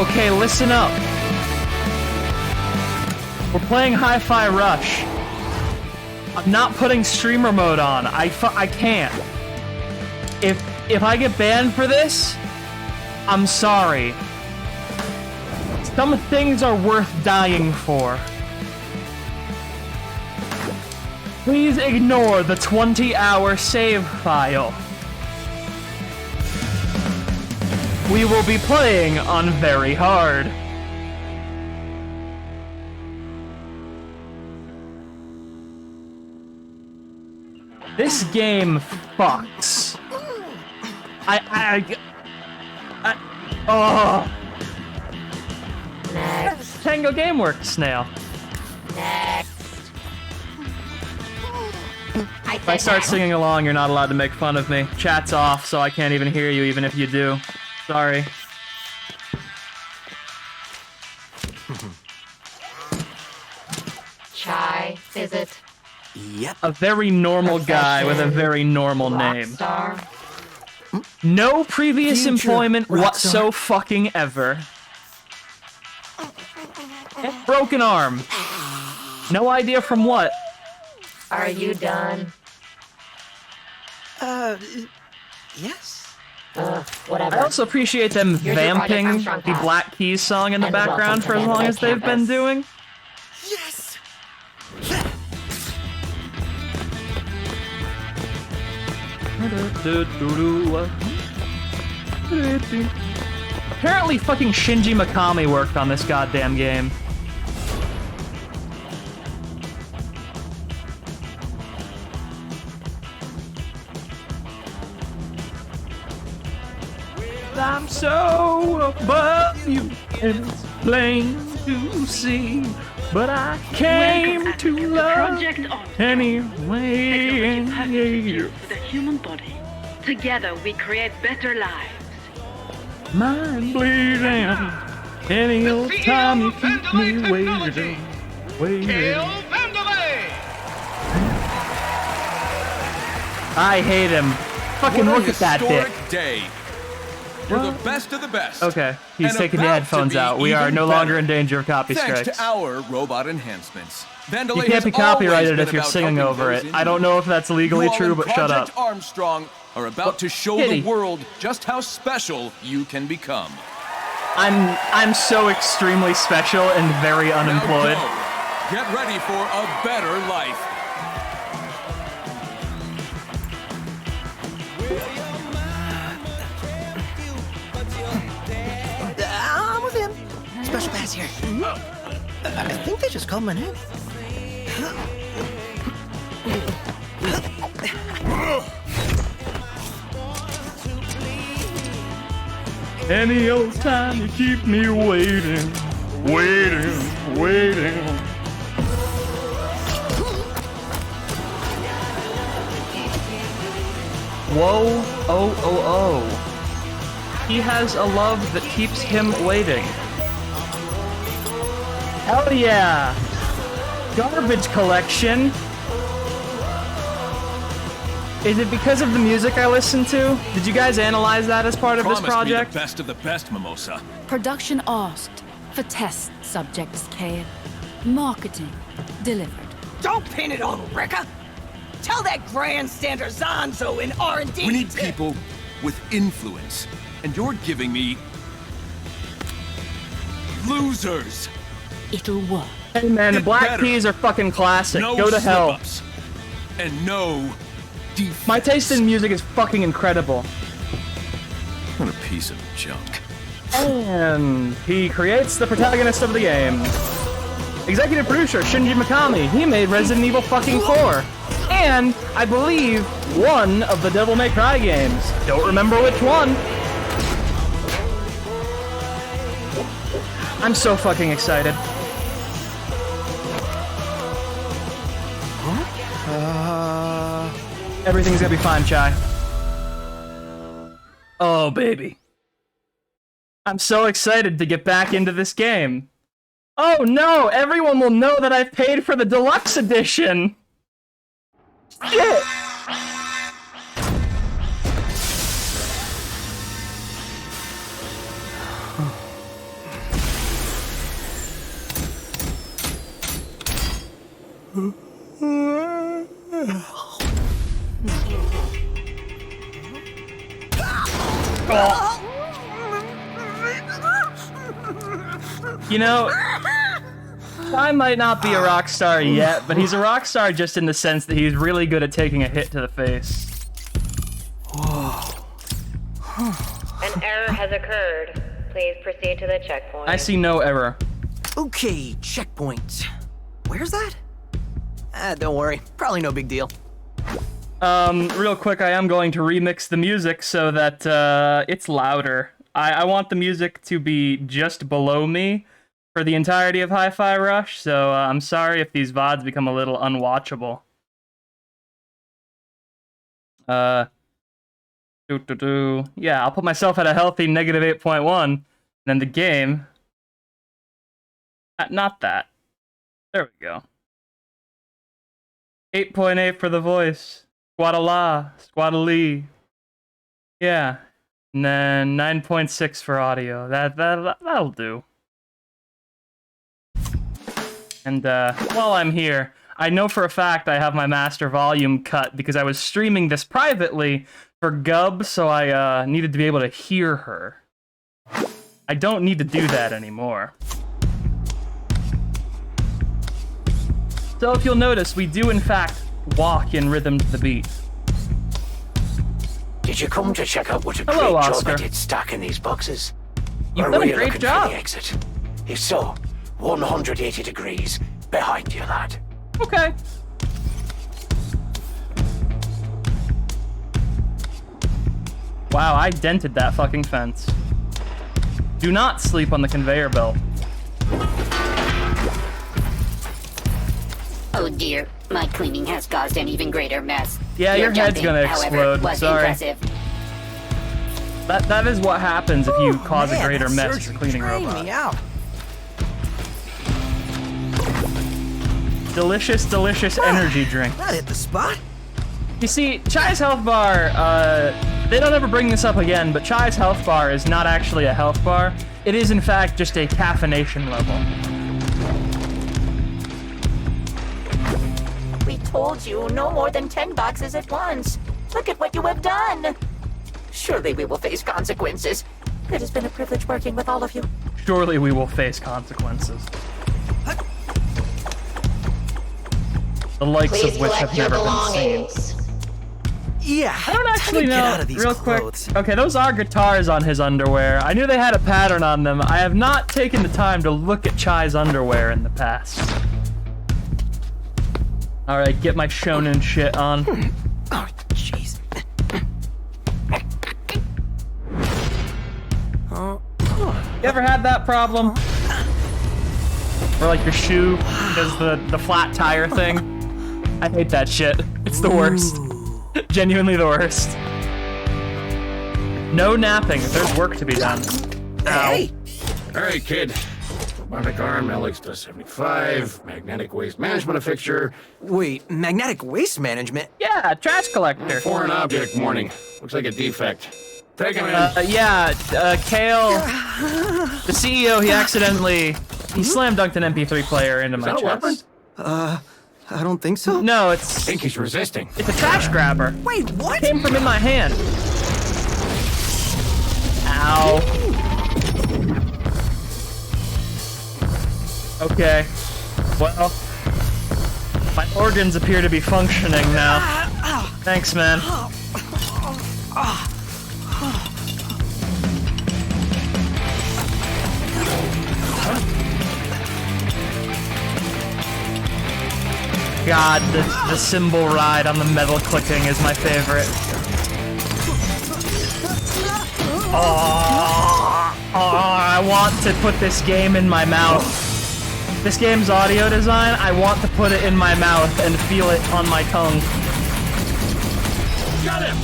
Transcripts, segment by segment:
Okay, listen up. We're playing Hi-Fi Rush. I'm not putting streamer mode on. I can't. If I get banned for this, I'm sorry. Some things are worth dying for. Please ignore the 20-hour save file. We will be playing on very hard. This game fucks. Oh. Next. Tango Gameworks, Snail. Next. If I start singing along, you're not allowed to make fun of me. Chat's off, so I can't even hear you, even if you do. Sorry. Chai, is it? Yep. A very normal guy with a very normal name. Rockstar. No previous Future employment rockstar. fucking ever. Broken arm. No idea from what. Are you done? Yes. Whatever. I also appreciate them Here's your vamping Project Armstrong the pass. Black Keys song in the And welcome background to for as long Mandalay as they've been campus. doing. Yes. Apparently fucking Shinji Mikami worked on this goddamn game. I'm so above you, and it's plain to see. But I came to love Project Armstrong. anyway. Technology perfect for the human body. Together we create better lives. Mind bleeding. Any old time you keep me waiting. I hate him. Fucking What a look at that dick. historic day. You're the best of the best. Okay, he's And taking the about headphones to be out. We are even no better. longer in danger of copy Thanks strikes. to our robot enhancements. You Vandalay can't be has always copyrighted been if you're about singing helping over those it. in I don't need. know if that's legally You all true, in but shut up. Project Armstrong are about to show Kitty. the world just how special you can become. I'm so extremely special and very unemployed. Now go. Get ready for a better life. I'm with him. Special pass here. I think they just called my name. Any old time you keep me waiting. Whoa, oh. He has a love that keeps him waiting. Hell yeah! Garbage collection. Is it because of the music I listen to? Did you guys analyze that as part of this Promise me project? the best of the best, Mimosa. Production asked for test subjects, Cade. Marketing delivered. Don't pin it on Rekka. Tell that grandstander Zanzo in R&D. We need people with influence, and you're giving me losers. It'll work. Hey man, the Get Black better. Keys are fucking classic. No Go to hell. slip-ups. And no defense. My taste in music is fucking incredible. What a piece of junk. And he creates the protagonist of the game. Executive producer Shinji Mikami. He made Resident Evil fucking 4. And, I believe, one of the Devil May Cry games. Don't remember which one. I'm so fucking excited. Everything's gonna be fine, Chai. Oh, baby. I'm so excited to get back into this game. Oh no, everyone will know that I've paid for the deluxe edition. Shit. You know, I might not be a rock star yet, but he's a rock star just in the sense that he's really good at taking a hit to the face. An error has occurred. Please proceed to the checkpoint. I see no error. Okay, checkpoint. Where's that? Don't worry. Probably no big deal. Real quick, I am going to remix the music so that it's louder. I want the music to be just below me for the entirety of Hi-Fi Rush, so I'm sorry if these VODs become a little unwatchable. Yeah, I'll put myself at a healthy negative 8.1, then the game... not that. There we go. 8.8 for the voice. Squadala, squadalee. Yeah. And then 9.6 for audio. That'll do. And while I'm here, I know for a fact I have my master volume cut because I was streaming this privately for Gub, so I needed to be able to hear her. I don't need to do that anymore. So if you'll notice, we do in fact walk in rhythm to the beat. Did you come to check out what a Hello, great Oscar. job I did stacking these boxes? You've Or done were a you great looking job. for the exit? If so, 180 degrees behind you, lad. Okay. Wow, I dented that fucking fence. Do not sleep on the conveyor belt. Oh dear, my cleaning has caused an even greater mess. Yeah, your head's jumping, gonna however, explode. was Sorry. impressive. That is what happens if you cause a Man, greater that mess with surgery a cleaning drained robot. me out. Delicious, delicious energy drink. That hit the spot. You see, Chai's Health Bar, they don't ever bring this up again, but Chai's Health Bar is not actually a health bar. It is, in fact, just a caffeination level. We told you no more than 10 boxes at once. Look at what you have done. Surely we will face consequences. It has been a privilege working with all of you. Surely we will face consequences. The likes Please of which have collect your never been seen. belongings. Yeah. I don't actually Get know. out of these Real clothes. quick. Okay, those are guitars on his underwear. I knew they had a pattern on them. I have not taken the time to look at Chai's underwear in the past. Alright, get my shonen shit on. Oh, jeez. You ever had that problem? Or like your shoe does the flat tire thing? I hate that shit. It's the worst. Genuinely the worst. No napping. There's work to be done. Ow. Hey. All right, kid. Robotic arm, LX-75, magnetic waste management fixture, Wait, magnetic waste management? Yeah, trash collector. foreign object warning. Looks like a defect. Take him in. Kale, the CEO, he accidentally, he slam dunked an MP3 player into my that a weapon? chest. I don't think so. No, I it's think he's resisting. a trash grabber. Wait, what? Came from in my hand. Ow. Okay. Well, my organs appear to be functioning now. Thanks, man. God, the cymbal ride on the metal clicking is my favorite. Oh, I want to put this game in my mouth. This game's audio design, I want to put it in my mouth and feel it on my tongue. Got him!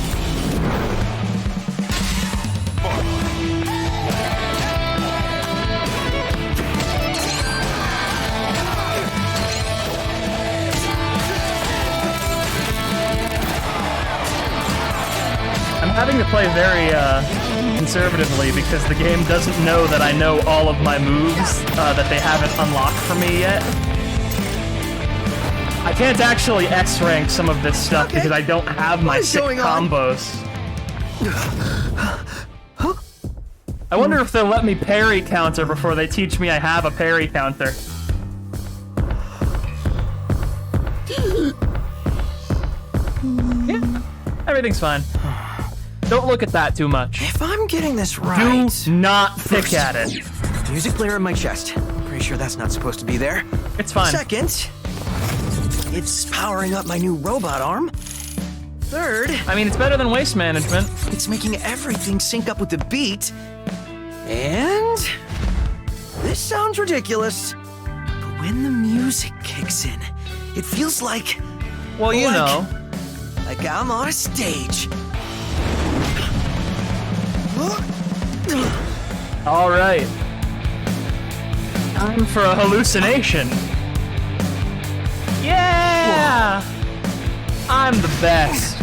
I'm having to play very conservatively because the game doesn't know that I know all of my moves that they haven't unlocked for me yet. I can't actually S-rank some of this stuff because I don't have my is sick going on? combos. I wonder if they'll let me parry counter before they teach me I have a parry counter. Yeah, everything's fine. Don't look at that too much. If I'm getting this right... Do not pick at it. Music player in my chest. Pretty sure that's not supposed to be there. It's fine. Second, it's powering up my new robot arm. Third... I mean, it's better than waste management. It's making everything sync up with the beat. And... this sounds ridiculous, but when the music kicks in, it feels like... Well, you know. Like I'm on a stage. All right. Time for a hallucination. Yeah! Whoa. I'm the best.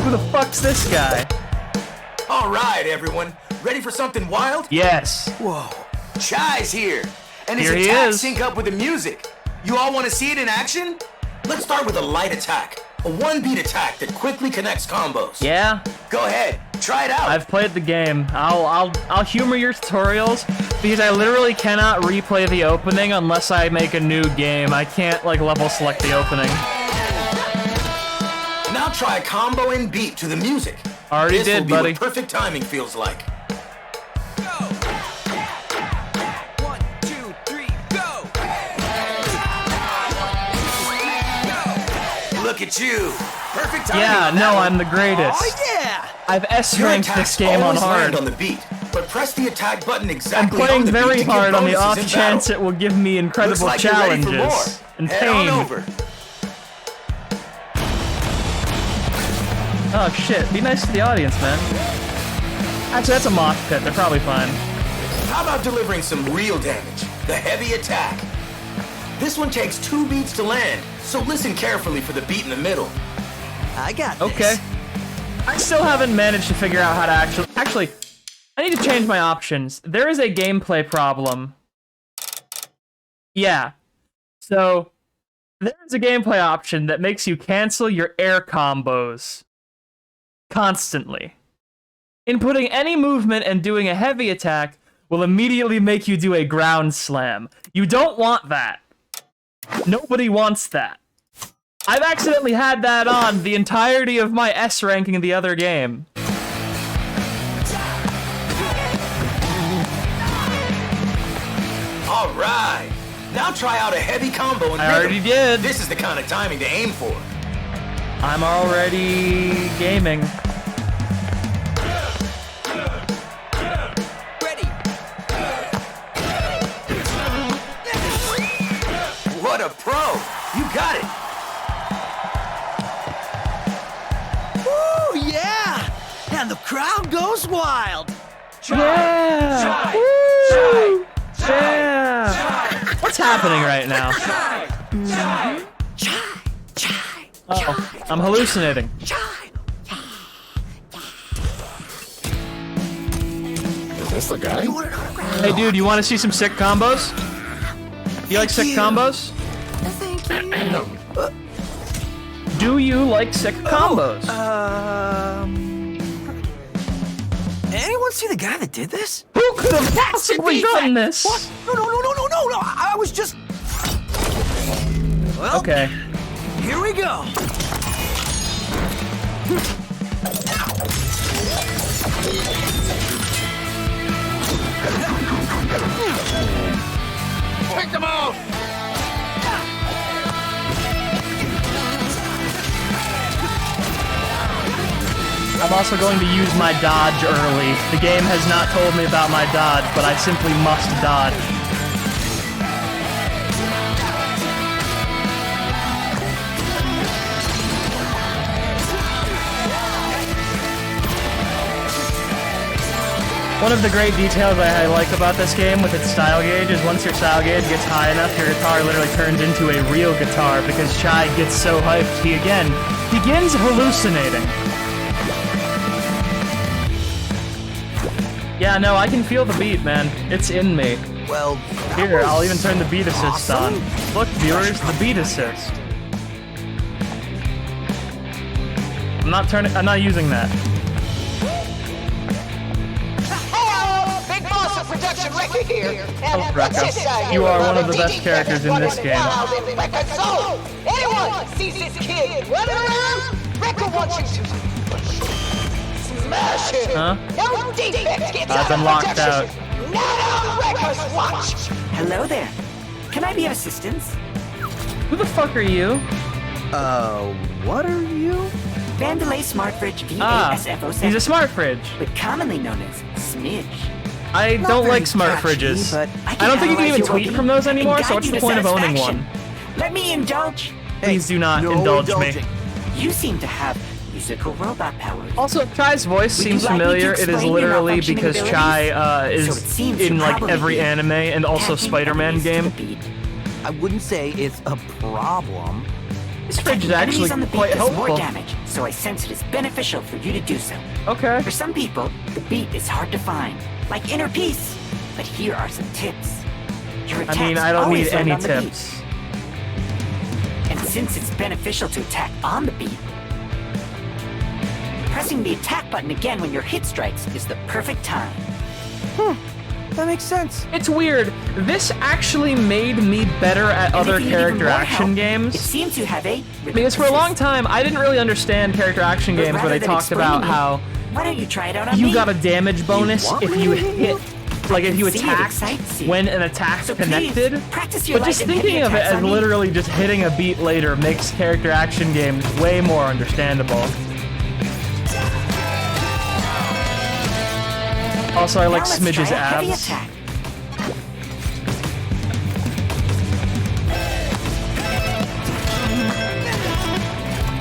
Who the fuck's this guy? All right, everyone. Ready for something wild? Yes. Whoa. Chai's here. And his Here he attacks is. sync up with the music. You all want to see it in action? Let's start with a light attack. A one-beat attack that quickly connects combos. Yeah? Go ahead. Try it out. I've played the game. I'll humor your tutorials because I literally cannot replay the opening unless I make a new game. I can't like level select the opening. Now try a combo and beat to the music. Already this did, will be buddy. What perfect timing feels like. Go! 1, 2, 3, go! Look at you. Perfect timing. Yeah, on that no, one. I'm the greatest. Oh yeah! I've Your S-ranked this attacks game on always land hard. on the beat, but press the attack button I'm exactly playing on the very beat to get hard on the bonuses off in chance battle. it will give me incredible Looks like you're ready for more. challenges and Head on pain. over. Oh shit, be nice to the audience, man. Actually, that's a mosh pit. They're probably fine. How about delivering some real damage? The heavy attack. This one takes 2 beats to land, so listen carefully for the beat in the middle. I got this. Okay. I still haven't managed to figure out how to actually, I need to change my options. There is a gameplay problem. Yeah. So, there's a gameplay option that makes you cancel your air combos constantly. Inputting any movement and doing a heavy attack will immediately make you do a ground slam. You don't want that. Nobody wants that. I've accidentally had that on the entirety of my S ranking in the other game. All right. Now try out a heavy combo and I already did. This is the kind of timing to aim for. I'm already gaming. Ready. What a pro. You got it. Woo, yeah! And the crowd goes wild. Yeah! Woo! Yeah! What's happening right now? Oh, I'm hallucinating. Is this the guy? Hey dude, you want to see some sick combos? You like sick combos? Do you like sick combos? Anyone see the guy that did this? Who could have possibly done this? What? No! I was just... Well, Okay. here we go. Take them out! I'm also going to use my dodge early. The game has not told me about my dodge, but I simply must dodge. One of the great details I like about this game with its style gauge is once your style gauge gets high enough, your guitar literally turns into a real guitar because Chai gets so hyped he again begins hallucinating. Yeah, no, I can feel the beat, man. It's in me. Well, Here, I'll even turn the beat assist on. Look, viewers, the beat assist. I'm not using that. Big boss of production Rekka here. Oh, Rekka. You are one of the best characters in this game. So, anyone sees this kid running around, Rekka wants you to smash him. Huh? No defects gets That's out of unlocked protection. out. Not on Rekka's watch. Hello there. Can I be of assistance? Who the fuck are you? What are you? Vandalay Smartfridge VASF07. He's a smart fridge. But commonly known as Smidge. I Not don't very like smart catchy, fridges. but I don't think you can even tweet from those anymore, so what's the point of owning one? Let me indulge. Please do not indulge me. You seem to have musical robot powers. Also, Chai's voice Would you seems like me to familiar. It is explain your literally malfunctioning because abilities? Chai So it is seems in you'd like probably every be anime and also attacking Spider-Man enemies to game. the beat. I wouldn't say it's a problem. This fridge is Attacking actually enemies on the beat quite does more helpful. damage, so I sense it is beneficial for you to do so. Okay. For some people, the beat is hard to find, like inner peace. But here are some tips. Your attacks I mean, I don't always need land any on the beat. tips. And since it's beneficial to attack on the beat, pressing the attack button again when your hit strikes is the perfect time. That makes sense. It's weird. This actually made me better at And other if you need even character more action help, games. It seems you have a Because for a long time, I didn't really understand character action games where they talked about how why don't you try it out on you me? got a damage bonus want if me you to hit hit, like if you See, it attack excites you. when an attack's So please, connected. practice your But just light and heavy thinking of it attacks as on me. literally just hitting a beat later makes character action games way more understandable. Also, I like Now let's Smidge's try a heavy abs. attack.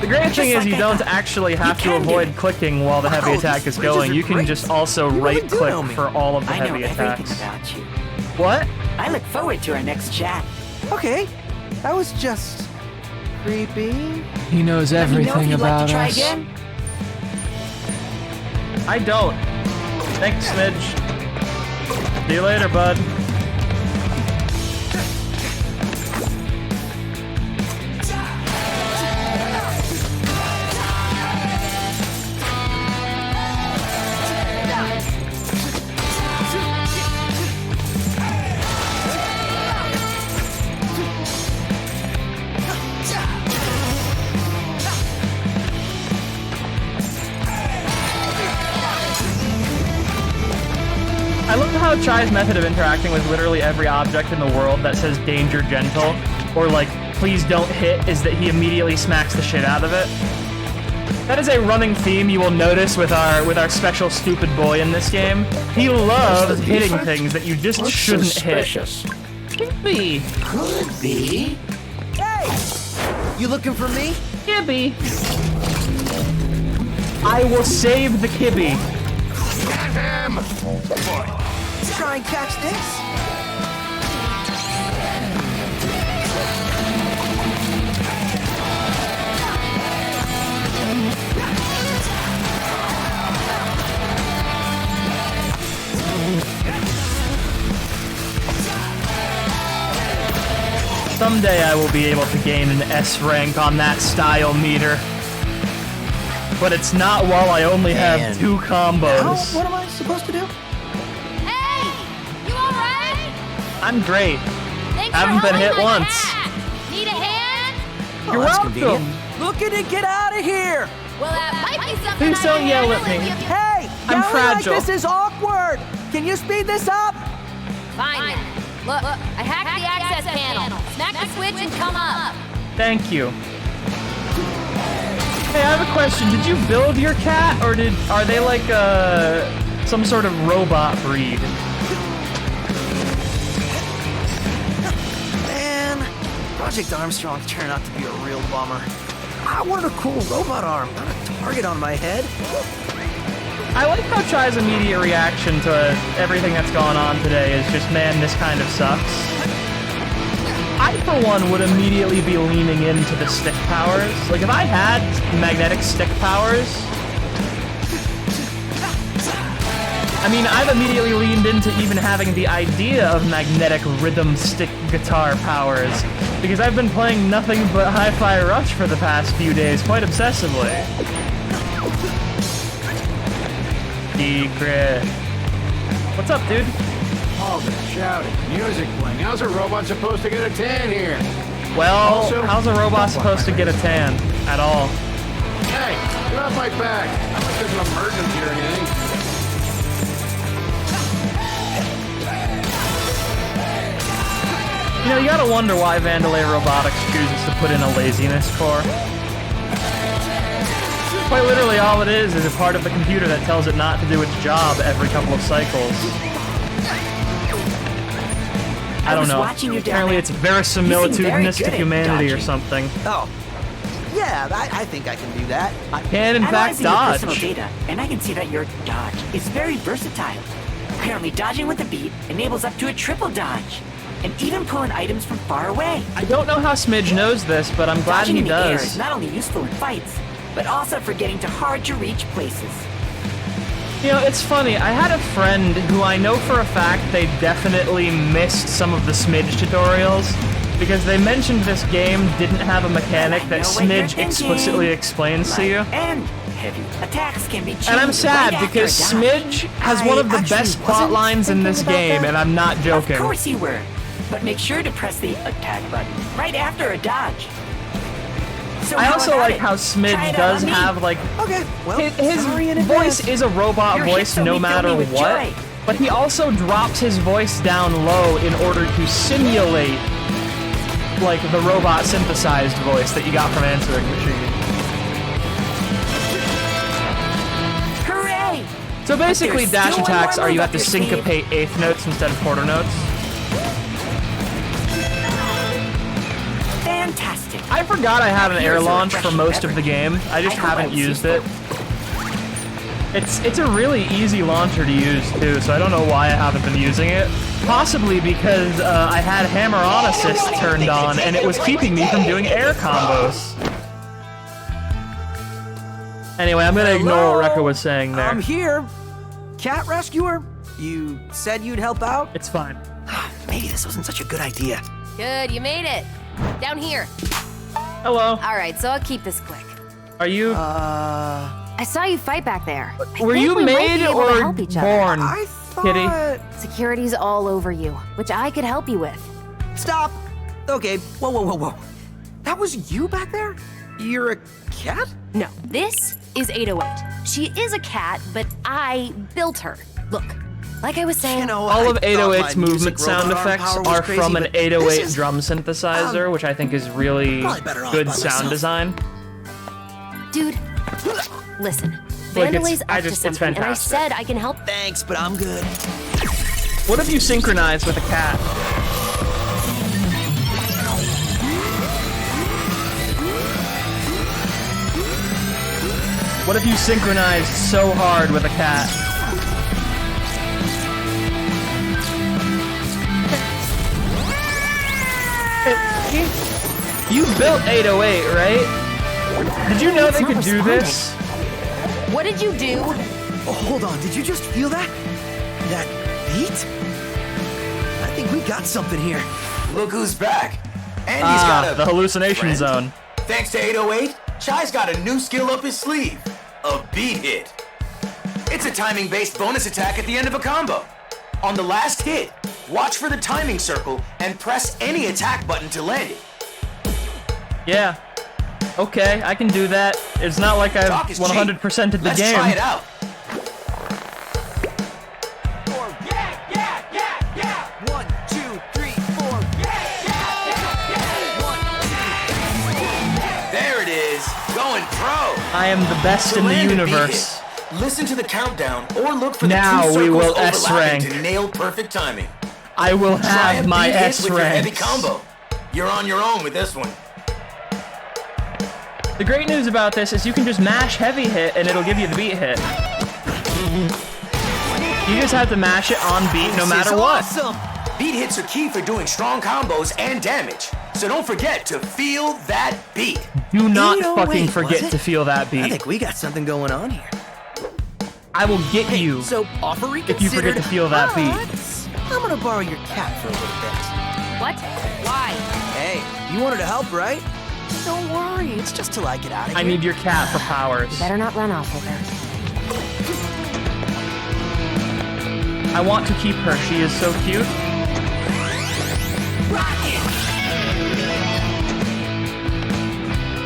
The great Just thing is like you I don't thought. actually have to can do avoid it. clicking while the heavy Wow, attack these is going. fridges You are can great. just also You really right do click know me. for all of the I know heavy everything attacks. about you. What? I look forward to our next chat. Okay, that was just creepy. He knows Let me know if you'd like to try again. I don't. Thanks, Smidge. See you later, bud. I love how Chai's method of interacting with literally every object in the world that says danger gentle or like please don't hit is that he immediately smacks the shit out of it. That is a running theme you will notice with our special stupid boy in this game. He loves hitting things that you just shouldn't Suspicious. hit. Gibby! Could be. Hey! You looking for me? Gibby! I will save the Kibby. Try and catch this? Someday I will be able to gain an S rank on that style meter. But it's not while I only have Man. 2 Now, combos. what am I supposed to do? Hey! You alright? I'm great. Thanks Haven't for been helping hit my once. cat. Need a hand? You're that's welcome. convenient. Looking to get out of here! Well, that might be something Please I don't can yell handle at if me. you- Hey! I'm yelling fragile. Like this is awkward! Can you speed this up? Fine then. Look, I hacked the access panel. Smack the switch and come up. Thank you. Hey, I have a question. Did you build your cat, or are they like some sort of robot breed? Man, Project Armstrong turned out to be a real bummer. I wanted a cool robot arm, not a target on my head. I like how Chai's immediate reaction to everything that's gone on today is just, man, this kind of sucks. I, for one, would immediately be leaning into the stick powers. Like, if I had magnetic stick powers... I mean, I've immediately leaned into even having the idea of magnetic rhythm stick guitar powers, because I've been playing nothing but Hi-Fi Rush for the past few days quite obsessively. secret. What's up, dude? All the shouting, music playing. How's a robot supposed to get a tan here? Well, Also, how's a robot supposed to get a tan at all? Hey, get off my back. Not like there's an emergency or anything. You know, you gotta wonder why Vandalay Robotics chooses to put in a laziness core. Quite literally all it is a part of the computer that tells it not to do its job every couple of cycles. I don't know. Apparently it's verisimilitudinous to humanity or something. Oh. Yeah, I think I can do that. I can, in fact, dodge. Personal data, and I can see that your dodge is very versatile. Apparently, dodging with a beat enables up to a triple dodge, and even pulling items from far away. I don't know how Smidge knows this, but I'm glad Dodging he in the air does. is not only useful in fights, but also for getting to hard-to-reach places. You know, it's funny, I had a friend who I know for a fact they definitely missed some of the Smidge tutorials, because they mentioned this game didn't have a mechanic that Smidge explicitly explains to you. And heavy attacks can be changed. And I'm sad right because after a dodge. Smidge has one of the best plot lines in this game, and I'm not joking. Of course you were, but make sure to press the attack button right after a dodge. So I also like how Try Smidge it does on me. have, like, Okay, well, his sorry in voice advance. is a robot Your voice hips will no be matter filled with what, joy. but he also drops his voice down low in order to simulate, like, the robot synthesized voice that you got from Answering Machine. Hooray! So basically, There's dash still one attacks more are you move have to up your sleeve. syncopate eighth notes instead of quarter notes. Fantastic. I forgot I had an air Here's a launch for refreshing most of the game. I just I hope haven't I've used seen it. It's a really easy launcher to use too, so I don't know why I haven't been using it. Possibly because I had hammer-on assist turned on, and it was keeping me from doing air combos. Anyway, I'm gonna ignore what Rekka was saying there. I'm here. Cat rescuer? You said you'd help out? It's fine. Maybe this wasn't such a good idea. Good, you made it. Down here. Hello. All right, so I'll keep this quick. Are you... I saw you fight back there. I Were think you we might made be able to or help each other. born, I thought... Kitty? Security's all over you, which I could help you with. Stop! Okay, whoa. That was you back there? You're a cat? No, this is 808. She is a cat, but I built her. Look, like I was saying... You know, All of I thought my 808's movement music sound robot arm effects power was are crazy, from an but this 808 is- drum synthesizer, which I think is really probably better off good by sound myself. design. Dude, listen. Like, it's- Vandalay's I up to just- it's something, and I fantastic. said I can help. Thanks, but I'm good. What if you synchronize with a cat? What if you synchronized so hard with a cat? You built 808, right? Did you know they could do this? What did you do? Oh, hold on, did you just feel that? That beat? I think we got something here. Look who's back. And he's got a the hallucination friend. zone. Thanks to 808, Chai's got a new skill up his sleeve. A beat hit. It's a timing-based bonus attack at the end of a combo. On the last hit, watch for the timing circle and press any attack button to land it. Yeah. Okay, I can do that. It's not like I've Talk is cheap. 100%ed the Let's game. try it out. One, two, three, four. There it is. Going pro. I am the best To in the land a beat universe. hit, listen to the countdown or look for Now the two we circles will overlapping S-rank. to nail perfect timing. I will Try have a my beat hit S with your heavy ranks. combo. You're on your own with this one. The great news about this is you can just mash heavy hit and it'll give you the beat hit. You just have to mash it on beat no matter what. Awesome. Beat hits are key for doing strong combos and damage. So don't forget to feel that beat. Do not 808, fucking was forget it? to feel that I beat. think we got something going on here. I will get you So, offer reconsidered. if you forget to feel that beat. But I'm gonna borrow your cat for a little bit. What? Why? Hey, you wanted to help, right? Don't worry, it's just till I get out of here. I need your cat for powers. You better not run off with her. I want to keep her. She is so cute.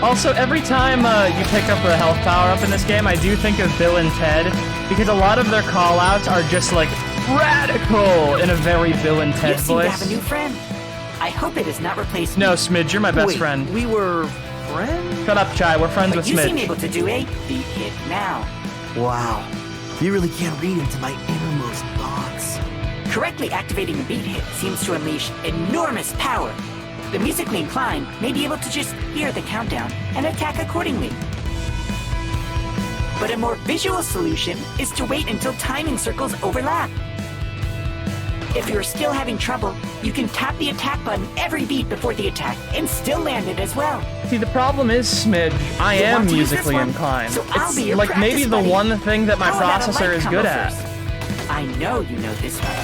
Also, every time you pick up a health power-up in this game, I do think of Bill and Ted, because a lot of their call-outs are just, like, radical in a very Bill and Ted You seem voice. to have a new friend. I hope it has not replaced No, me. Smidge, you're my best Wait, friend. we were friends? Shut up, Chai. We're friends But with you seem Smidge. able to do a beat hit now. Wow. You really can't read into my innermost thoughts. Correctly activating a beat hit seems to unleash enormous power. The musically inclined may be able to just hear the countdown and attack accordingly. But a more visual solution is to wait until timing circles overlap. If you're still having trouble, you can tap the attack button every beat before the attack and still land it as well. See, the problem is, Smidge, I You am want to use this musically one? inclined. So I'll It's be your like practice maybe the buddy. one thing that my How about a processor light is combo good at. first? I know you know this one.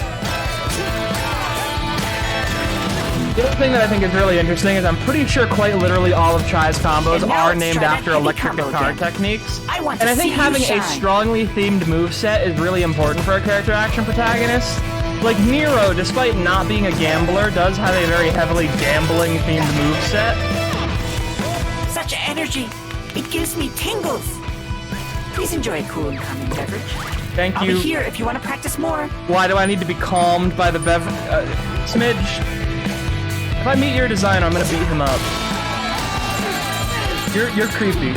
The other thing that I think is really interesting is I'm pretty sure quite literally all of Chai's combos And now are let's named try that after heavy electric combo guitar again. techniques. I want And to I think see you having a shine. strongly themed moveset is really important for a character action protagonist. Like Nero, despite not being a gambler, does have a very heavily gambling themed moveset. Such energy. It gives me tingles. Please enjoy a cool and calming beverage. Thank I'll you. be here if you want to practice more. Why do I need to be calmed by the Smidge? If I meet your designer, I'm gonna beat him up. You're creepy.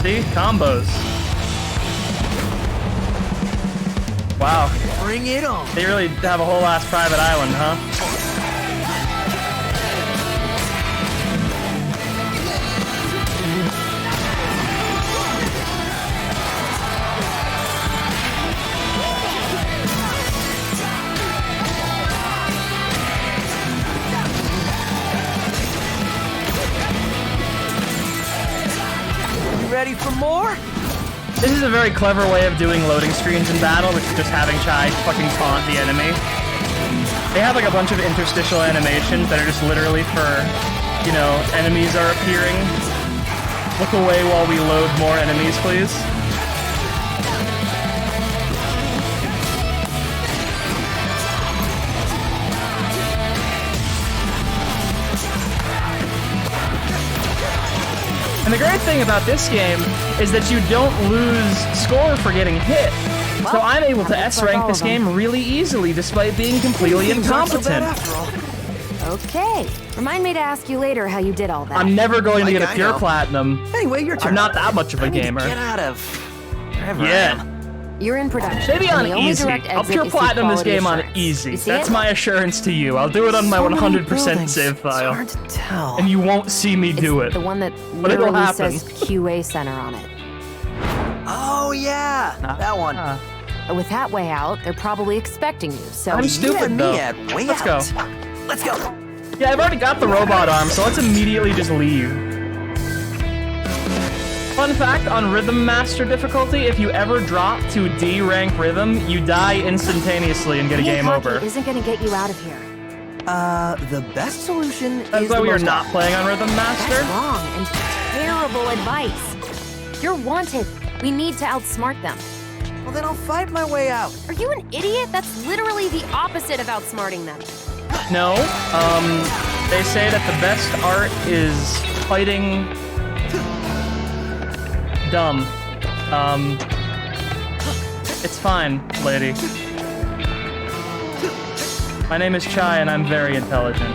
See? Combos. Wow. Bring it on. They really have a whole ass private island, huh? You ready for more? This is a very clever way of doing loading screens in battle, which is just having Chai fucking taunt the enemy. They have like a bunch of interstitial animations that are just literally for, you know, enemies are appearing. Look away while we load more enemies, please. And the great thing about this game is that you don't lose score for getting hit. So I'm able to S-rank this game really easily despite being completely incompetent. Okay. Remind me to ask you later how you did all that. I'm never going to get a I pure know. platinum. Anyway, your turn. I'm not that much of a I need to gamer. get out of wherever I Yeah. am. You're in production. Maybe and on the only easy. direct I'll exit pure is through platinum this quality game on assurance. easy. You see That's it? my assurance to you. I'll do it on my So many 100% buildings. save It's file. hard to tell. And you won't see me It's do it. the one that But it'll literally happen. says QA Center on it. Oh yeah, that one. With that way out, they're probably expecting you, so... I'm stupid, me though. at way Let's out. go. Let's go. Yeah, I've already got the robot arm, so let's immediately just leave. Fun fact, on Rhythm Master difficulty, if you ever drop to D rank Rhythm, you die instantaneously and get a Being game cocky over. isn't gonna get you out of here. The best solution That's is why the we are most not playing on Rhythm Master. That's wrong and terrible advice. You're wanted. We need to outsmart them. Well, then I'll fight my way out. Are you an idiot? That's literally the opposite of outsmarting them. No, they say that the best art is fighting dumb. It's fine, lady. My name is Chai and I'm very intelligent.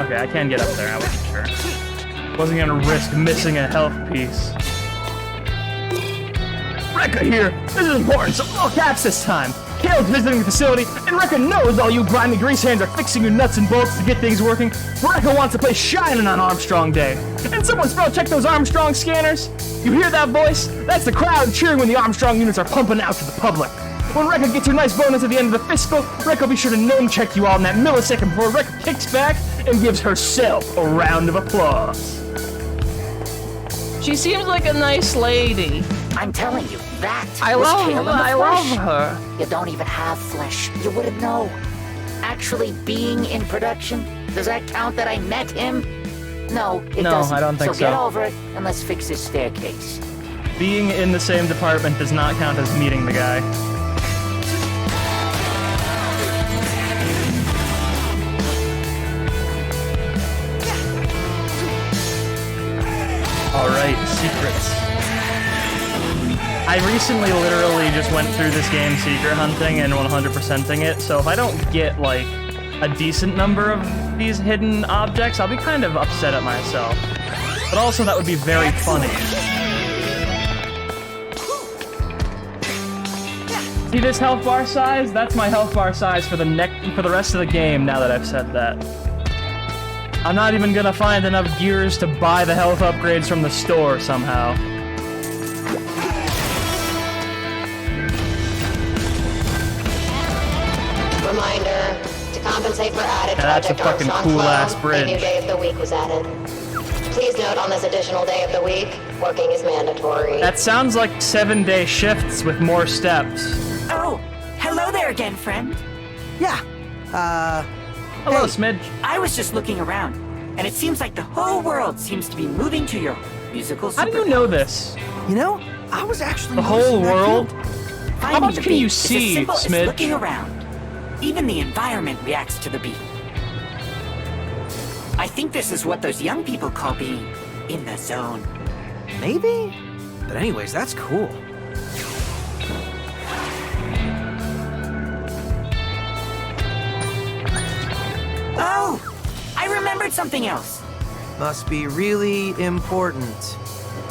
Okay, I can get up there, I wasn't sure. Wasn't gonna risk missing a health piece. Rekka here! This is important, so all caps this time! Kale's visiting the facility, and Rekka knows all you grimy grease hands are fixing your nuts and bolts to get things working. Rekka wants to play Shining on Armstrong Day. And someone spell check those Armstrong scanners? You hear that voice? That's the crowd cheering when the Armstrong units are pumping out to the public. When Rekka gets her nice bonus at the end of the fiscal, Rekka will be sure to name check you all in that millisecond before Rekka kicks back and gives herself a round of applause. She seems like a nice lady. I'm telling you, that I was love Kale in the I flesh. love her. You don't even have flesh. You wouldn't know. Actually being in production, does that count that I met him? No, it No, doesn't. I don't think so. Get so. over it and let's fix this staircase. Being in the same department does not count as meeting the guy. Alright, secrets. I recently literally just went through this game secret hunting and 100%ing it, so if I don't get, like, a decent number of these hidden objects, I'll be kind of upset at myself. But also, that would be very funny. See this health bar size? That's my health bar size for the rest of the game, now that I've said that. I'm not even gonna find enough gears to buy the health upgrades from the store somehow. Reminder, to compensate for added That's a project fucking arcs on cool-ass flow, a new bridge. day of the week was added. Please note on this additional day of the week, working is mandatory. That sounds like 7-day shifts with more steps. Oh, hello there again, friend. Yeah. Hello, Smidge. I was just looking around, and it seems like the whole world seems to be moving to your musical How do you know this? You know, I was actually The whole noticing that world? too. How much can you see, as simple Smidge? as looking around. Even the environment reacts to the beat. I think this is what those young people call being in the zone. Maybe? But anyways, that's cool. Oh! I remembered something else. Must be really important.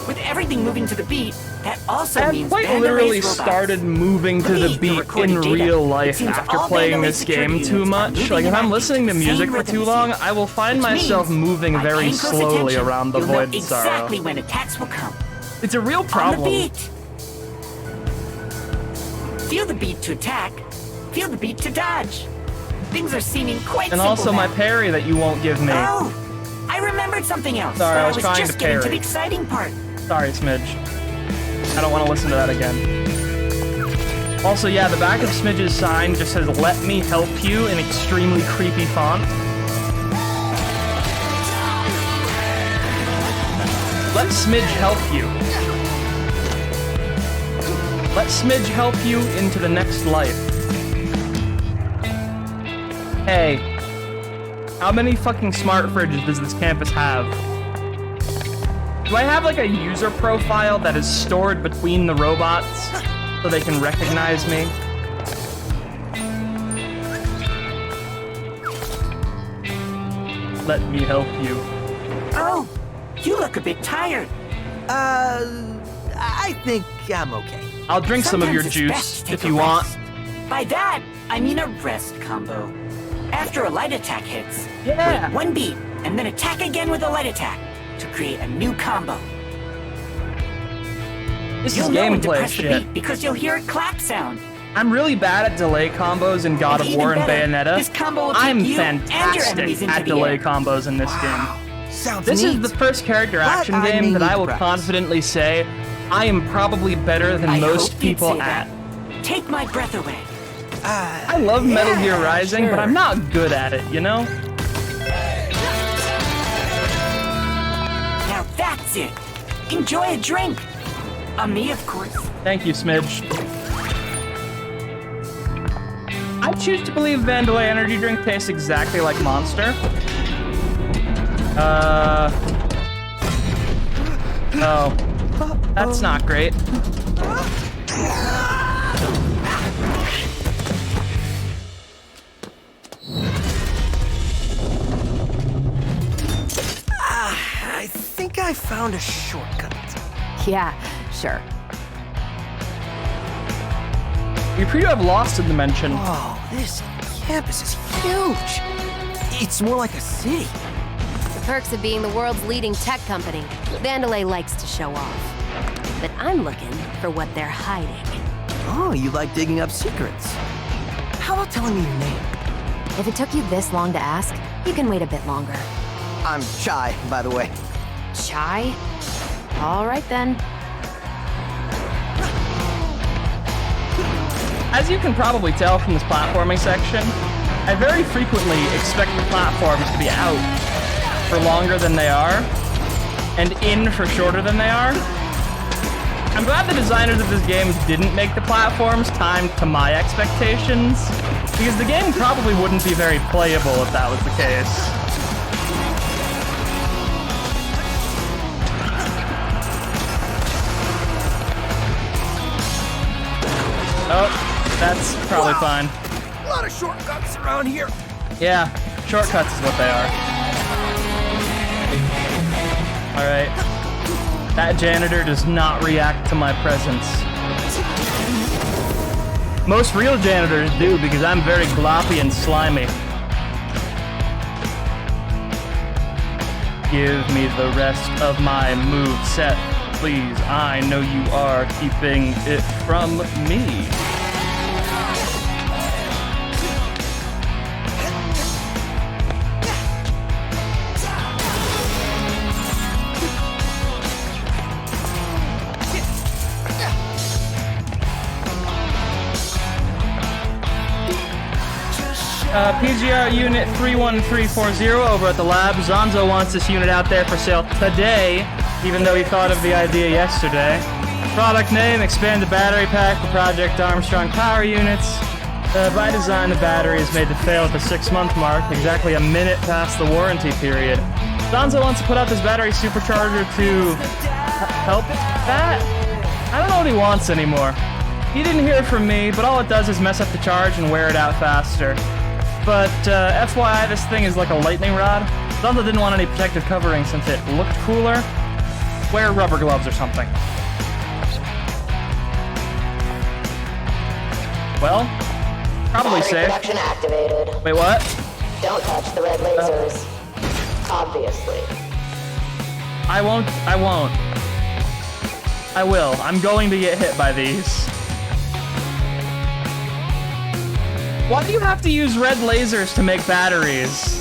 With everything moving to the beat, that also I have means quite Vanderlei's literally robots. started moving to the beat in real life after playing this game too much. Like, if I'm listening to music for too long, I will find myself moving very slowly around the Void Sorrow. Exactly when attacks will come. It's a real On the problem. beat. Feel the beat to attack. Feel the beat to dodge. Things are seeming quite And simple also my now. parry that you won't give me. Oh! I remembered something else. Sorry, but I was trying just to getting to parry. the exciting part. Sorry, Smidge. I don't want to listen to that again. Also, yeah, the back of Smidge's sign just says, "Let me help you," in extremely creepy font. Let Smidge help you. Let Smidge help you into the next life. Hey, how many fucking smart fridges does this campus have? Do I have like a user profile that is stored between the robots so they can recognize me? Let me help you. Oh! You look a bit tired. I think I'm okay. I'll drink some of your Sometimes it's juice best to take if a you want. rest. By that, I mean a rest combo. After a light attack hits, Yeah. wait one beat, and then attack again with a light attack to create a new combo. This You'll is know when to gameplay press the shit. beat because you'll hear a clap sound. I'm really bad at delay combos in God of even War and better, Bayonetta. this combo will take I'm you and your fantastic enemies into at the delay air. combos in this game. Sounds This neat. is the first character action But I game may that need I to will practice. confidently say I am probably better than I most hope you'd people say at. that. Take my breath away. I love Metal Gear Rising, but I'm not good at it, you know? Now that's it. Enjoy a drink. On me, of course. Thank you, Smidge. I choose to believe Vandelay energy drink tastes exactly like Monster. Oh. That's not great. I think I found a shortcut. Yeah, sure. We appear to have lost a dimension. Whoa, this campus is huge. It's more like a city. The perks of being the world's leading tech company. Vandelay likes to show off. But I'm looking for what they're hiding. Oh, you like digging up secrets. How about telling me your name? If it took you this long to ask, you can wait a bit longer. I'm Chai, by the way. Chai? All right then. As you can probably tell from this platforming section, I very frequently expect the platforms to be out. for longer than they are, and in for shorter than they are. I'm glad the designers of this game didn't make the platforms timed to my expectations, because the game probably wouldn't be very playable if that was the case. Oh, that's probably fine. A lot of shortcuts around here. Yeah, shortcuts is what they are. Alright. That janitor does not react to my presence. Most real janitors do, because I'm very gloppy and slimy. Give me the rest of my move set, please. I know you are keeping it from me. PGR Unit 31340 over at the lab. Zonzo wants this unit out there for sale today, even though he thought of the idea yesterday. Product name, expanded battery pack for Project Armstrong power units. By design, the battery is made to fail at the 6-month mark, exactly a minute past the warranty period. Zonzo wants to put out this battery supercharger to help that? I don't know what he wants anymore. He didn't hear from me, but all it does is mess up the charge and wear it out faster. But FYI, this thing is like a lightning rod. Zonzo didn't want any protective covering since it looked cooler. Wear rubber gloves or something. Well, probably Battery safe. production activated. Wait, what? Don't touch the red lasers. Obviously. I won't. I will. I'm going to get hit by these. Why do you have to use red lasers to make batteries?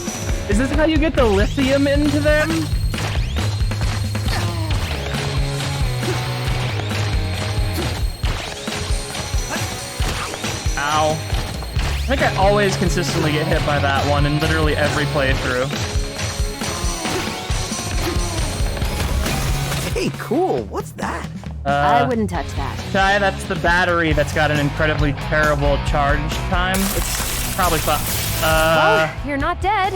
Is this how you get the lithium into them? Ow. I think I always consistently get hit by that one in literally every playthrough. Hey, cool. What's that? I wouldn't touch that. Ty, that's the battery that's got an incredibly terrible charge time. It's probably fun. Oh, you're not dead.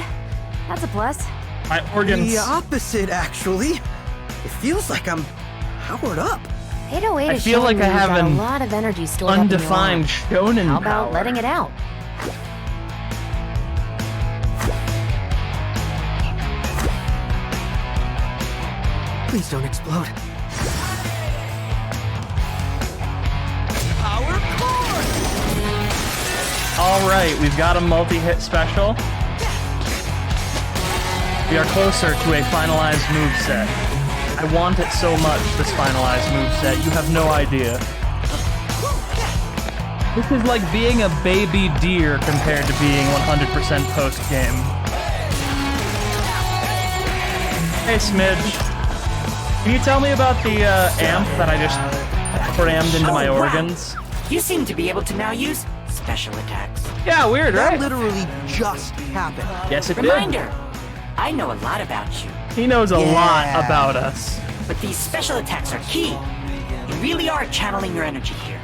That's a plus. My organs. The opposite, actually. It feels like I'm powered up. 808 I is feel showing like I you've have got a an lot of energy stored undefined up in your arm. shonen How about power. letting it out? Please don't explode. Alright, we've got a multi-hit special. We are closer to a finalized moveset. I want it so much, this finalized moveset. You have no idea. This is like being a baby deer compared to being 100% post-game. Hey, Smidge. Can you tell me about the amp that I just crammed into my organs? You seem to be able to now use special attacks. Yeah, weird, right? That literally just happened. Yes, it Reminder, I know a lot about you. did. He knows a lot about us. But these special attacks are key. You really are channeling your energy here.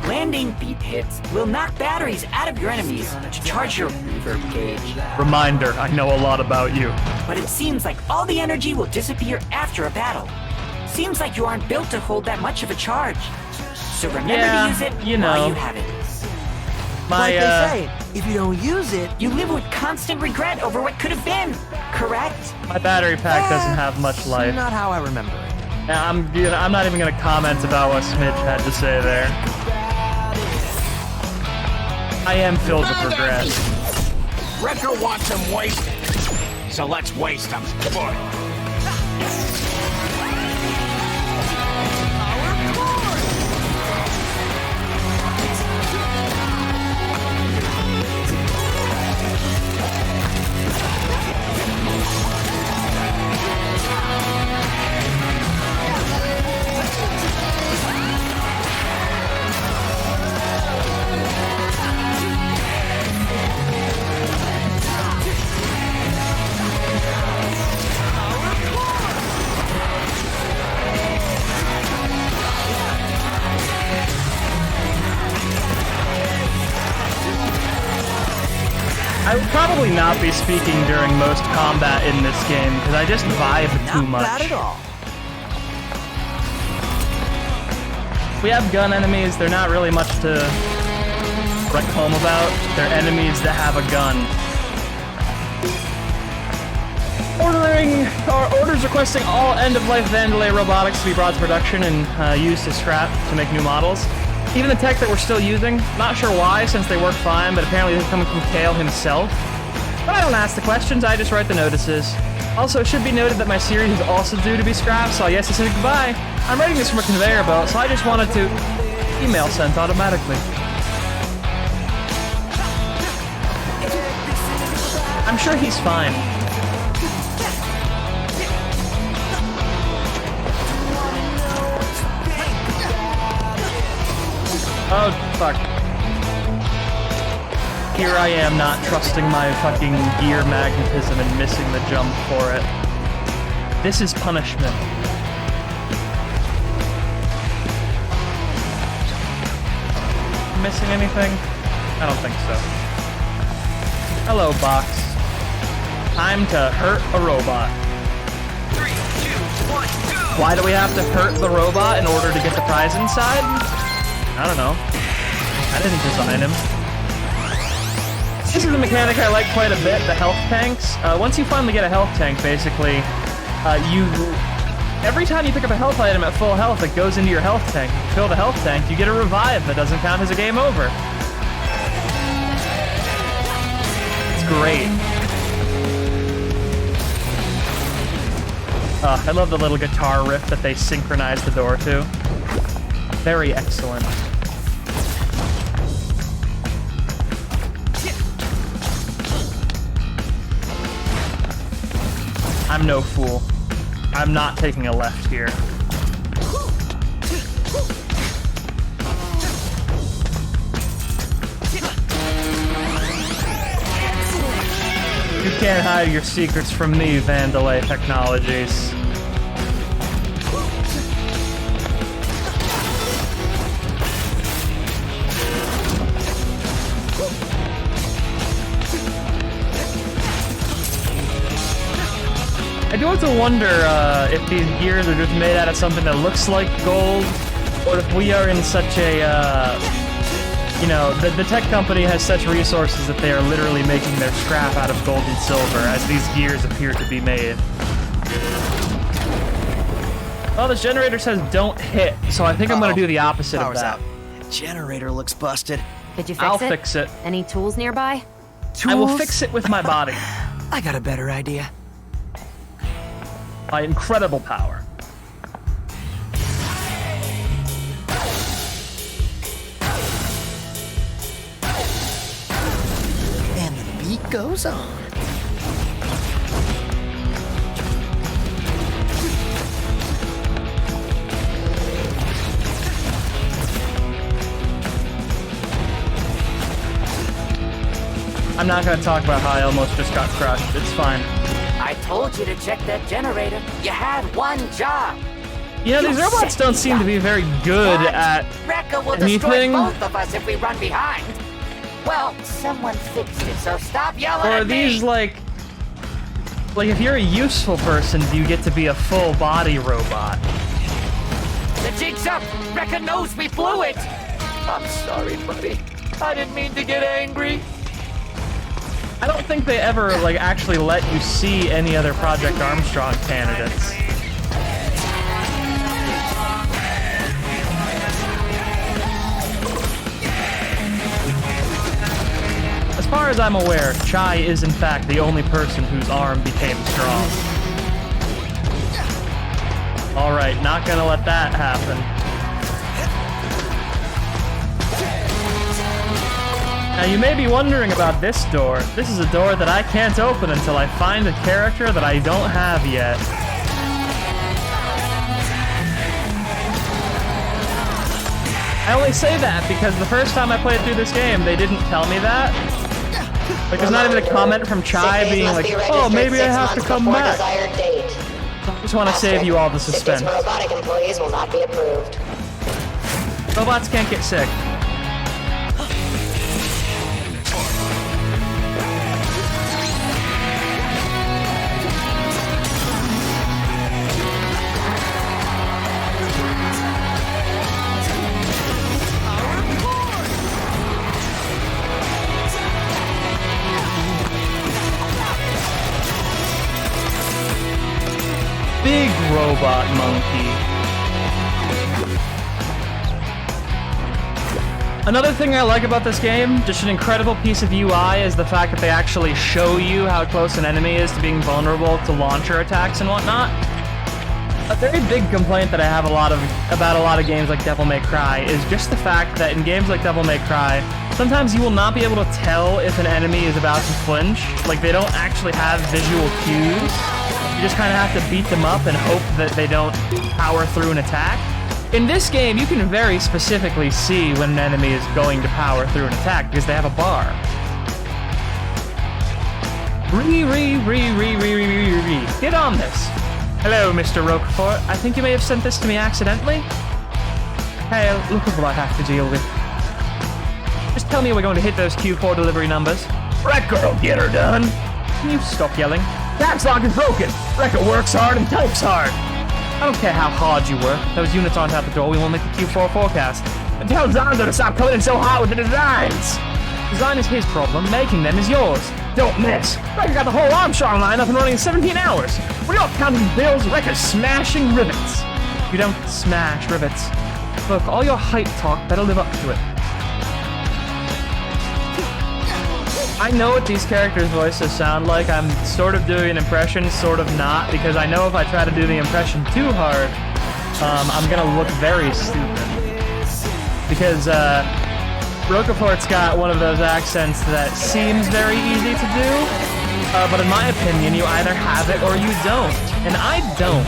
Landing beat hits will knock batteries out of your enemies to charge your reverb gauge. Reminder, I know a lot about you. But it seems like all the energy will disappear after a battle. Seems like you aren't built to hold that much of a charge. So remember to use it while you have it. Like they say, if you don't use it, you live with constant regret over what could have been. Correct? My battery pack doesn't have much life. Not how I remember it. Yeah, I'm not even gonna comment about what Smidge had to say there. I am filled with regret. Wrecker wants him wasted, so let's waste him. Boy. I would probably not be speaking during most combat in this game, because I just vibe too much. Not bad at all. We have gun enemies, they're not really much to write home about. They're enemies that have a gun. Orders requesting all end-of-life Vandalay robotics to be brought to production and used as scrap to make new models. Even the tech that we're still using, not sure why, since they work fine, but apparently they're coming from Kale himself. But I don't ask the questions, I just write the notices. Also, it should be noted that my series is also due to be scrapped, so I guess to say goodbye. I'm writing this from a conveyor belt, so I just wanted to email sent automatically. I'm sure he's fine. Oh, fuck. Here I am not trusting my fucking gear magnetism and missing the jump for it. This is punishment. Missing anything? I don't think so. Hello, box. Time to hurt a robot. 3, 2, 1, go! Why do we have to hurt the robot in order to get the prize inside? I don't know. I didn't design him. This is a mechanic I like quite a bit, the health tanks. Once you finally get a health tank, basically, every time you pick up a health item at full health, it goes into your health tank. If you fill the health tank, you get a revive that doesn't count as a game over. It's great. I love the little guitar riff that they synchronize the door to. Very excellent. I'm no fool. I'm not taking a left here. You can't hide your secrets from me, Vandalay Technologies. I do have to wonder if these gears are just made out of something that looks like gold, or if we are in such a, you know, the tech company has such resources that they are literally making their scrap out of gold and silver, as these gears appear to be made. Well, this generator says don't hit, so I think I'm going to do the opposite of that. Out. Generator looks busted. Did you fix I'll it? fix it. Any tools nearby? Tools? I will fix it with my body. I got a better idea. My incredible power. And the beat goes on. I'm not going to talk about how I almost just got crushed. It's fine. I told you to check that generator. You had one job. You know, these robots don't seem to be very good at Rekka will anything. destroy both of us if we run behind. Well, someone fixed it, so stop yelling Or are at me. these like if you're a useful person, do you get to be a full body robot? The jig's up. Rekka knows we blew it. I'm sorry, buddy. I didn't mean to get angry. I don't think they ever actually let you see any other Project Armstrong candidates. As far as I'm aware, Chai is in fact the only person whose arm became strong. Alright, not gonna let that happen. Now you may be wondering about this door. This is a door that I can't open until I find a character that I don't have yet. I only say that because the first time I played through this game, they didn't tell me that. There's not even a comment from Chai being like, oh, maybe I have to come back. I just want to save you all the suspense. Robotic employees will not be approved. Robots can't get sick. big robot monkey. Another thing I like about this game, just an incredible piece of UI, is the fact that they actually show you how close an enemy is to being vulnerable to launcher attacks and whatnot. A very big complaint that I have about a lot of games like Devil May Cry is just the fact that in games like Devil May Cry, sometimes you will not be able to tell if an enemy is about to flinch. Like, they don't actually have visual cues. You just kind of have to beat them up and hope that they don't power through an attack. In this game, you can very specifically see when an enemy is going to power through an attack because they have a bar. Get on this. Hello, Mr. Roquefort. I think you may have sent this to me accidentally. Hey, look at what I have to deal with. Just tell me we're going to hit those Q4 delivery numbers. Wrecker will get her done. Can you stop yelling? Caps lock is broken. Wrecker works hard and types hard. I don't care how hard you work. Those units aren't out the door. We won't make the Q4 forecast. And tell Zonzo to stop coming in so hot with the designs. Design is his problem. Making them is yours. Don't miss. Wrecker got the whole Armstrong line up and running in 17 hours. We're not counting bills. Wrecker's smashing rivets. You don't smash rivets. Look, all your hype talk better live up to it. I know what these characters' voices sound like. I'm sort of doing an impression, sort of not, because I know if I try to do the impression too hard, I'm gonna look very stupid. Because, Roquefort's got one of those accents that seems very easy to do, but in my opinion, you either have it or you don't. And I don't.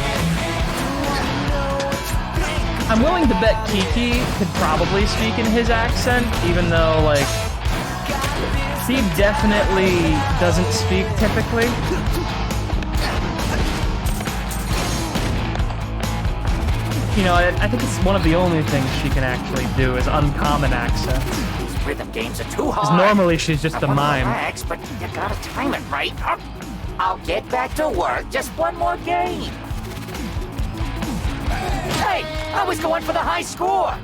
I'm willing to bet Kiki could probably speak in his accent, even though, like, he definitely doesn't speak typically. You know, I think it's one of the only things she can actually do is uncommon accents. These rhythm games are too hard. Because normally she's just a mime. Relax, but you gotta time it right. I'll get back to work. Just one more game. Hey, I was going for the high score.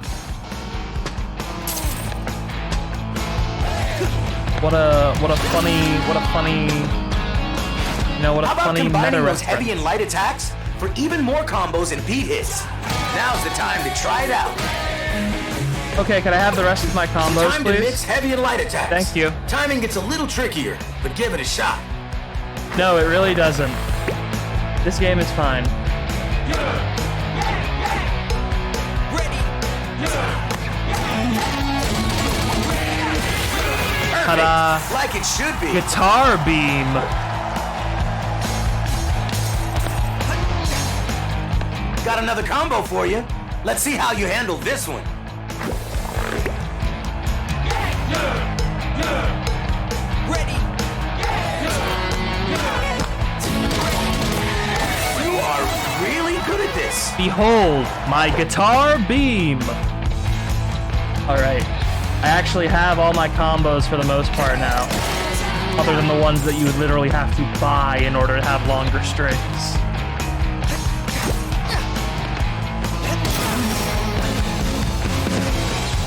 What a funny, you know, what a How about funny combining meta those heavy reference. and light attacks for even more combos and beat hits? Now's the time to try it out. Okay, can I have the rest of my combos, Time to mix please? heavy and light attacks. Thank you. Timing gets a little trickier, but give it a shot. No, it really doesn't. This game is fine. Ta-da! Like it should be. Guitar beam. Got another combo for you. Let's see how you handle this one. You are really good at this. Behold, my guitar beam. All right. I actually have all my combos for the most part now. Other than the ones that you would literally have to buy in order to have longer strings.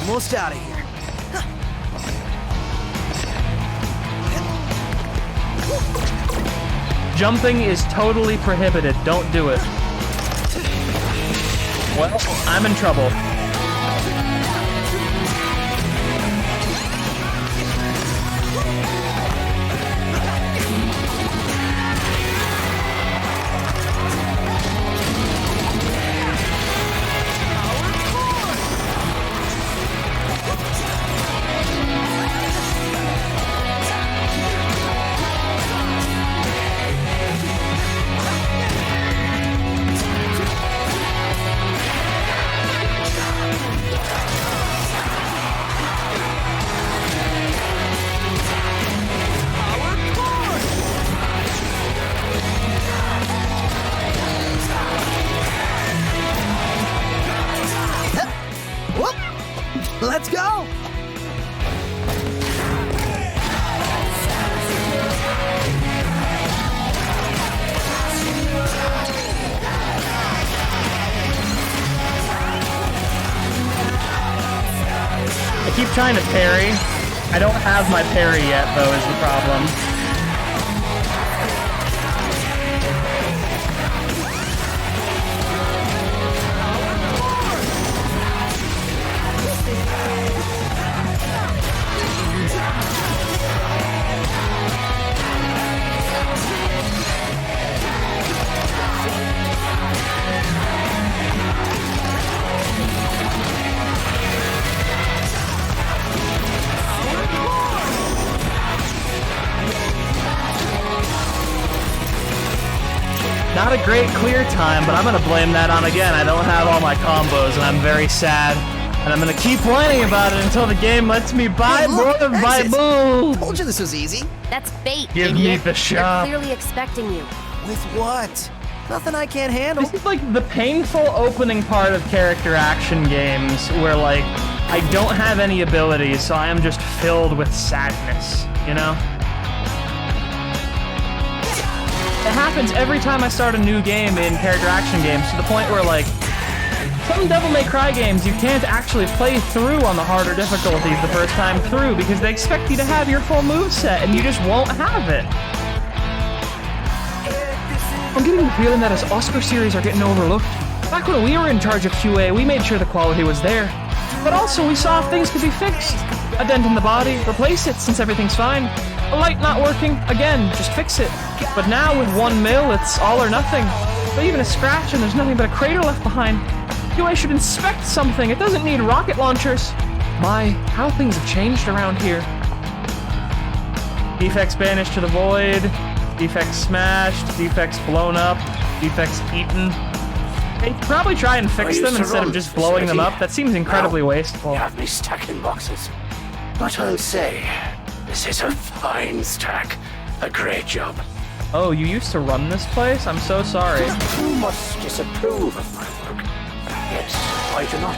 Almost out of here. Jumping is totally prohibited. Don't do it. Well, I'm in trouble. Let's go! I keep trying to parry. I don't have my parry yet, though, is the problem. Not a great clear time, but I'm gonna blame that on again. I don't have all my combos, and I'm very sad. And I'm gonna keep whining about it until the game lets me buy more of my moves. Told you this was easy. That's bait, Give idiot. me the shop. They're clearly expecting you. With what? Nothing I can't handle. This is like the painful opening part of character action games where like I don't have any abilities, so I am just filled with sadness, you know? It happens every time I start a new game in character action games, to the point where like some Devil May Cry games you can't actually play through on the harder difficulties the first time through because they expect you to have your full moveset and you just won't have it. I'm getting the feeling that as Oscar series are getting overlooked. Back when we were in charge of QA, we made sure the quality was there. But also we saw if things could be fixed. A dent in the body, replace it since everything's fine. A light not working, again, just fix it. But now with 1 mil, it's all or nothing. But even a scratch and there's nothing but a crater left behind. QA should inspect something, it doesn't need rocket launchers. My, how things have changed around here. Defects banished to the void, defects smashed, defects blown up, defects eaten. They probably try and fix them instead of just blowing them up. That seems incredibly wasteful. You have me stuck in boxes. But I'll say, this is a fine stack. A great job. Oh, you used to run this place? I'm so sorry. You must disapprove of my work. Yes, I do not.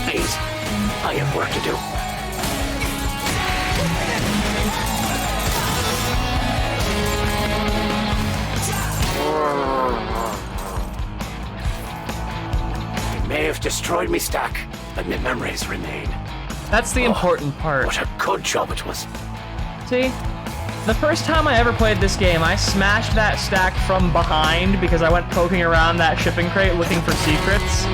Please, I have work to do. I may have destroyed me stack, but my memories remain. That's the important part. What a good job it was. See? The first time I ever played this game, I smashed that stack from behind because I went poking around that shipping crate looking for secrets.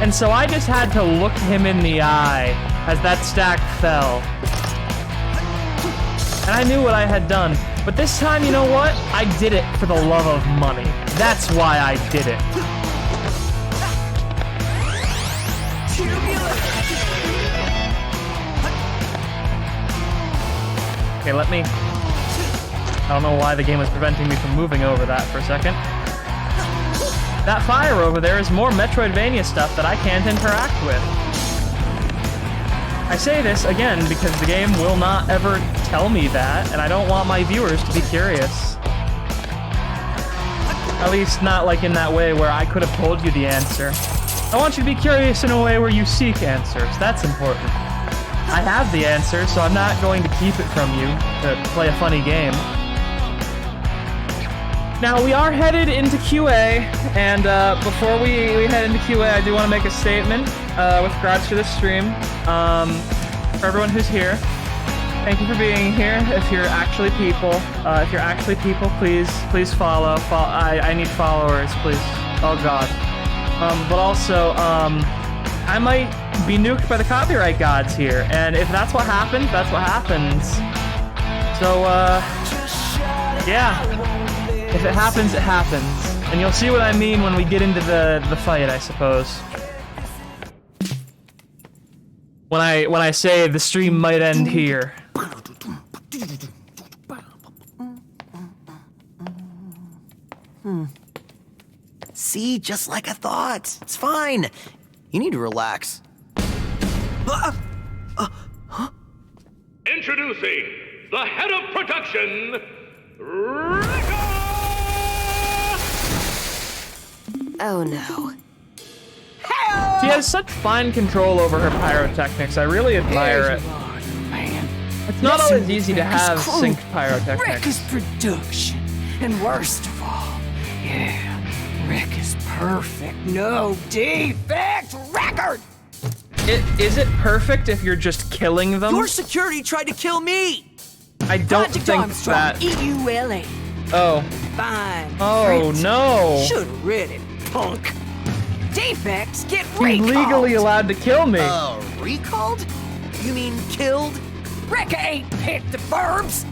And so I just had to look him in the eye as that stack fell. And I knew what I had done. But this time, you know what? I did it for the love of money. That's why I did it. Okay, let me... I don't know why the game was preventing me from moving over that for a second. That fire over there is more Metroidvania stuff that I can't interact with. I say this, again, because the game will not ever tell me that, and I don't want my viewers to be curious. At least not like in that way where I could have told you the answer. I want you to be curious in a way where you seek answers. That's important. I have the answer, so I'm not going to keep it from you to play a funny game. Now, we are headed into QA, and before we head into QA, I do want to make a statement with regards to this stream. For everyone who's here, thank you for being here. If you're actually people, please follow. I need followers, please. Oh God. But also, I might be nuked by the copyright gods here, and if that's what happens, that's what happens. So, yeah. If it happens, it happens. And you'll see what I mean when we get into the fight, I suppose. When I say the stream might end here. See, just like I thought. It's fine. You need to relax. Introducing the head of production, Oh no. She has such fine control over her pyrotechnics. I really admire it. It's not always easy to have synced pyrotechnics. Rick is production. And worst of all, yeah, Rick is perfect. No defect record! Is it perfect if you're just killing them? Your security tried to kill me! I don't Project think Armstrong, that... EULA. Oh. Fine. Oh, print. no. Should've read it, punk. Defects get You're recalled. legally allowed to kill me. Recalled? You mean killed? Rick ain't picked the verbs.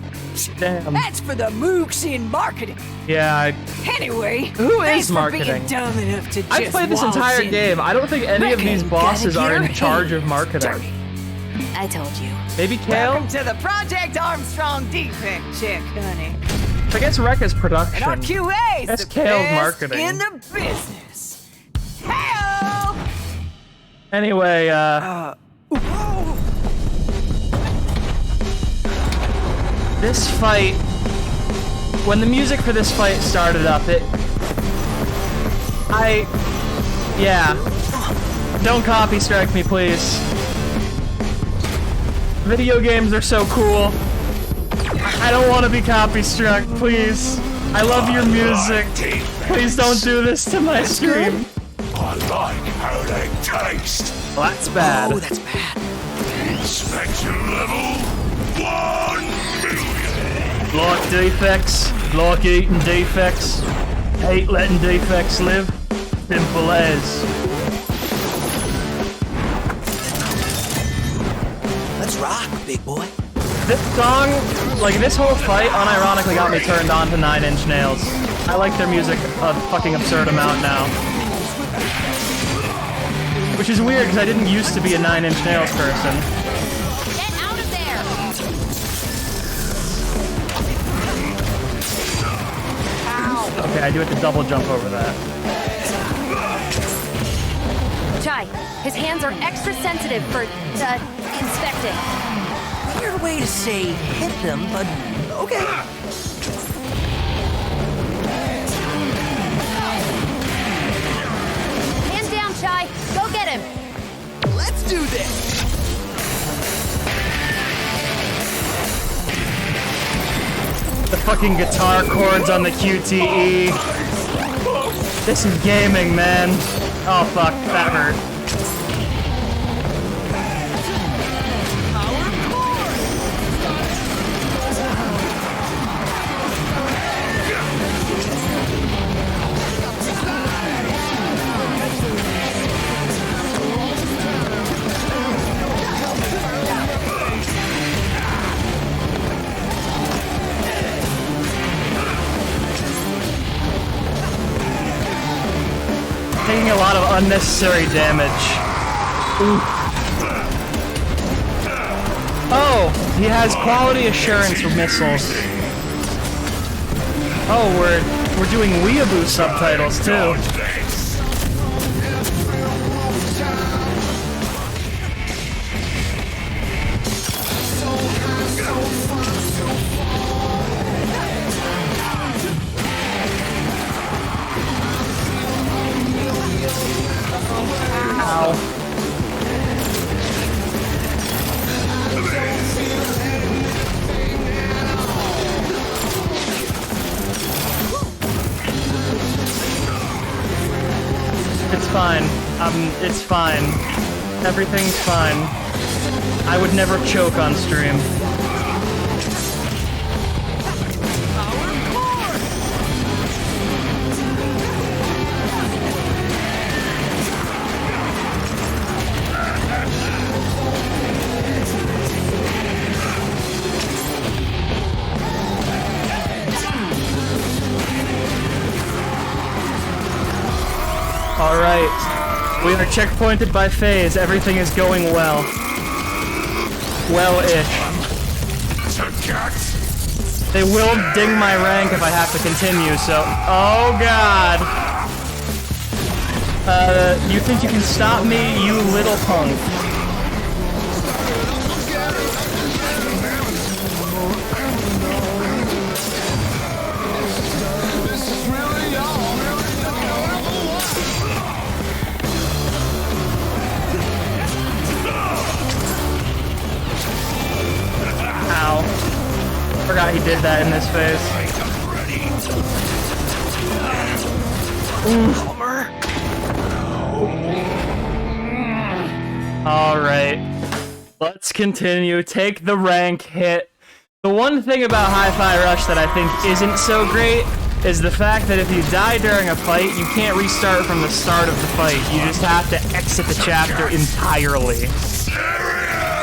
Damn. That's for the mooks in marketing. Yeah, Anyway, who thanks is for marketing? being dumb enough to I've just played this waltz entire in. game. I don't think any of Rick these ain't bosses gotta are get in charge her of marketing. dirty. I told you. Maybe Kale? Welcome to the Project Armstrong defect check, honey. I guess Rekka's production. And our QA's That's the Kale's best marketing. in the business. Hey-o! Anyway, this fight, when the music for this fight started up, yeah. Don't copy strike me, please. Video games are so cool. I don't want to be copy struck, please. I love your music. Please don't do this to my stream. I like how they taste. Well, that's bad. Oh, that's bad. Inspection level 1 million. Like defects, like eating defects, hate letting defects live. Simple as. Let's rock, big boy. This song, like this whole fight, unironically got me turned on to 9 Inch Nails. I like their music a fucking absurd amount now. Which is weird because I didn't used to be a 9 Inch Nails person. Get out of there! Okay, I do have to double jump over that. Chai, his hands are extra sensitive for, inspecting. Weird way to say hit them, but okay. Hands down, Chai. Go get him. Let's do this. The fucking guitar chords on the QTE. This is gaming, man. Oh fuck, that hurt. Taking a lot of unnecessary damage. Ooh. Oh, he has quality assurance with missiles. Oh, we're doing weeaboo subtitles too. It's fine. It's fine. Everything's fine. I would never choke on stream. Alright. We are checkpointed by phase. Everything is going well. Well-ish. They will ding my rank if I have to continue, so... Oh god! You think you can stop me, you little punk? Ow. Forgot he did that in this phase. Alright. Let's continue. Take the rank hit. The one thing about Hi-Fi Rush that I think isn't so great is the fact that if you die during a fight, you can't restart from the start of the fight. You just have to exit the chapter entirely.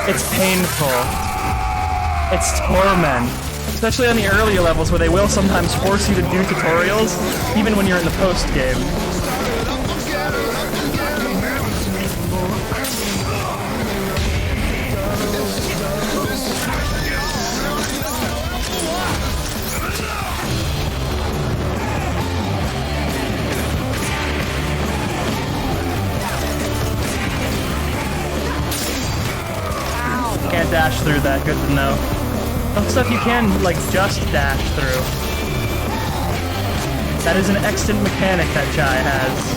It's painful. It's torment. Especially on the earlier levels where they will sometimes force you to do tutorials, even when you're in the post-game. dash through that, good to know. Some stuff you can, like, just dash through. That is an excellent mechanic that Chai has.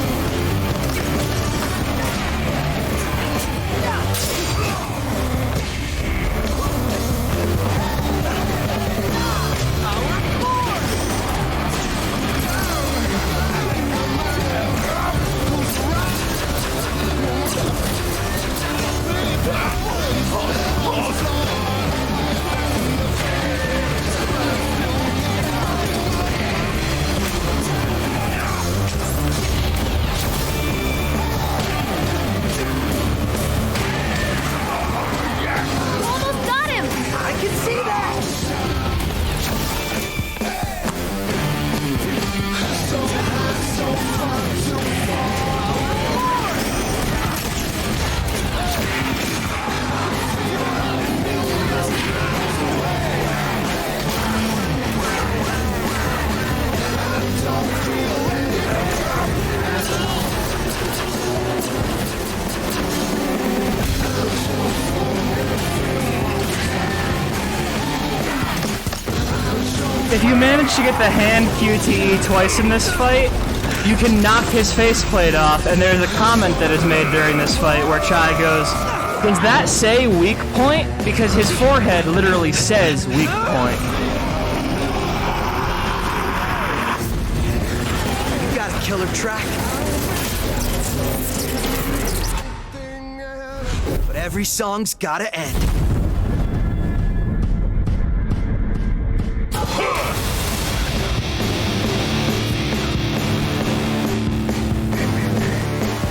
If you manage to get the hand QTE twice in this fight, you can knock his faceplate off, and there's a comment that is made during this fight where Chai goes, "Does that say weak point?" Because his forehead literally says weak point. You got a killer track. But every song's gotta end.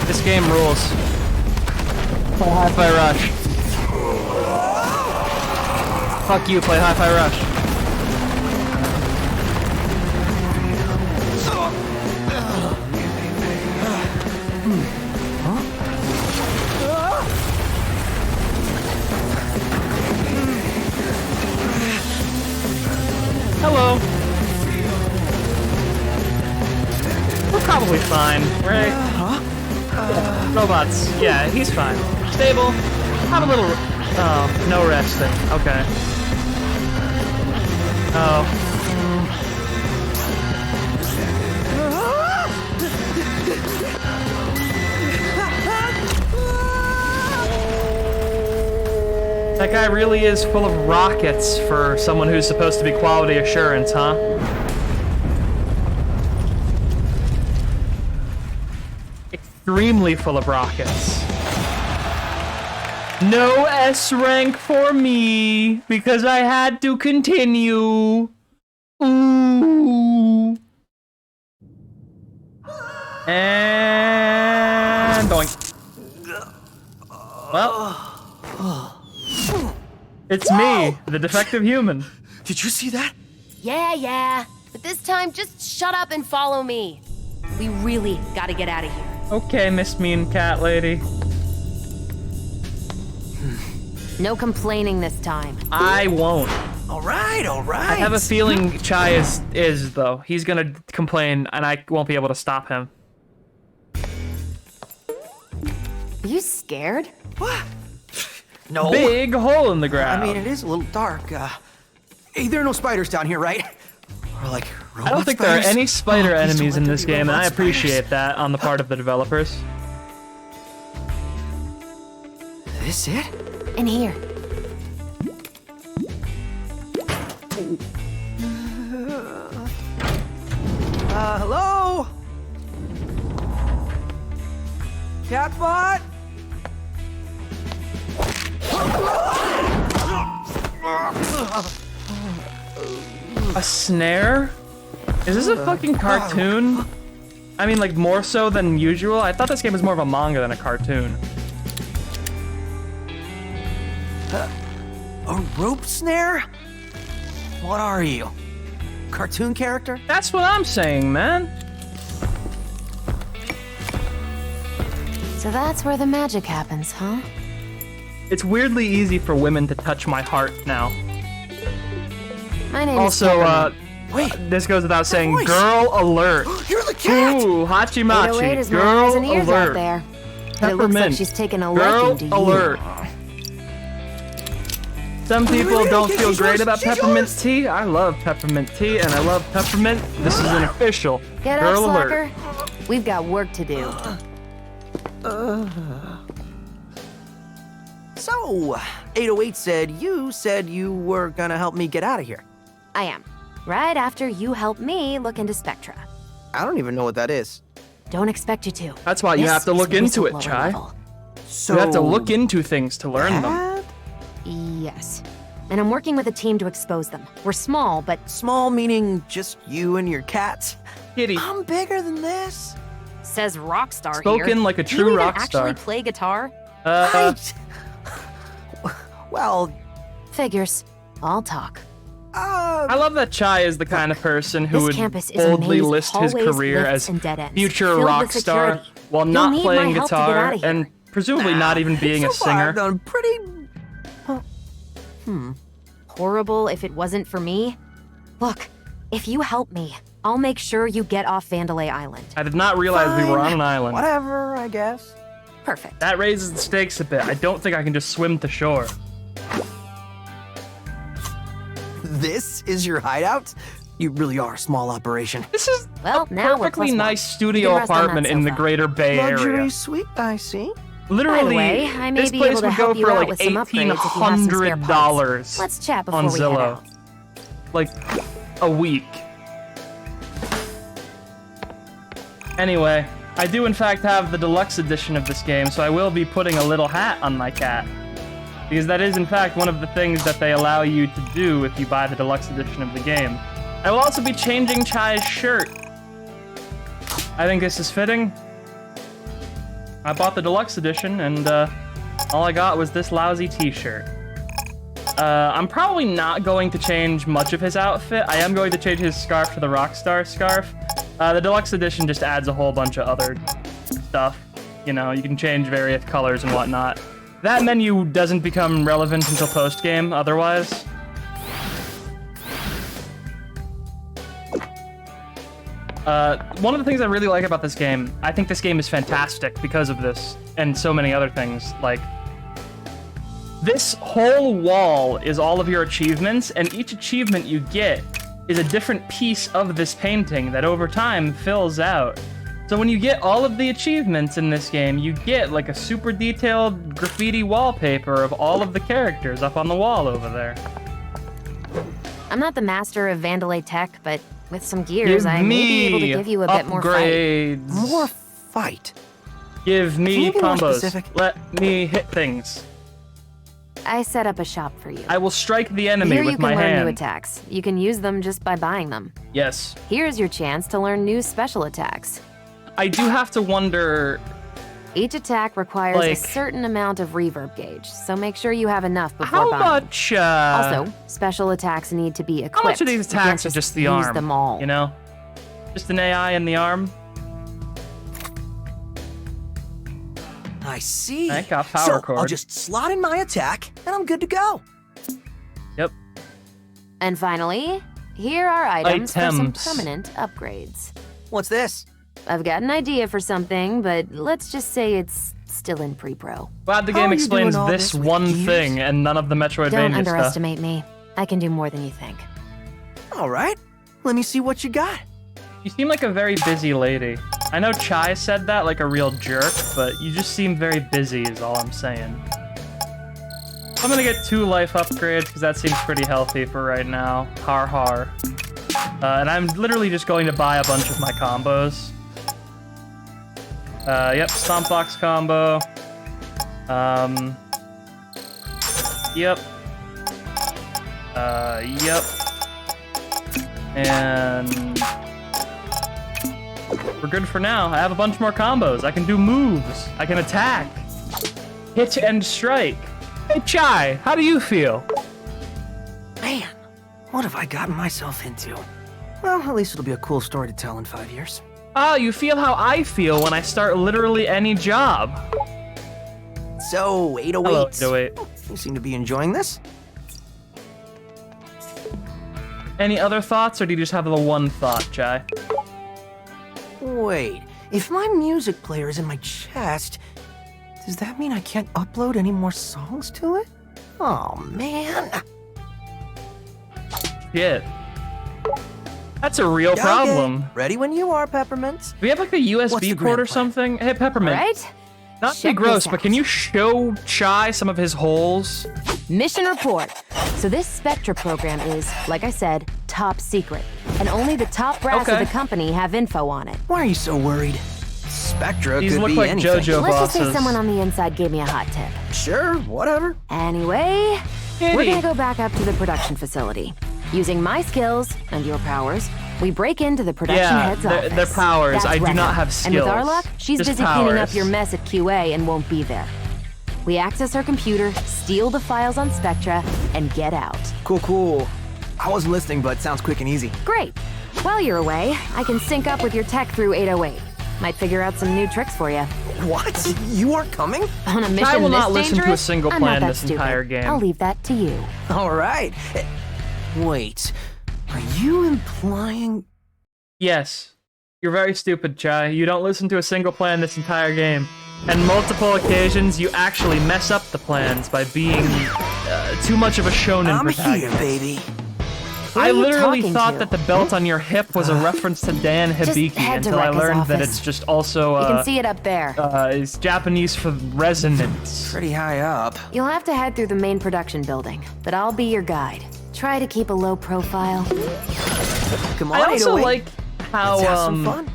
This game rules. Play Hi-Fi Rush. Fuck you, play Hi-Fi Rush. Hello. We're probably fine, right? Yeah, robots. Yeah, he's fine. Stable. Have a little... Oh, no resting. Okay. Oh. That guy really is full of rockets for someone who's supposed to be quality assurance, huh? Extremely full of rockets. No S rank for me, because I had to continue. Ooh. And doink. Well. It's me, the defective human. Did you see that? Yeah. But this time, just shut up and follow me. We really gotta get out of here. Okay, Miss Mean Cat Lady. No complaining this time. I won't. All right. I have a feeling Chai is though. He's gonna complain, and I won't be able to stop him. Are you scared? What? No. Big hole in the ground. I mean, it is a little dark. Hey, there are no spiders down here, right? Or like robot I don't think spiders? there are any spider enemies in this game, and I robot appreciate that on the part of the developers. This it? In here. Hello? Catbot? A snare? Is this a fucking cartoon? I mean, like, more so than usual? I thought this game was more of a manga than a cartoon. A rope snare? What are you? Cartoon character? That's what I'm saying, man. So that's where the magic happens, huh? It's weirdly easy for women to touch my heart now. My name also, is wait. This goes without saying, voice. girl alert. You're the cat! Ooh, Hachimachi. 808 is my Girl eyes and ears alert. out there. But it looks like she's taken a Girl liking to alert. you. Some people don't feel great about peppermint tea. I love peppermint tea, and I love peppermint. This is an official Get girl up, alert. slacker. We've got work to do. So, 808 said you were gonna help me get out of here. I am. Right after you help me look into Spectra. I don't even know what that is. Don't expect you to. That's why you This have to is look into it, whistleblower Chai. level. So You have to look into things to learn them. Yes. And I'm working with a team to expose them. We're small, but... Small meaning just you and your cats? Kitty. I'm bigger than this. Says Rockstar Spoken here. like a Do true you even rock star. actually play guitar? Well... Figures. I'll talk. I love that Chai is the kind of person who This would campus is a boldly maze of list his hallways, career lifts, as and dead ends, future filled rock with star security. while You'll not need playing my help to get guitar outta here. and presumably not even being a So far, I've singer. done pretty... Horrible if it wasn't for me? Look, if you help me, I'll make sure you get off Vandalay Island. I did not realize we were on an island. Whatever, I guess. Perfect. That raises the stakes a bit. I don't think I can just swim to shore. This is your hideout? You really are a small operation. This is Well, now we're perfectly +1. nice You studio can rest on that apartment in the sofa. greater Bay Luxury Area. suite, I see. Literally, By the way, I may this be place able to would go help you for out like with some upgrades if you have some spare $1,800 Let's chat before on we head Zillow. out. Like a week. Anyway, I do in fact have the deluxe edition of this game, so I will be putting a little hat on my cat. Because that is in fact one of the things that they allow you to do if you buy the deluxe edition of the game. I will also be changing Chai's shirt. I think this is fitting. I bought the deluxe edition, and all I got was this lousy t-shirt. I'm probably not going to change much of his outfit. I am going to change his scarf to the Rockstar scarf. The deluxe edition just adds a whole bunch of other stuff. You know, you can change various colors and whatnot. That menu doesn't become relevant until post-game, otherwise. One of the things I really like about this game, I think this game is fantastic because of this, and so many other things, like, this whole wall is all of your achievements, and each achievement you get is a different piece of this painting that over time fills out. So when you get all of the achievements in this game, you get like a super detailed graffiti wallpaper of all of the characters up on the wall over there. I'm not the master of Vandalay tech, but with some gears, I may be able to give you a bit more fight. Upgrades. More fight? Give Can me you be more combos. specific? Let me hit things. I set up a shop for you. I will strike the enemy Here with you can my learn new hand. attacks. You can use them just by buying them. Yes. Here's your chance to learn new special attacks. I do have to wonder, Each attack requires a like, certain amount of reverb gauge, so make sure you have enough before how buying. much, Also, special attacks need to be equipped. how much of these You can't attacks are just the use arm? them all. You know? Just an AI in the arm? I see. I got power so cord. I'll just slot in my attack, and I'm good to go. Yep. And finally, here are items for some Items. permanent upgrades. What's this? I've got an idea for something, but let's just say it's still in pre-pro. Glad the How game are you explains doing all this this with one gears? thing and none of the Metroidvania Don't stuff. underestimate me. I can do more than you think. All right. Let me see what you got. You seem like a very busy lady. I know Chai said that like a real jerk, but you just seem very busy is all I'm saying. I'm gonna get 2 life upgrades because that seems pretty healthy for right now. Har har. And I'm literally just going to buy a bunch of my combos. Yep, Stomp Box combo. Yep. Yep. And we're good for now. I have a bunch more combos. I can do moves. I can attack. Hit and strike. Hey, Chai, how do you feel? Man, what have I gotten myself into? Well, at least it'll be a cool story to tell in 5 years. Oh, you feel how I feel when I start literally any job. So, 808. Hello, 808. You seem to be enjoying this. Any other thoughts, or do you just have the one thought, Chai? Wait, if my music player is in my chest, does that mean I can't upload any more songs to it? Oh, man. Shit. That's a real problem. Okay. Ready when you are, Peppermint. Do we have like a USB port or something? Hey, Peppermint. Right? Not to be gross, but can you show Chai some of his holes? Mission report. So this Spectra program is, like I said, top secret. And only the top brass of the company have info on it. Why are you so worried? Spectra These could look be like anything. JoJo Let's just say bosses. someone on the inside gave me a hot tip. Sure, whatever. Anyway, Kitty. we're gonna go back up to the production facility. Using my skills and your powers, we break into the production head's office. Their powers. That's I do Rekka. not have skills. And with our luck, she's Just busy cleaning up powers. your mess at QA and won't be there. We access her computer, steal the files on Spectra, and get out. Cool. I wasn't listening, but sounds quick and easy. Great. While you're away, I can sync up with your tech through 808. Might figure out some new tricks for you. What? You aren't coming? On a mission I will not this listen to a dangerous? single I'm not plan that this stupid. entire game. I'll leave that to you. All right. Wait. Are you implying... Yes. You're very stupid, Chai. You don't listen to a single plan this entire game. And multiple occasions, you actually mess up the plans by being too much of a shonen I'm protagonist. here, baby. I are you literally talking thought to? that the belt on your hip was a reference to Dan Hibiki head to until I Rekka's learned that office. it's just also You can see it up there. it's Japanese for resonance. Pretty high up. You'll have to head through the main production building, but I'll be your guide. Try to keep a low profile. Come on, I also 808. like how Let's have some fun.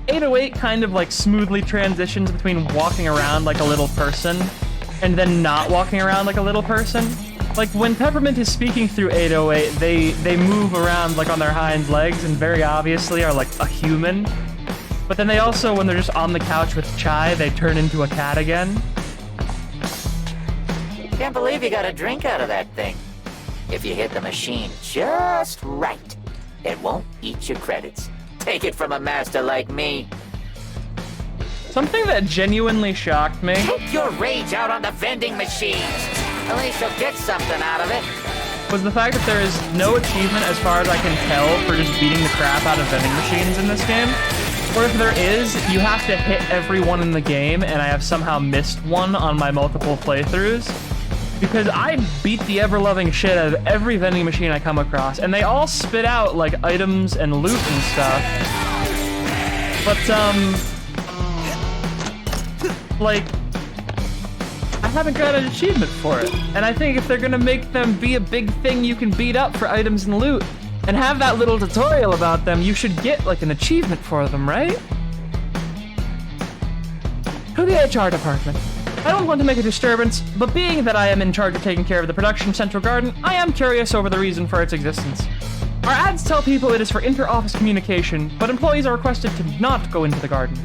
808 kind of like smoothly transitions between walking around like a little person and then not walking around like a little person. Like when Peppermint is speaking through 808, they move around like on their hind legs and very obviously are like a human. But then they also, when they're just on the couch with Chai, they turn into a cat again. Can't believe you got a drink out of that thing. If you hit the machine just right, it won't eat your credits. Take it from a master like me. Something that genuinely shocked me. Take your rage out on the vending machines. At least you'll get something out of it. Was the fact that there is no achievement, as far as I can tell, for just beating the crap out of vending machines in this game. Or if there is, you have to hit every one in the game, and I have somehow missed one on my multiple playthroughs. Because I beat the ever-loving shit out of every vending machine I come across, and they all spit out, like, items and loot and stuff. But, like, I haven't got an achievement for it. And I think if they're gonna make them be a big thing you can beat up for items and loot, and have that little tutorial about them, you should get, like, an achievement for them, right? To the HR department. I don't want to make a disturbance, but being that I am in charge of taking care of the production central garden, I am curious over the reason for its existence. Our ads tell people it is for inter-office communication, but employees are requested to not go into the garden.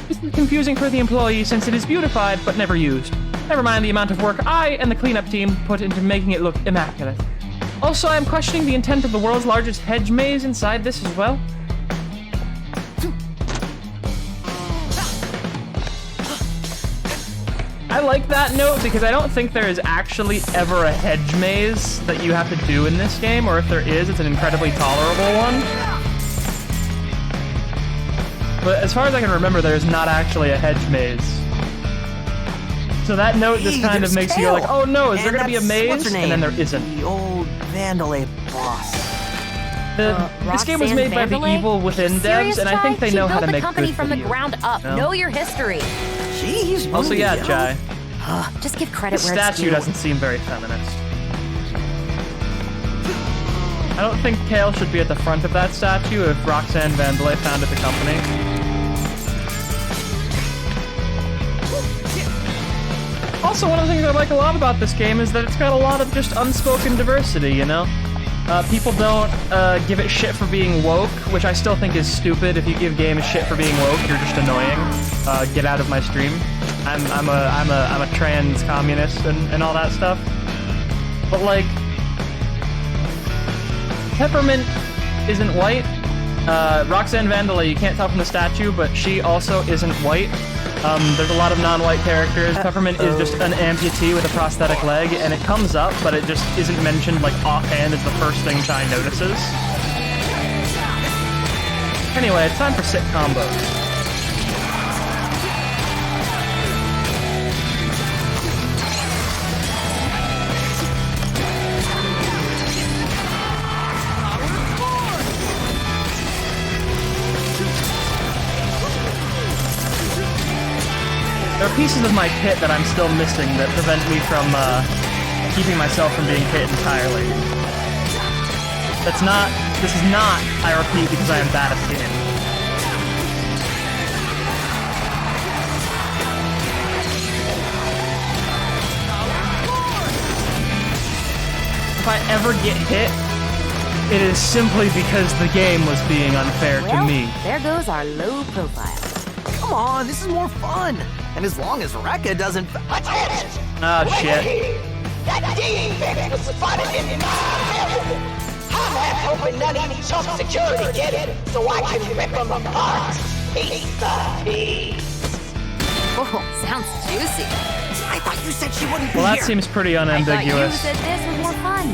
This is confusing for the employee since it is beautified but never used. Never mind the amount of work I and the cleanup team put into making it look immaculate. Also, I am questioning the intent of the world's largest hedge maze inside this as well. I like that note because I don't think there is actually ever a hedge maze that you have to do in this game, or if there is, it's an incredibly tolerable one. But as far as I can remember, there's not actually a hedge maze. So that note just kind of makes you go like, oh no, is there going to be a maze? And then there isn't. The old Vandalay boss. This game was made by the Evil Within devs, and I think they know how to make good company from the video. ground up. No? Know your history. Jeez, Also, yeah, Chai. Just give The credit where it's statue due. doesn't seem very feminist. I don't think Kale should be at the front of that statue if Roxanne Vandalay founded the company. Also, one of the things I like a lot about this game is that it's got a lot of just unspoken diversity, you know? People don't give it shit for being woke, which I still think is stupid. If you give games shit for being woke, you're just annoying. Get out of my stream. I'm a trans communist and all that stuff. But like, Peppermint isn't white. Roxanne Vandalay, you can't tell from the statue, but she also isn't white. There's a lot of non-white characters. Peppermint is just an amputee with a prosthetic leg, and it comes up, but it just isn't mentioned like offhand as the first thing Chai notices. Anyway, it's time for sick combos. There are pieces of my kit that I'm still missing that prevent me from keeping myself from being hit entirely. This is not, I repeat, because I am bad at the game. If I ever get hit, it is simply because the game was being unfair to me. There goes our low profile. Come on, this is more fun. And as long as Rekka doesn't... Attention! Oh, shit. That defect was spotted in my I'm half hoping none of you chump security get it, so I can rip them apart. Piece by piece. Oh, sounds juicy. I thought you said she wouldn't be Well, that here. seems pretty unambiguous. I thought you said this was more fun.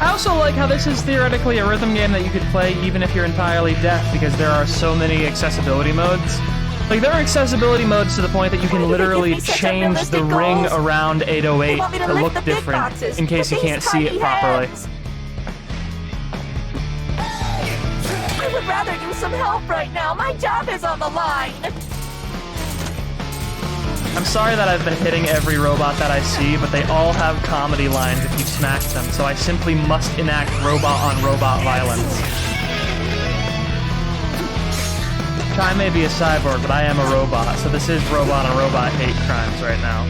I also like how this is theoretically a rhythm game that you could play even if you're entirely deaf, because there are so many accessibility modes. Like, there are accessibility modes to the point that you can literally change the ring around 808 to look different in case you can't see it properly. I would rather use some help right now. My job is on the line. I'm sorry that I've been hitting every robot that I see, but they all have comedy lines if you smack them, so I simply must enact robot-on-robot violence. I may be a cyborg, but I am a robot, so this is robot-on-robot hate crimes right now.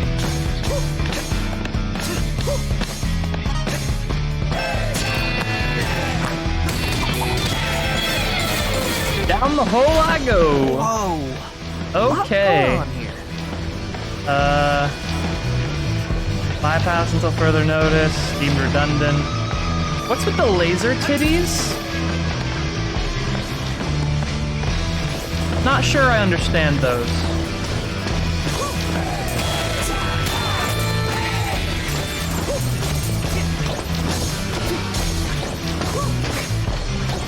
Down the hole I go! Whoa! Okay. 5 until further notice, deemed redundant. What's with the laser titties? Not sure I understand those.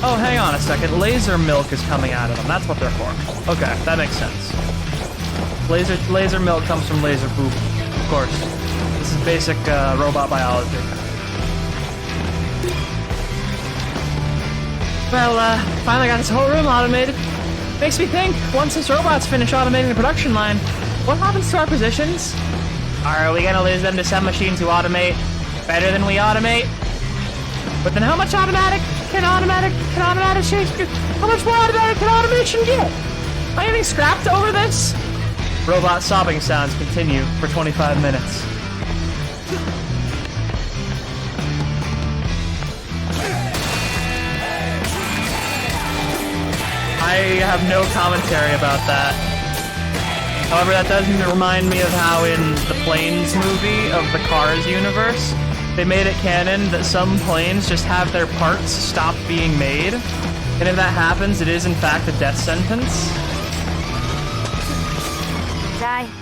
Oh, hang on a second. Laser milk is coming out of them. That's what they're for. Okay, that makes sense. Laser milk comes from laser poop, of course. This is basic robot biology. Well, finally got this whole room automated. Makes me think, once this robot's finish automating the production line, what happens to our positions? Are we gonna lose them to some machines who automate better than we automate? But then how much automatic can automatic how much more automatic can automation get? Am I getting scrapped over this? Robot sobbing sounds continue for 25 minutes. I have no commentary about that. However, that does remind me of how in the Planes movie of the Cars universe, they made it canon that some planes just have their parts stop being made. And if that happens, it is in fact a death sentence.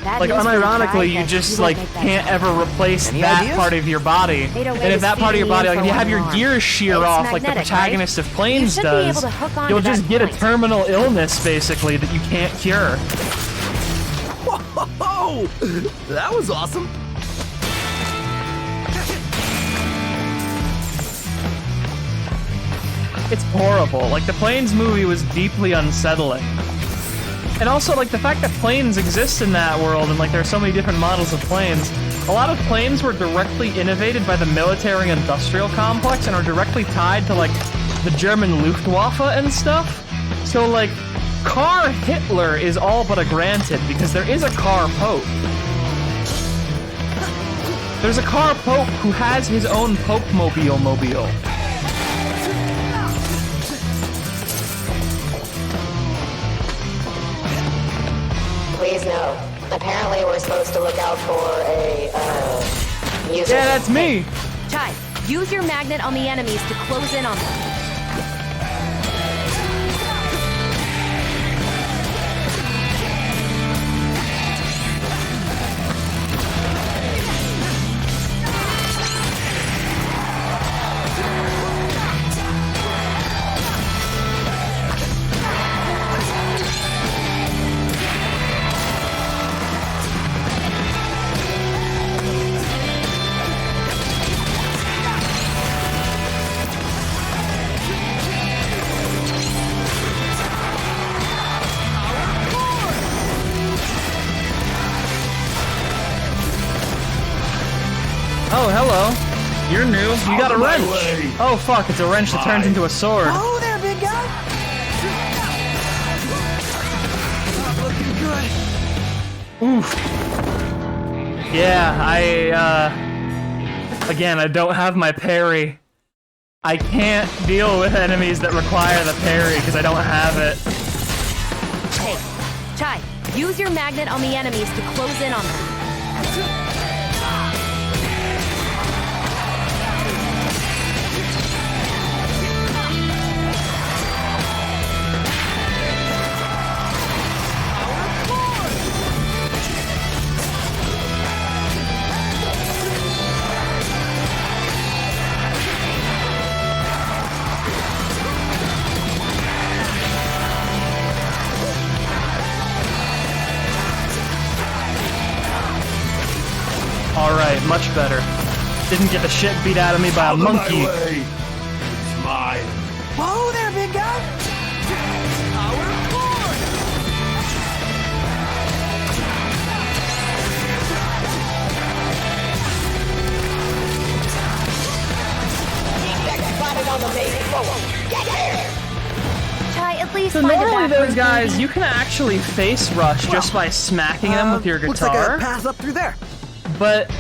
Like, unironically, you just, like, can't ever replace that part of your body. And if that part of your body, like, if you have your gears shear off like the protagonist of Planes does, you'll just get a terminal illness, basically, that you can't cure. Whoa! That was awesome! It's horrible. Like, the Planes movie was deeply unsettling. And also, like, the fact that planes exist in that world, and, like, there are so many different models of planes, a lot of planes were directly innovated by the military-industrial complex and are directly tied to, like, the German Luftwaffe and stuff. So, like, Car Hitler is all but a granted, because there is a car pope. There's a car pope who has his own Pope-mobile. Please note, apparently we're supposed to look out for a, user. Yeah, that's me! Chai, use your magnet on the enemies to close in on them. You're new. You got a wrench. Oh fuck! It's a wrench that turns into a sword. Oh there, big guy. Not looking good. Oof. Yeah, again, I don't have my parry. I can't deal with enemies that require the parry because I don't have it. Hey, Chai, use your magnet on the enemies to close in on them. Alright, much better. Didn't get the shit beat out of me by a monkey. It's mine. Whoa there, big guy. Chai, at least So find a normally backwards those guys, version. you can actually face rush just by smacking them with your Looks like guitar. a path up through there. But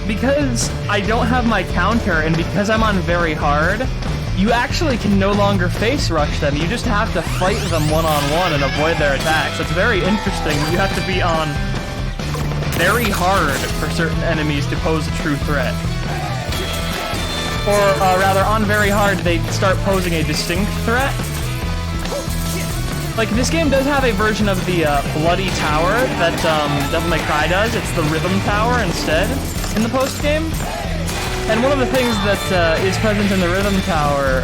because I don't have my counter and because I'm on very hard, you actually can no longer face rush them. You just have to fight them one-on-one and avoid their attacks. It's very interesting. You have to be on very hard for certain enemies to pose a true threat. Or rather, on very hard, they start posing a distinct threat. Like, this game does have a version of the Bloody Tower that Devil May Cry does. It's the Rhythm Tower instead in the post-game. And one of the things that is present in the Rhythm Tower,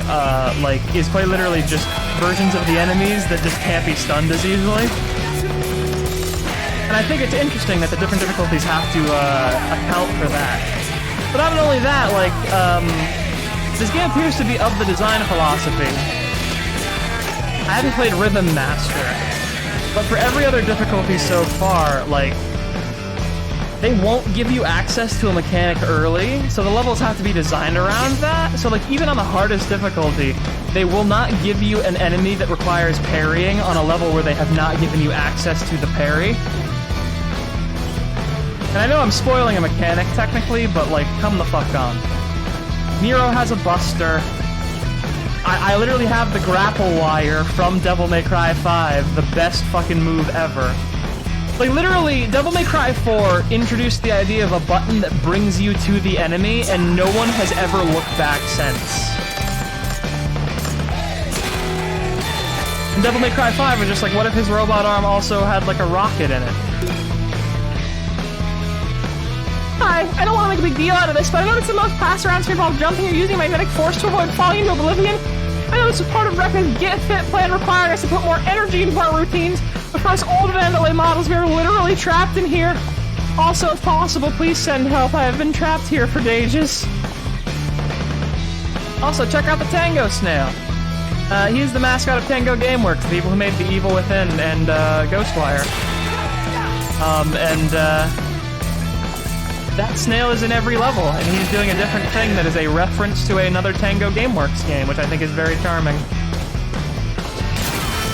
like, is quite literally just versions of the enemies that just can't be stunned as easily. And I think it's interesting that the different difficulties have to account for that. But not only that, like, this game appears to be of the design philosophy. I haven't played Rhythm Master, but for every other difficulty so far, like, they won't give you access to a mechanic early, so the levels have to be designed around that. So, like, even on the hardest difficulty, they will not give you an enemy that requires parrying on a level where they have not given you access to the parry. And I know I'm spoiling a mechanic, technically, but, like, come the fuck on. Nero has a buster. I literally have the grapple wire from Devil May Cry 5, the best fucking move ever. Like, literally, Devil May Cry 4 introduced the idea of a button that brings you to the enemy, and no one has ever looked back since. And Devil May Cry 5 was just like, what if his robot arm also had, like, a rocket in it? Hi, I don't want to make a big deal out of this, but I noticed that most pass-arounds here involve jumping or using magnetic force to avoid falling into oblivion. I know this is part of Rekka's Get Fit plan requiring us to put more energy into our routines, but for us old Vandalay models, we are literally trapped in here. Also, if possible, please send help. I have been trapped here for ages. Also, check out the Tango Snail. He's the mascot of Tango Gameworks, the people who made The Evil Within and Ghostwire. That snail is in every level, and he's doing a different thing that is a reference to another Tango Gameworks game, which I think is very charming.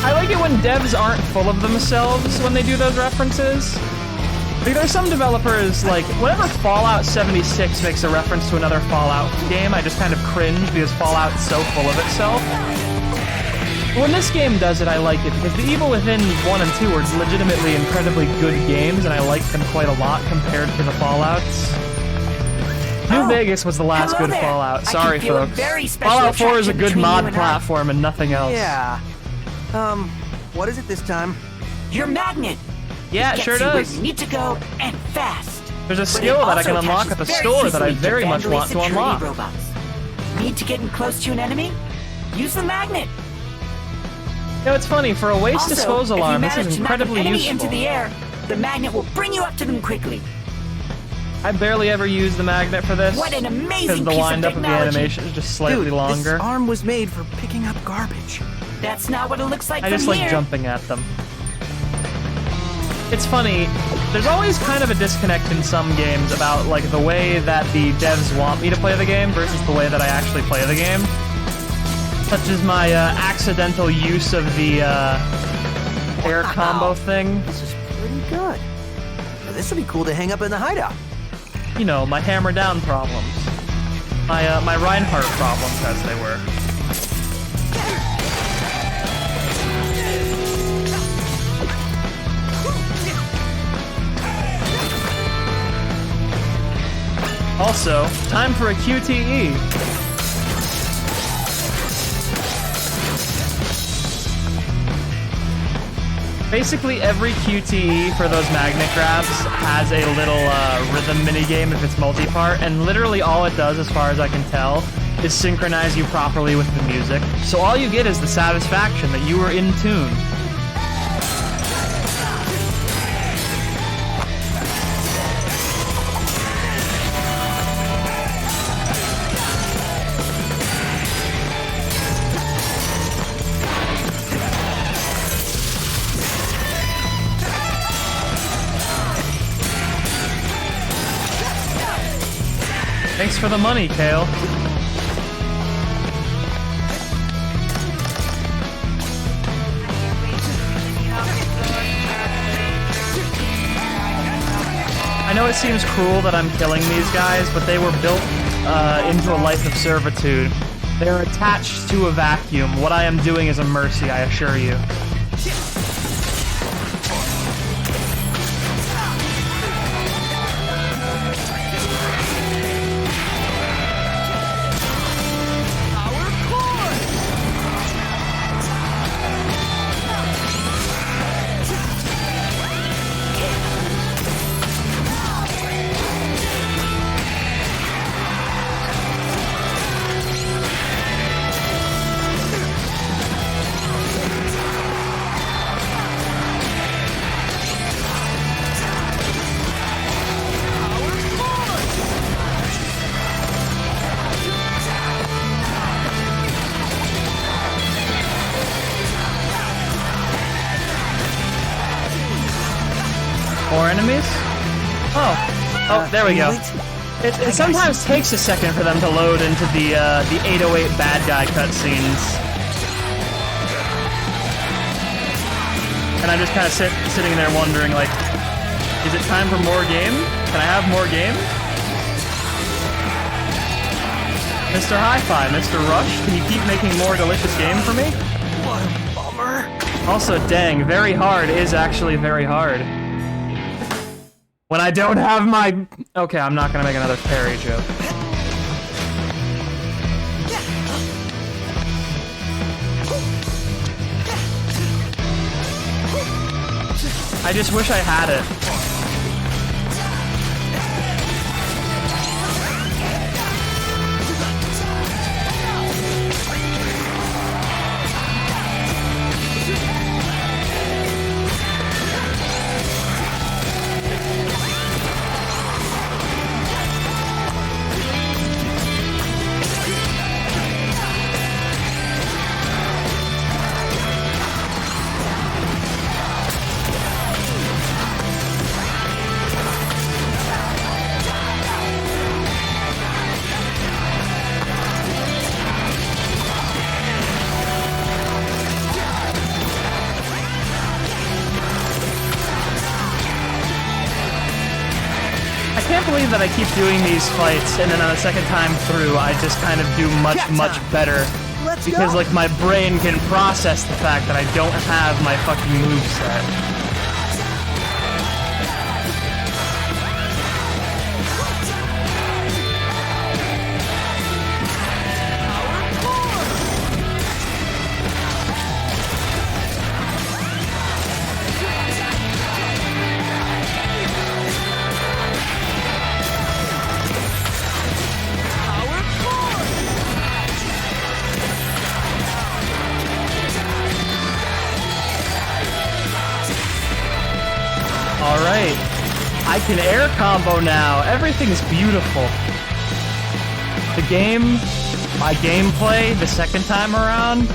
I like it when devs aren't full of themselves when they do those references. Like, there's some developers, like, whenever Fallout 76 makes a reference to another Fallout game, I just kind of cringe because Fallout's so full of itself. When this game does it, I like it, because The Evil Within 1 and 2 are legitimately incredibly good games, and I like them quite a lot compared to the Fallouts. New Vegas was the last good there. Fallout. I Sorry, can feel a folks. very special Fallout 4 is a attraction good between mod you and I. platform and nothing else. Yeah. What is it this time? Your magnet. Yeah, it Gets sure you where does. you need to go, and fast. There's a But skill it that I can also unlock at the attaches store that I easily to very much Vandalay want to security unlock. robots. Need to get in close to an enemy? Use the magnet. You know, it's funny, for a waste Also, disposal if you arm, this manage is to knock an incredibly enemy useful. into the air, the magnet will bring you up to them quickly. I barely ever use the magnet for this. What an amazing because the piece of wind-up of the technology. animation is just slightly Dude, longer. This arm was made for picking up garbage. That's not what it looks like I from just like here. jumping at them. It's funny, there's always kind of a disconnect in some games about like the way that the devs want me to play the game versus the way that I actually play the game. Such as my accidental use of the air combo thing. This is pretty good. Now, this would be cool to hang up in the hideout. You know, my hammer down problems. My Reinhardt problems, as they were. Also, time for a QTE. Basically, every QTE for those magnet grabs has a little rhythm minigame if it's multi-part, and literally all it does, as far as I can tell, is synchronize you properly with the music. So all you get is the satisfaction that you were in tune. Thanks for the money, Kale. I know it seems cruel that I'm killing these guys, but they were built into a life of servitude. They're attached to a vacuum. What I am doing is a mercy, I assure you. More enemies? Oh, there we go. It sometimes takes a second for them to load into the 808 bad guy cutscenes. And I'm just kind of sitting there wondering, like, is it time for more game? Can I have more game? Mr. Hi-Fi, Mr. Rush, can you keep making more delicious game for me? What a bummer. Also, dang, very hard is actually very hard. When I don't have my... Okay, I'm not gonna make another parry joke. I just wish I had it. I can't believe that I keep doing these fights, and then on the second time through, I just kind of do much better. Because, like, my brain can process the fact that I don't have my fucking moveset. Alright, I can air combo now. Everything's beautiful. The game, my gameplay, the second time around.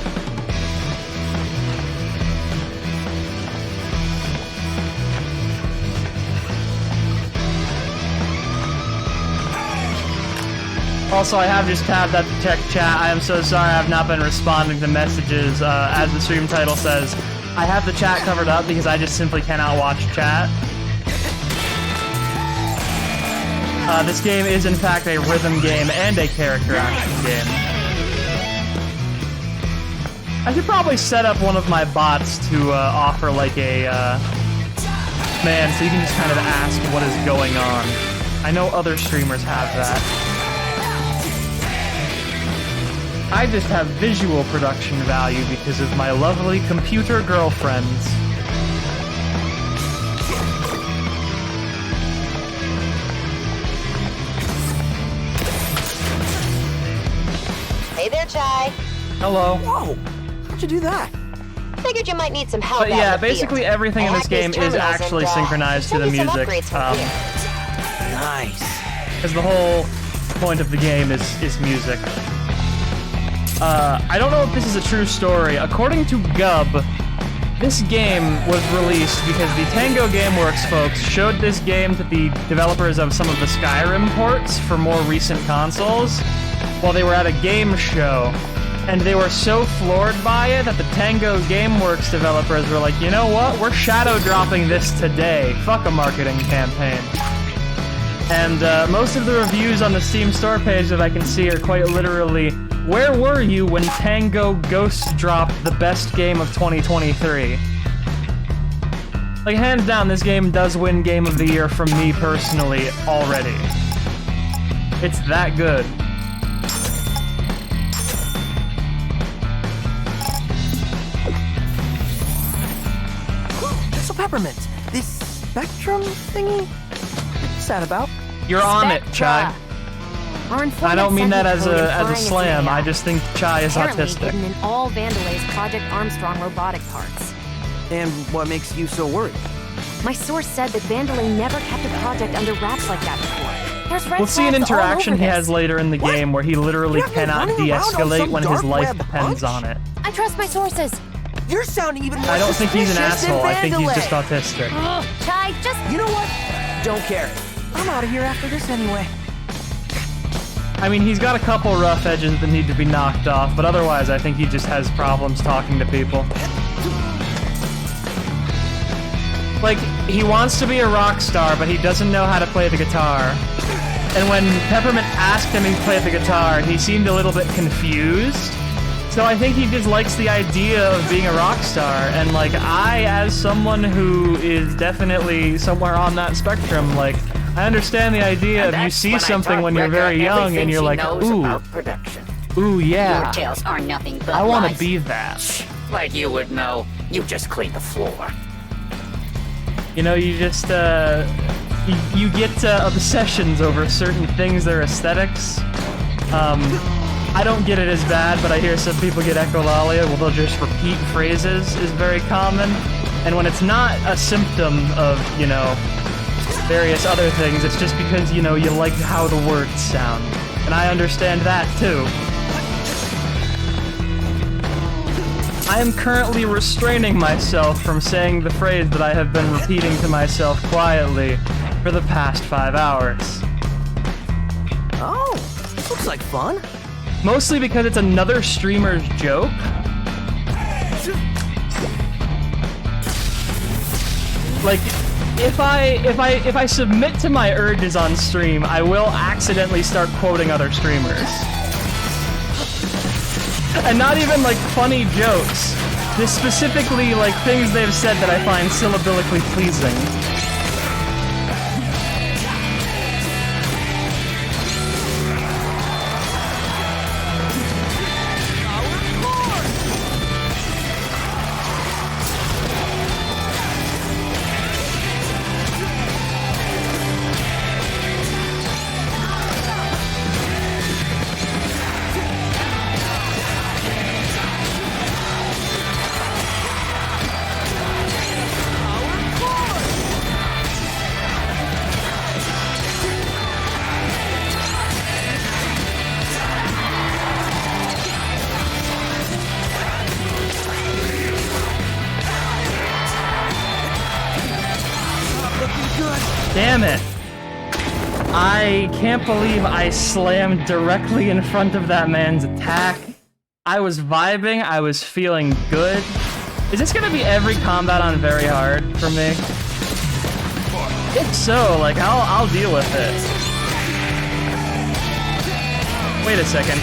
Also, I have just tabbed at the check chat. I am so sorry I have not been responding to messages. As the stream title says, I have the chat covered up because I just simply cannot watch chat. This game is in fact a rhythm game and a character action game. I should probably set up one of my bots to offer like a command so you can just kind of ask what is going on. I know other streamers have that. I just have visual production value because of my lovely computer girlfriends. Hey there, Chai. Hello. Whoa! How'd you do that? Figured you might need some help. But yeah, basically everything in this game is actually synchronized to the music. Nice. Because the whole point of the game is music. I don't know if this is a true story. According to Gub, this game was released because the Tango Gameworks folks showed this game to the developers of some of the Skyrim ports for more recent consoles while they were at a game show. And they were so floored by it that the Tango Gameworks developers were like, you know what? We're shadow dropping this today. Fuck a marketing campaign. And most of the reviews on the Steam store page that I can see are quite literally, where were you when Tango Ghost dropped the best game of 2023? Like, hands down, this game does win Game of the Year from me personally already. It's that good. So Peppermint, this spectrum thingy? What's that about? You're on it, Chai. I don't mean that as a slam. I just think Chai is autistic. Hidden in all Vandelay's Project Armstrong robotic parts. And what makes you so worried? My source said that Vandelay never kept a project under wraps like that before. There's red We'll see an flags all interaction over he this. has later in the game where he literally cannot de-escalate when his life depends on it. I trust my sources. You're sounding even more I don't think he's an suspicious than asshole. I think he's Vandelay. just autistic. Chai, just... You know what? Don't care. I'm out of here after this anyway. I mean, he's got a couple rough edges that need to be knocked off, but otherwise I think he just has problems talking to people. Like, he wants to be a rock star, but he doesn't know how to play the guitar. And when Peppermint asked him if he played the guitar, he seemed a little bit confused. So I think he just likes the idea of being a rock star, and like, I, as someone who is definitely somewhere on that spectrum, like, I understand the idea of you see something when you're very young and you're like, ooh, yeah, Your tales are nothing but I want to lies. be that. Like you would know. You just cleaned the floor. You know, you just, you get obsessions over certain things, their aesthetics. I don't get it as bad, but I hear some people get echolalia, where they'll just repeat phrases is very common. And when it's not a symptom of, you know, various other things, it's just because, you know, you like how the words sound. And I understand that, too. I am currently restraining myself from saying the phrase that I have been repeating to myself quietly for the past 5 hours. Oh, this looks like fun. Mostly because it's another streamer's joke. Like, if I submit to my urges on stream, I will accidentally start quoting other streamers. And not even like funny jokes. Just specifically like things they've said that I find syllabilically pleasing. Damn it. I can't believe I slammed directly in front of that man's attack. I was vibing, I was feeling good. Is this gonna be every combat on very hard for me? If so, like, I'll deal with it. Wait a second.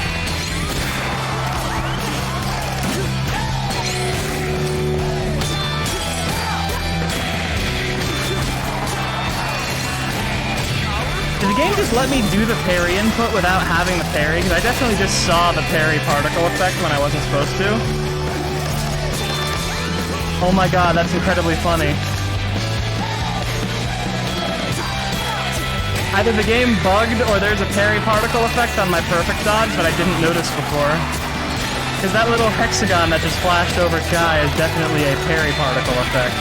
Did the game just let me do the parry input without having the parry? Because I definitely just saw the parry particle effect when I wasn't supposed to. Oh my god, that's incredibly funny. Either the game bugged or there's a parry particle effect on my perfect dodge that I didn't notice before. Because that little hexagon that just flashed over Shy is definitely a parry particle effect.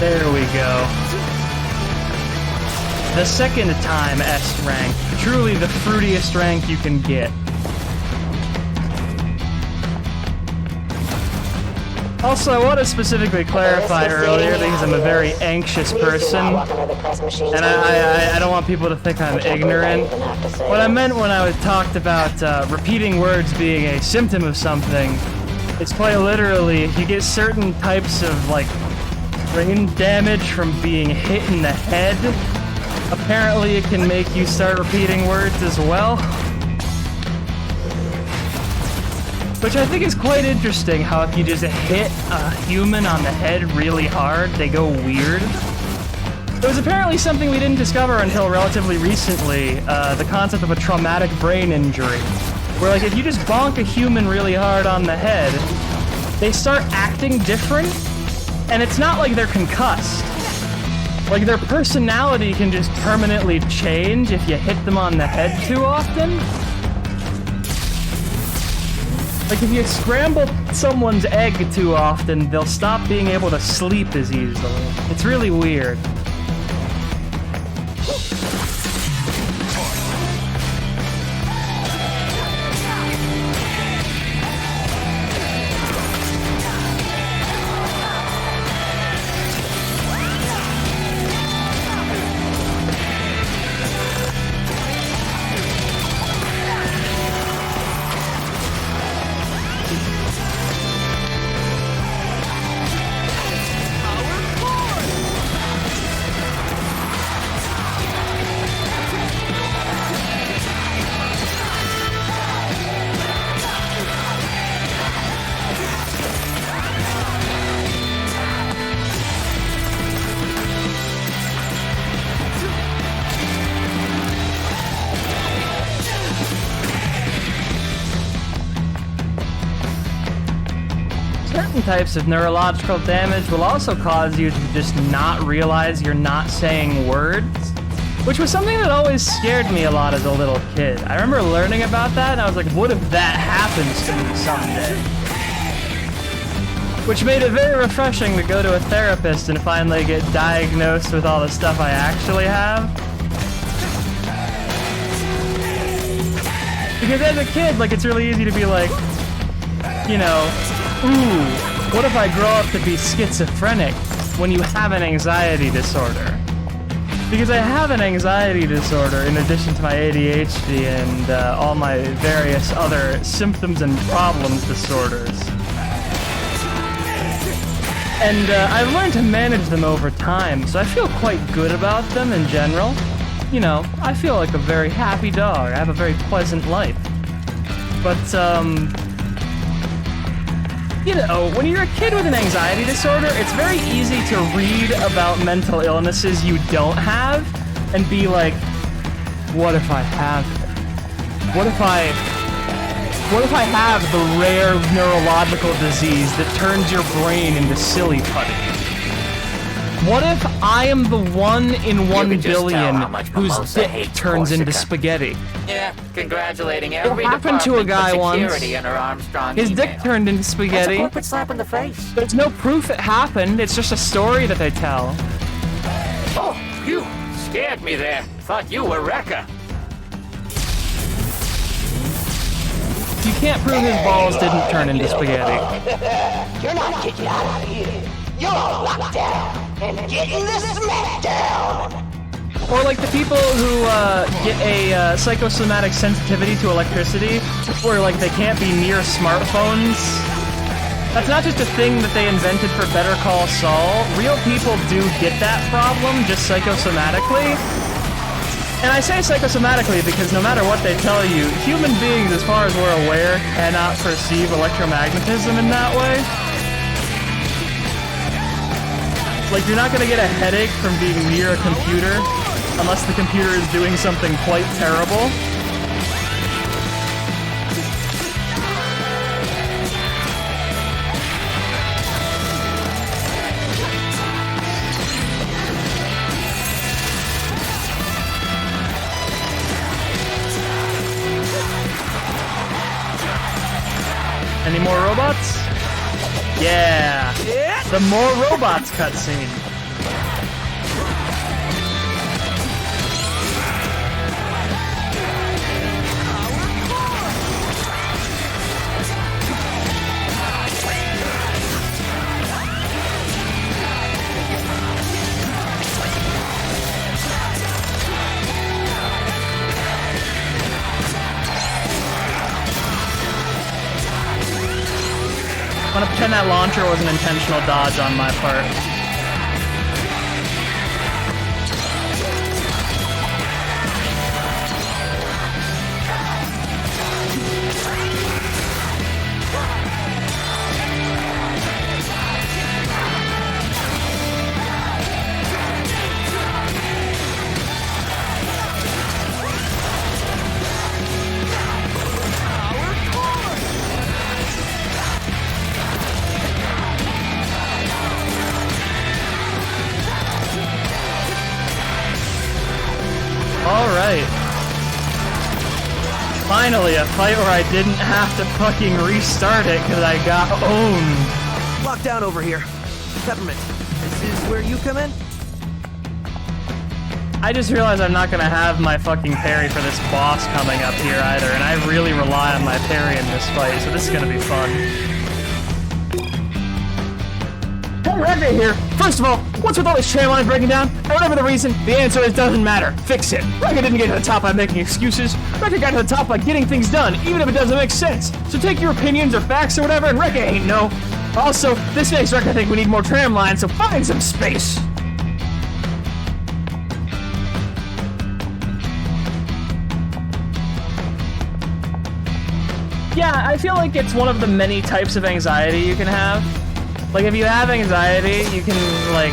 There we go. The second time S rank. Truly the fruitiest rank you can get. Also, I want to specifically clarify earlier because I'm a very anxious person, and I don't want people to think I'm ignorant. What I meant when I talked about repeating words being a symptom of something, it's quite literally, if you get certain types of, like, brain damage from being hit in the head, apparently it can make you start repeating words as well. Which I think is quite interesting, how if you just hit a human on the head really hard, they go weird. It was apparently something we didn't discover until relatively recently, the concept of a traumatic brain injury. Where, like, if you just bonk a human really hard on the head, they start acting different. And it's not like they're concussed. Like, their personality can just permanently change if you hit them on the head too often. Like, if you scramble someone's egg too often, they'll stop being able to sleep as easily. It's really weird. Certain types of neurological damage will also cause you to just not realize you're not saying words, which was something that always scared me a lot as a little kid. I remember learning about that, and I was like, what if that happens to me someday? Which made it very refreshing to go to a therapist and finally get diagnosed with all the stuff I actually have. Because as a kid, like, it's really easy to be like, you know, ooh, what if I grow up to be schizophrenic when you have an anxiety disorder? Because I have an anxiety disorder in addition to my ADHD and all my various other symptoms and problems disorders. And I've learned to manage them over time, so I feel quite good about them in general. You know, I feel like a very happy dog. I have a very pleasant life. But, you know, when you're a kid with an anxiety disorder, it's very easy to read about mental illnesses you don't have and be like, what if I have it? What if I have the rare neurological disease that turns your brain into silly putty? What if I am the 1 in 1 billion whose dick turns into Corsica. spaghetti? Yeah, congratulating every What happened to a department guy for once? security in her Armstrong His dick email. turned into That's a spaghetti. corporate slap in the face. There's no proof it happened. It's just a story that they tell. Oh, you scared me there. Thought you were Rekka. You can't prove his balls didn't turn into spaghetti. You're not getting out of here. You're all locked down and getting the smackdown. Or like the people who get a psychosomatic sensitivity to electricity, where like they can't be near smartphones. That's not just a thing that they invented for Better Call Saul. Real people do get that problem, just psychosomatically. And I say psychosomatically because no matter what they tell you, human beings, as far as we're aware, cannot perceive electromagnetism in that way. Like, you're not gonna get a headache from being near a computer unless the computer is doing something quite terrible. Any more robots? Yeah! The more robots cutscene. I'm gonna pretend that launcher was an intentional dodge on my part. Alright. Finally, a fight where I didn't have to fucking restart it because I got owned. Lockdown over here. Peppermint, this is where you come in? I just realized I'm not gonna have my fucking parry for this boss coming up here either, and I really rely on my parry in this fight, so this is gonna be fun. Hey, Rekka here! First of all, what's with all this tram line breaking down? And whatever the reason, the answer is doesn't matter. Fix it. Rekka didn't get to the top by making excuses. Rekka got to the top by getting things done, even if it doesn't make sense. So take your opinions or facts or whatever, and Rekka ain't no. Also, this makes Rekka think we need more tram lines, so find some space. Yeah, I feel like it's one of the many types of anxiety you can have. Like, if you have anxiety, you can, like,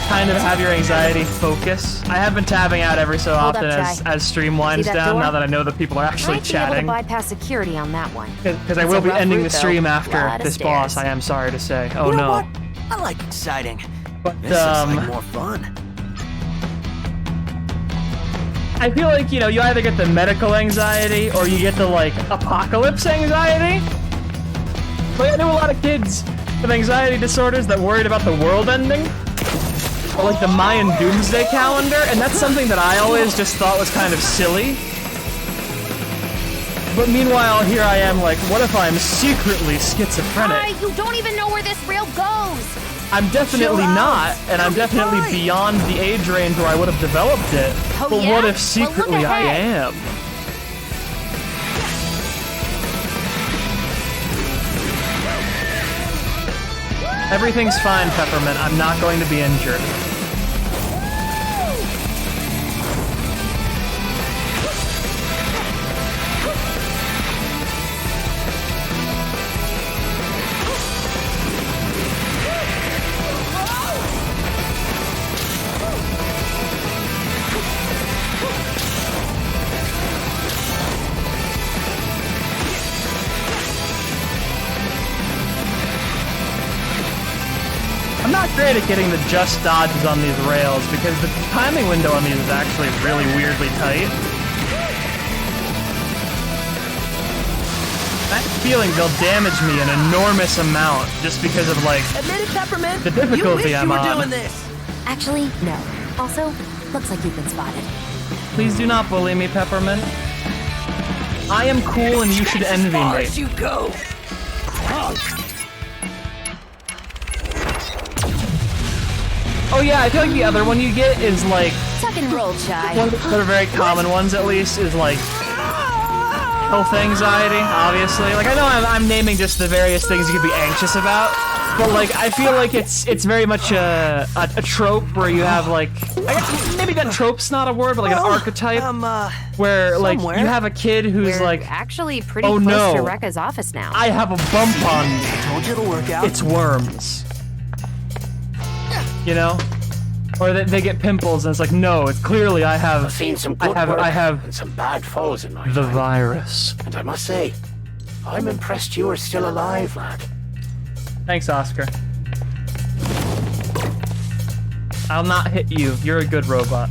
kind of have your anxiety focus. I have been tabbing out every so Hold often up, as stream winds down, door? now that I know that people are actually Might be able to chatting. bypass security on that one. Because I It's will a be rough ending route, the stream though. after Lot of this stairs. boss, I am sorry to say. Oh, You know no. what? I like exciting. But, This is like more fun. I feel like, you know, you either get the medical anxiety or you get the, like, apocalypse anxiety. Like, I know a lot of kids with anxiety disorders that worried about the world ending. Or, like, the Mayan doomsday calendar, and that's something that I always just thought was kind of silly. But meanwhile, here I am like, what if I'm secretly schizophrenic? Hi, you don't even know where this rail goes! I'm definitely not, and I'm definitely beyond the age range where I would have developed it. Oh, but yeah? what Well, if secretly look I ahead. am? Everything's fine, Peppermint. I'm not going to be injured. great at getting the just dodges on these rails because the timing window on these is actually really weirdly tight. I have a feeling they'll damage me an enormous amount just because of, like, Admit it, Peppermint. the difficulty you I'm were on. doing this. Actually, no. Also, looks like you've been spotted. Please do not bully me, Peppermint. I am cool and you should envy me. As far as you go. Oh yeah, I feel like the other one you get is like... Tuck and roll, Chai. One of the very common ones, at least, is like... health anxiety, obviously. Like, I know I'm naming just the various things you could be anxious about, but like, I feel like it's very much a trope where you have like... maybe that trope's not a word, but like an archetype where like somewhere. you have a kid who's We're like... actually pretty oh, close no. to Rekka's office now. I have a bump on me. I told you it'll work out. It's worms. You know? Or they get pimples and it's like, no, it's clearly I have... I've seen some good work I have and some bad falls in my the time. virus. And I must say, I'm impressed you are still alive, lad. Thanks, Oscar. I'll not hit you. You're a good robot.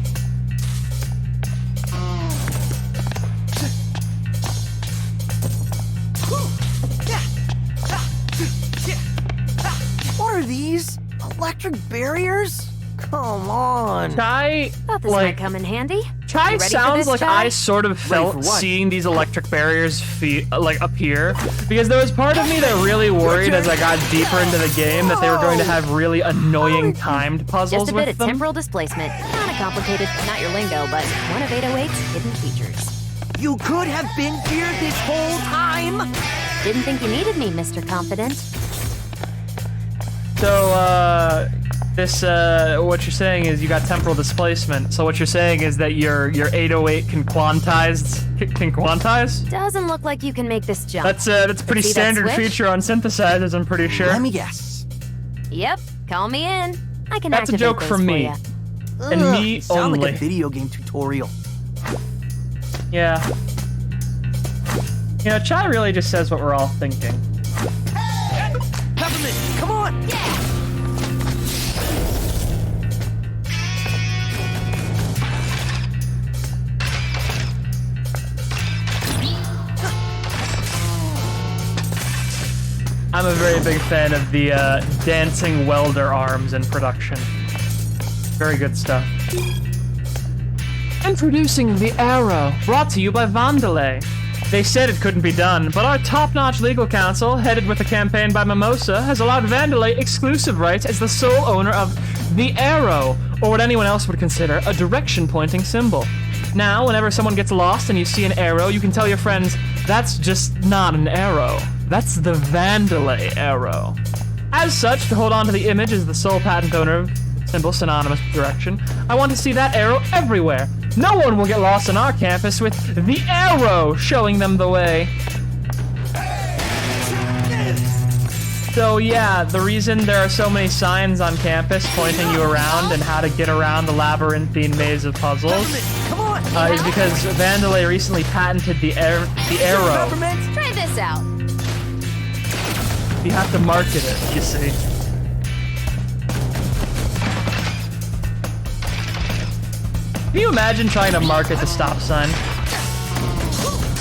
What are these? Electric barriers? Come on. Chai, Thought this might come in handy. Chai You ready for sounds this, like Chai? I sort of Ready for felt what? seeing these electric barriers like appear, because there was part of me that really worried as I got deeper into the game that they were going to have really annoying timed puzzles Just a with bit of them. temporal displacement. Kind of complicated, not your lingo, but one of 808's hidden features. You could have been here this whole time. Didn't think you needed me, Mr. Confident. So, what you're saying is you got temporal displacement. So what you're saying is that your 808 can quantize? Doesn't look like you can make this jump. That's a pretty See that standard switch? feature on synthesizers, I'm pretty sure. Let me guess. Yep, call me in. I can That's a activate joke those from for me. ya. And me Sound only. like a video game tutorial. Yeah. You know, Chai really just says what we're all thinking. Peppermint, come on. I'm a very big fan of the dancing welder arms in production. Very good stuff. Introducing the Arrow, brought to you by Vandelay. They said it couldn't be done, but our top-notch legal counsel, headed with a campaign by Mimosa, has allowed Vandelay exclusive rights as the sole owner of the Arrow, or what anyone else would consider a direction-pointing symbol. Now, whenever someone gets lost and you see an arrow, you can tell your friends, that's just not an arrow. That's the Vandelay arrow. As such, to hold on to the image as the sole patent owner of the symbol synonymous with direction, I want to see that arrow everywhere. No one will get lost on our campus with the arrow showing them the way. So yeah, the reason there are so many signs on campus pointing you around and how to get around the labyrinthine maze of puzzles is because Vandelay recently patented the arrow. Try this out. You have to market it, you see. Can you imagine trying to market the stop sign?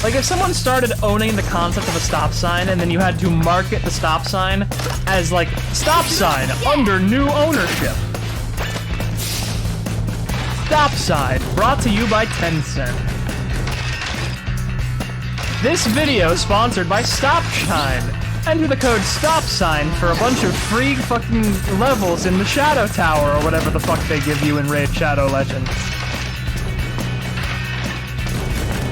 Like, if someone started owning the concept of a stop sign and then you had to market the stop sign as, like, stop sign under new ownership. Stop sign, brought to you by Tencent. This video sponsored by Stop Shine. Enter the code STOPSIGN for a bunch of free fucking levels in the Shadow Tower or whatever the fuck they give you in Raid Shadow Legends.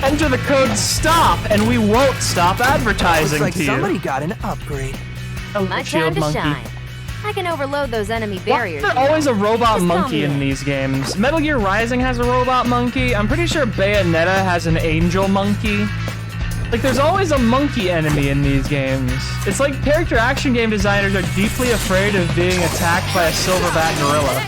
Enter the code STOP and we won't stop advertising Looks like to you. somebody got an upgrade. Oh, My shield time to monkey. shine. I can overload those enemy barriers. There's always a robot Just call monkey me in in. these games. Metal Gear Rising has a robot monkey. I'm pretty sure Bayonetta has an angel monkey. Like, there's always a monkey enemy in these games. It's like character action game designers are deeply afraid of being attacked by a silverback gorilla.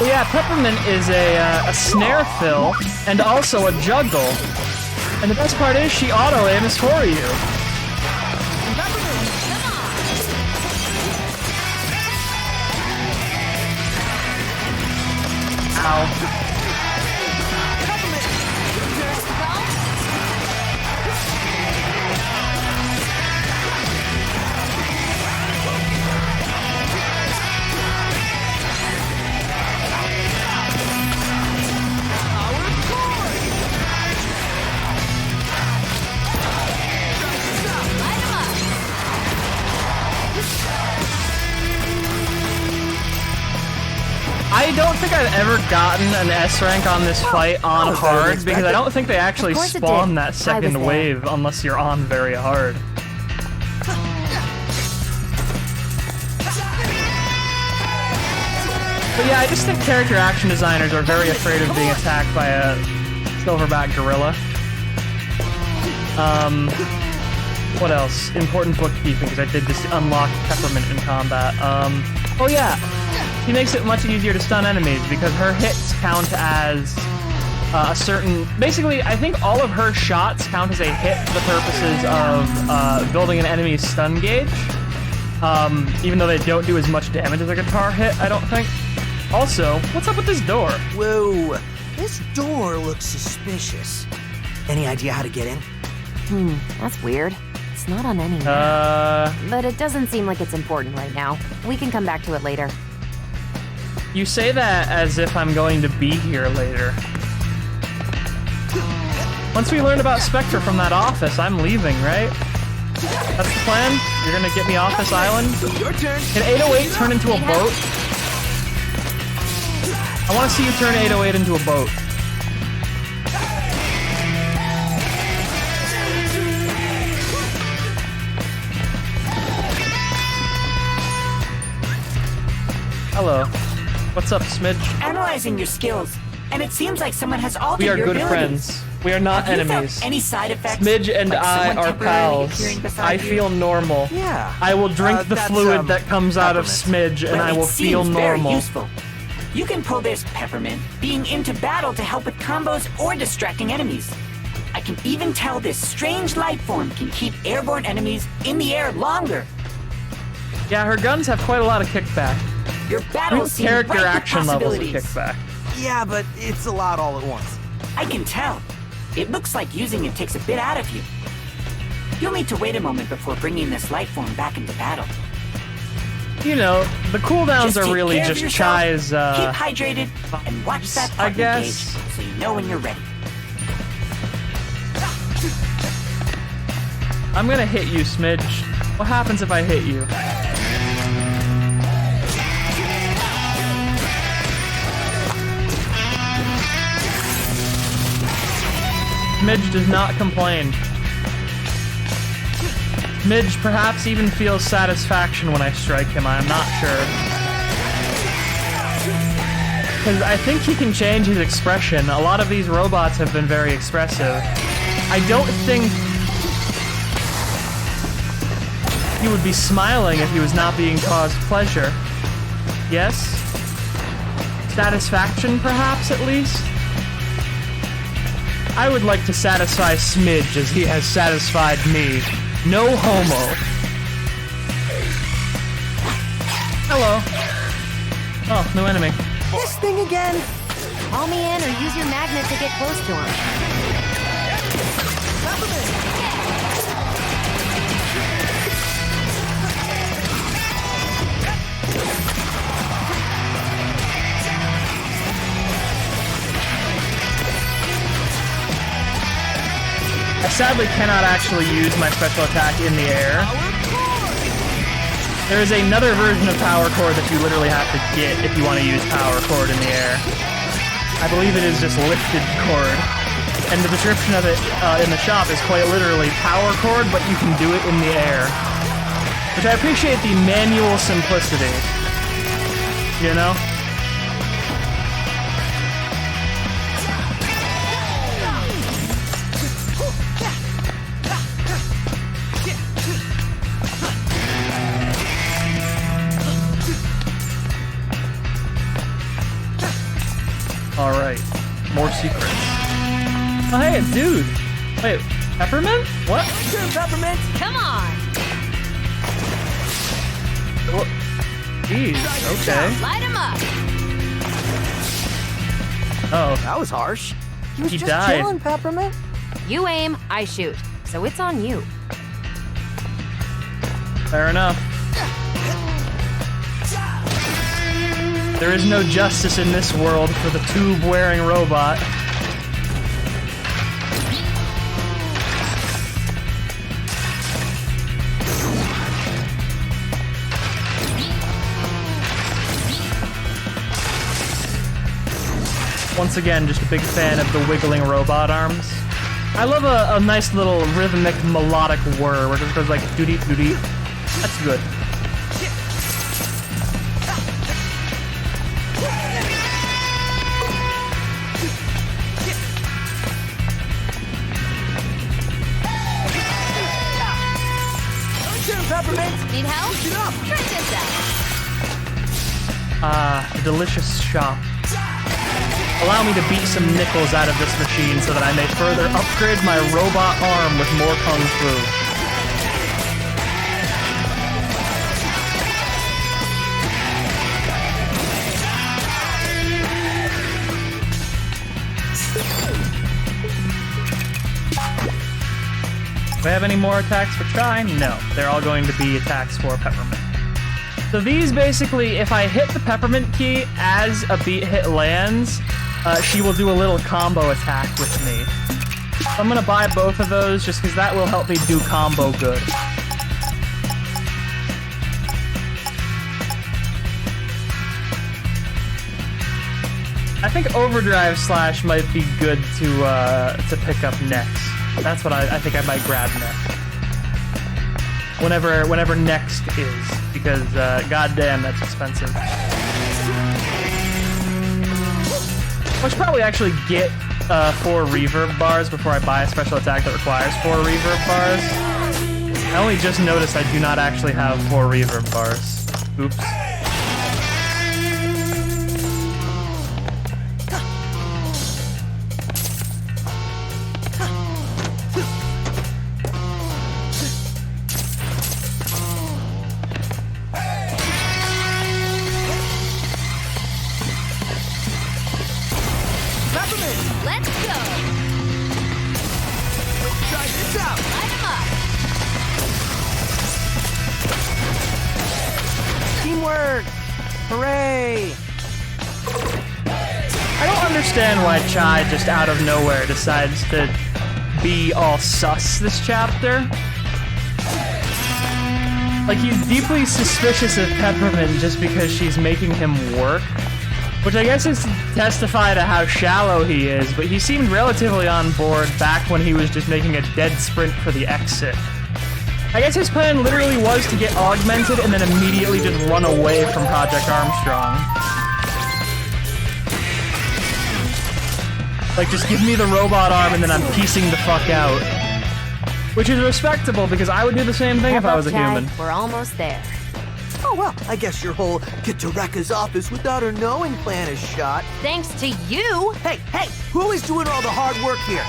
Well, yeah, Peppermint is a snare fill and also a juggle. And the best part is she auto-aims for you. Ow. I don't think I've ever gotten an S rank on this fight on hard because I don't think they actually spawn that second wave unless you're on very hard. But yeah, I just think character action designers are very afraid of being attacked by a silverback gorilla. What else? Important bookkeeping, because I did just unlock Peppermint in combat. Oh yeah, he makes it much easier to stun enemies because her hits count as a certain... Basically, I think all of her shots count as a hit for the purposes of building an enemy's stun gauge. Even though they don't do as much damage as a guitar hit, I don't think. Also, what's up with this door? Whoa, this door looks suspicious. Any idea how to get in? That's weird. It's not on any But it doesn't seem like it's important right now. We can come back to it later. You say that as if I'm going to be here later. Once we learn about Spectre from that office, I'm leaving, right? That's the plan? You're gonna get me off this island? Your turn. Can 808 turn into a boat? I want to see you turn 808 into a boat. Hello. What's up, Smidge? Analyzing your skills, and it seems like someone has altered We are your good abilities. friends. We are not Have you felt enemies. any side effects? Smidge and like I someone are temporarily pals. appearing beside I you? feel normal. Yeah. I will drink the that's, fluid that comes out of Peppermint. Smidge, and Well, I will it feel seems very normal. useful. You can pull this, Peppermint, being into battle to help with combos or distracting enemies. I can even tell this strange life form can keep airborne enemies in the air longer. Yeah, her guns have quite a lot of kickback. Your battles seem Character ripe with action levels of possibilities. kickback. Yeah, but it's a lot all at once. I can tell. It looks like using it takes a bit out of you. You'll need to wait a moment before bringing this life form back into battle. You know, the cooldowns Just are take really care of just yourself, Chai's, keep hydrated, and watch that I partner guess. gauge so you know when you're ready. I'm gonna hit you, Smidge. What happens if I hit you? Smidge does not complain. Smidge perhaps even feels satisfaction when I strike him, I'm not sure. Because I think he can change his expression. A lot of these robots have been very expressive. I don't think he would be smiling if he was not being caused pleasure. Yes? Satisfaction, perhaps, at least? I would like to satisfy Smidge as he has satisfied me. No homo. Hello. Oh, no enemy. This thing again? Call me in or use your magnet to get close to him. I sadly cannot actually use my special attack in the air. There is another version of Power Chord that you literally have to get if you want to use Power Chord in the air. I believe it is just Lifted Chord. And the description of it in the shop is quite literally Power Chord, but you can do it in the air. Which I appreciate the manual simplicity. You know? right. More secrets. Oh, hey, a dude. Wait, Peppermint? What? Sure, Peppermint. Come on. What? Jeez, okay. Light him up. Oh. That was harsh. He was just died. chilling, Peppermint. You aim, I shoot. So it's on you. Fair enough. There is no justice in this world for the tube-wearing robot. Once again, just a big fan of the wiggling robot arms. I love a nice little rhythmic melodic whir where it just goes like doody doody. That's good. Peppermint. Need help? Try this out. A delicious shop. Allow me to beat some nickels out of this machine so that I may further upgrade my robot arm with more kung fu. Do I have any more attacks for Chai? No. They're all going to be attacks for Peppermint. So these basically, if I hit the Peppermint key as a beat hit lands, she will do a little combo attack with me. So I'm gonna buy both of those just because that will help me do combo good. I think Overdrive Slash might be good to pick up next. That's what I think I might grab next. Whenever next is, because goddamn, that's expensive. I should probably actually get 4 reverb bars before I buy a special attack that requires 4 reverb bars. I only just noticed I do not actually have 4 reverb bars. Oops. Let's go. Try this out. Light him up. Teamwork. Hooray. I don't understand why Chai just out of nowhere decides to be all sus this chapter. Like, he's deeply suspicious of Peppermint just because she's making him work. Which I guess is to testify to how shallow he is, but he seemed relatively on board back when he was just making a dead sprint for the exit. I guess his plan literally was to get augmented and then immediately just run away from Project Armstrong. Like, just give me the robot arm and then I'm piecing the fuck out. Which is respectable, because I would do the same thing if I was a human. We're almost there. Oh, well, I guess your whole get to Rekka's office without her knowing plan is shot. Thanks to you. Hey, who is doing all the hard work here?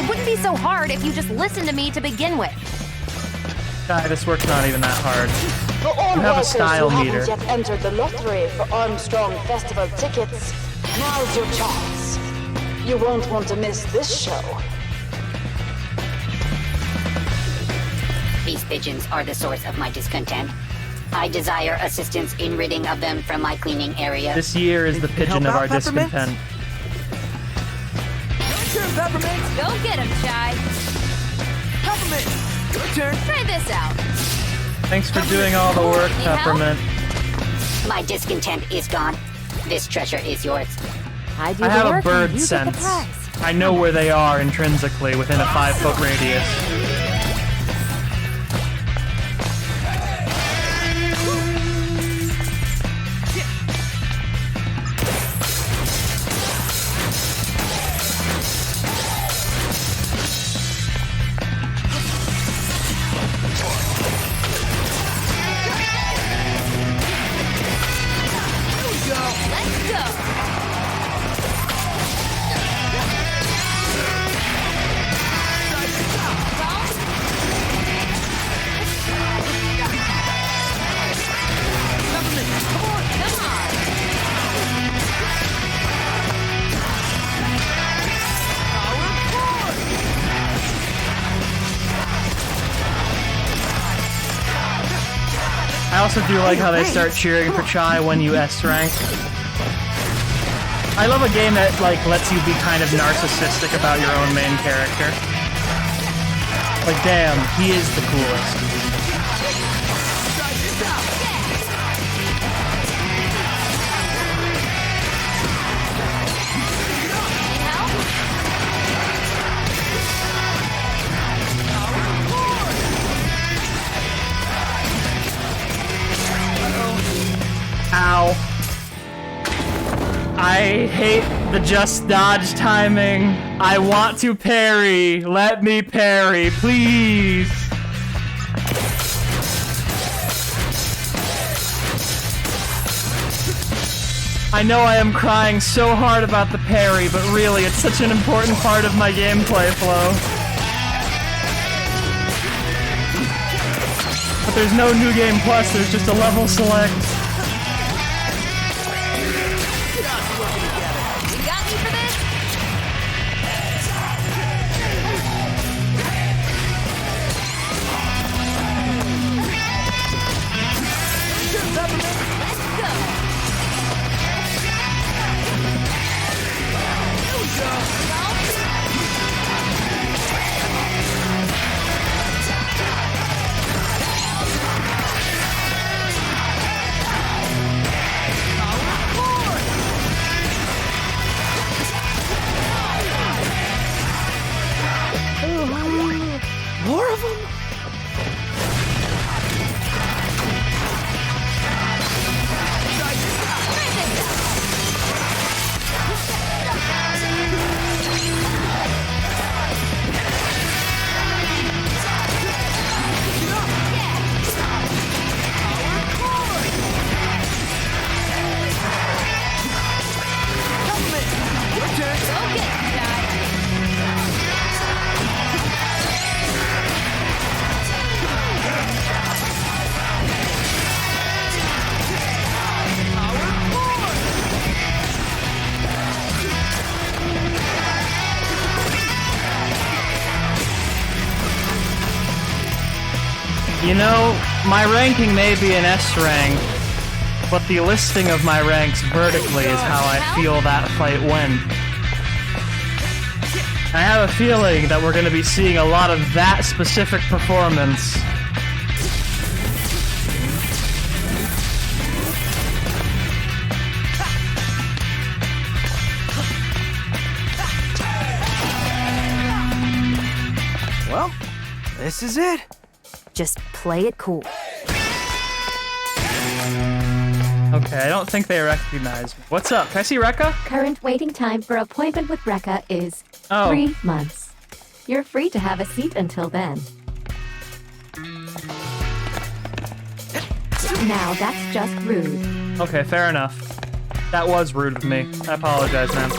It wouldn't be so hard if you just listened to me to begin with. Chai, this work's not even that hard. For all You have a workers style who meter. haven't yet entered the lottery for Armstrong Festival tickets, now's your chance. You won't want to miss this show. These pigeons are the source of my discontent. I desire assistance in ridding of them from my cleaning area. This year is the pigeon of our discontent. Sure, Peppermint. Go get him, Chai. Peppermint, your turn. Try this out. Thanks for doing all the work, Need help? Peppermint. My discontent is gone. This treasure is yours. I do I the have a work and bird you get the sense. prize. I know where they are intrinsically within a 5-foot radius. Let's go. also do like how they start cheering for Chai when you S rank. I love a game that like lets you be kind of narcissistic about your own main character. Like, damn, he is the coolest. Ow. I hate the just dodge timing. I want to parry. Let me parry, please. I know I am crying so hard about the parry, but really, it's such an important part of my gameplay flow. But there's no New Game Plus, there's just a level select. More of them? You know, my ranking may be an S rank, but the listing of my ranks vertically is how I feel that fight went. I have a feeling that we're going to be seeing a lot of that specific performance. Well, this is it. Just play it cool. Okay, I don't think they recognize me. What's up? Can I see Rekka? Current waiting time for appointment with Rekka is 3 months. You're free to have a seat until then. Now that's just rude. Okay, fair enough. That was rude of me. I apologize, man.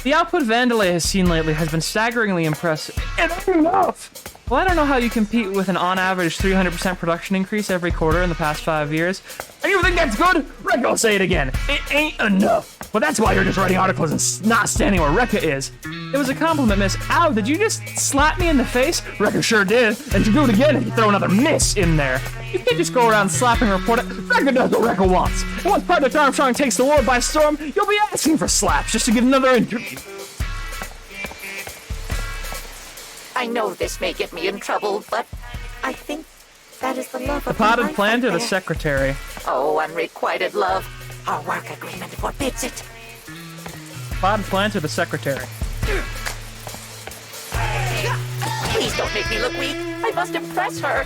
The output Vandalay has seen lately has been staggeringly impressive. Enough! Well, I don't know how you compete with an on-average 300% production increase every quarter in the past 5 years. And you think that's good? Rekka will say it again. It ain't enough. Well, that's why you're just writing articles and not standing where Rekka is. It was a compliment, miss. Ow, did you just slap me in the face? Rekka sure did. And you do it again if you throw another miss in there. You can't just go around slapping a reporter. Rekka does what Rekka wants. And once Project Armstrong takes the world by storm, you'll be asking for slaps just to get another interview. I know this may get me in trouble, but I think that is the love The of my potted life plant right or the there. secretary? Oh, unrequited love. Our work agreement forbids it. Potted plant or the secretary? Please don't make me look weak. I must impress her.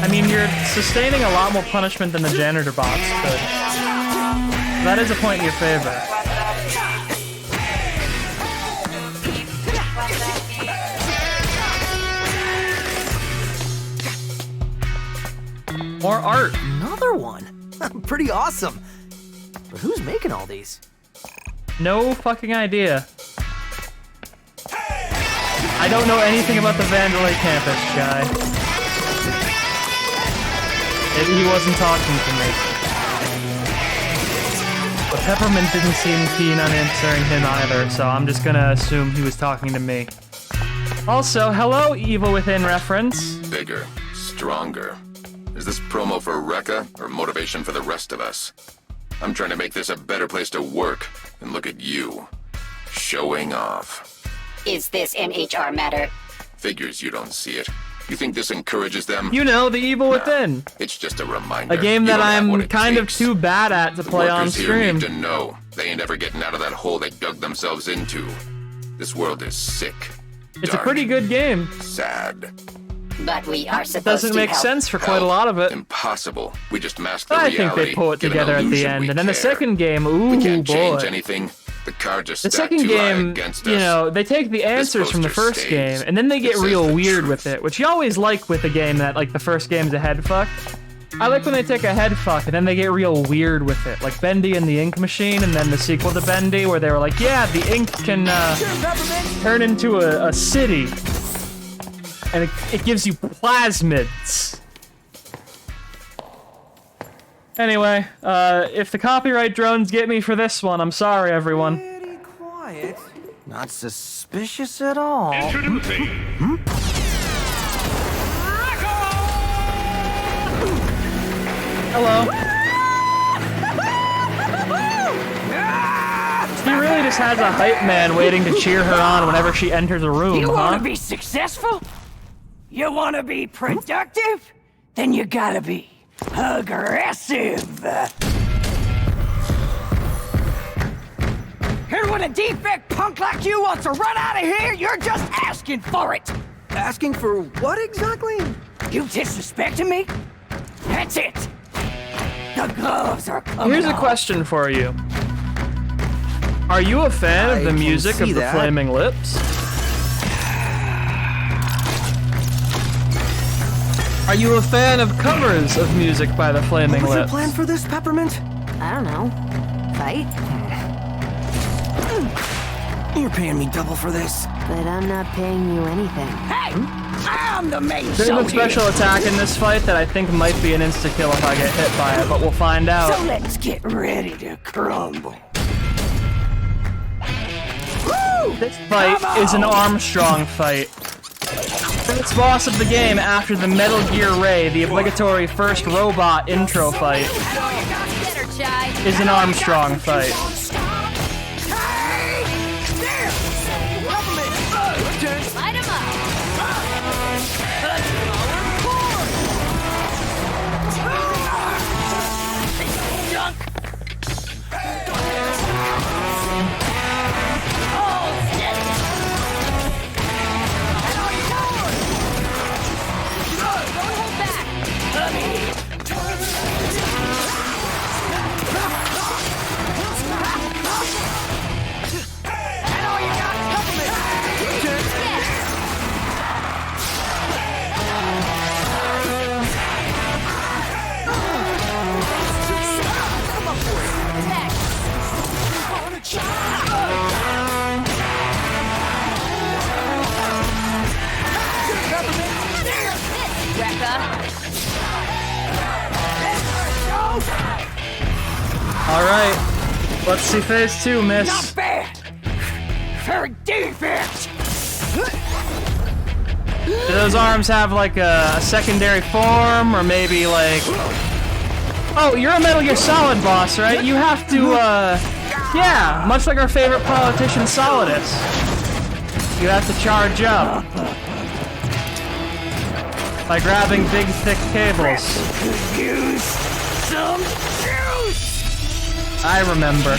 I mean, you're sustaining a lot more punishment than the janitor box could. That is a point in your favor. More art. Another one. Pretty awesome. But who's making all these? No fucking idea. I don't know anything about the Vandalay campus, Shy. He wasn't talking to me. Peppermint didn't seem keen on answering him either, so I'm just gonna assume he was talking to me. Also, hello, Evil Within reference. Bigger, stronger. Is this promo for Rekka or motivation for the rest of us? I'm trying to make this a better place to work, and look at you. Showing off. Is this an HR matter? Figures you don't see it. You think this encourages them? You know, the Evil Within. It's just a reminder. A game that I'm kind of too bad at to play on Workers here stream. need to know they ain't ever getting out of that hole they dug themselves into. This world is sick. It's a pretty good game. Sad. But we are supposed Doesn't to make help. sense for quite a lot of it. Impossible. We just mask the I reality. think they pull it give an together at the illusion end, we and then the care. second game, ooh We can't boy. change anything. The card just The stacked second too high game, against you us. know, they take the answers from the poster first stays. game, and then they get It says real the weird with it, which you always like with a game that, like, the first game's a head fuck. I like when they take a head fuck, and then they get real weird with it, like Bendy and the Ink Machine, and then the sequel to Bendy, where they were like, yeah, the ink can turn into a city, and it gives you plasmids. Anyway, if the copyright drones get me for this one, I'm sorry, everyone. Quiet. Not suspicious at all. Introducing. Hello. He really just has a hype man waiting to cheer her on whenever she enters a room, You huh? want to be successful? You want to be productive? Then you gotta be aggressive. And when a defect punk like you wants to run out of here, you're just asking for it. Asking for what exactly? You disrespecting me? That's it. The gloves are coming Here's a off. question for you. Are you a fan of the can music of see the that. Flaming Lips? Are you a fan of covers of music by the Flaming What was your Lips? plan for this, Peppermint? I don't know. Fight? You're paying me double for this. But I'm not paying you anything. Hey, I'm the main There's show a special here. attack in this fight that I think might be an insta-kill if I get hit by it, but we'll find out. So let's get ready to crumble. This fight is an Armstrong fight. First boss of the game after the Metal Gear Ray, the obligatory first robot intro fight, is an Armstrong fight. Light 'em up. Alright, let's see phase 2, miss. Not bad. For defense. Do those arms have like a secondary form, or maybe like... Oh, you're a Metal Gear Solid boss, right? You have to, yeah, much like our favorite politician, Solidus. You have to charge up by grabbing big, thick cables. Use some juice. I remember.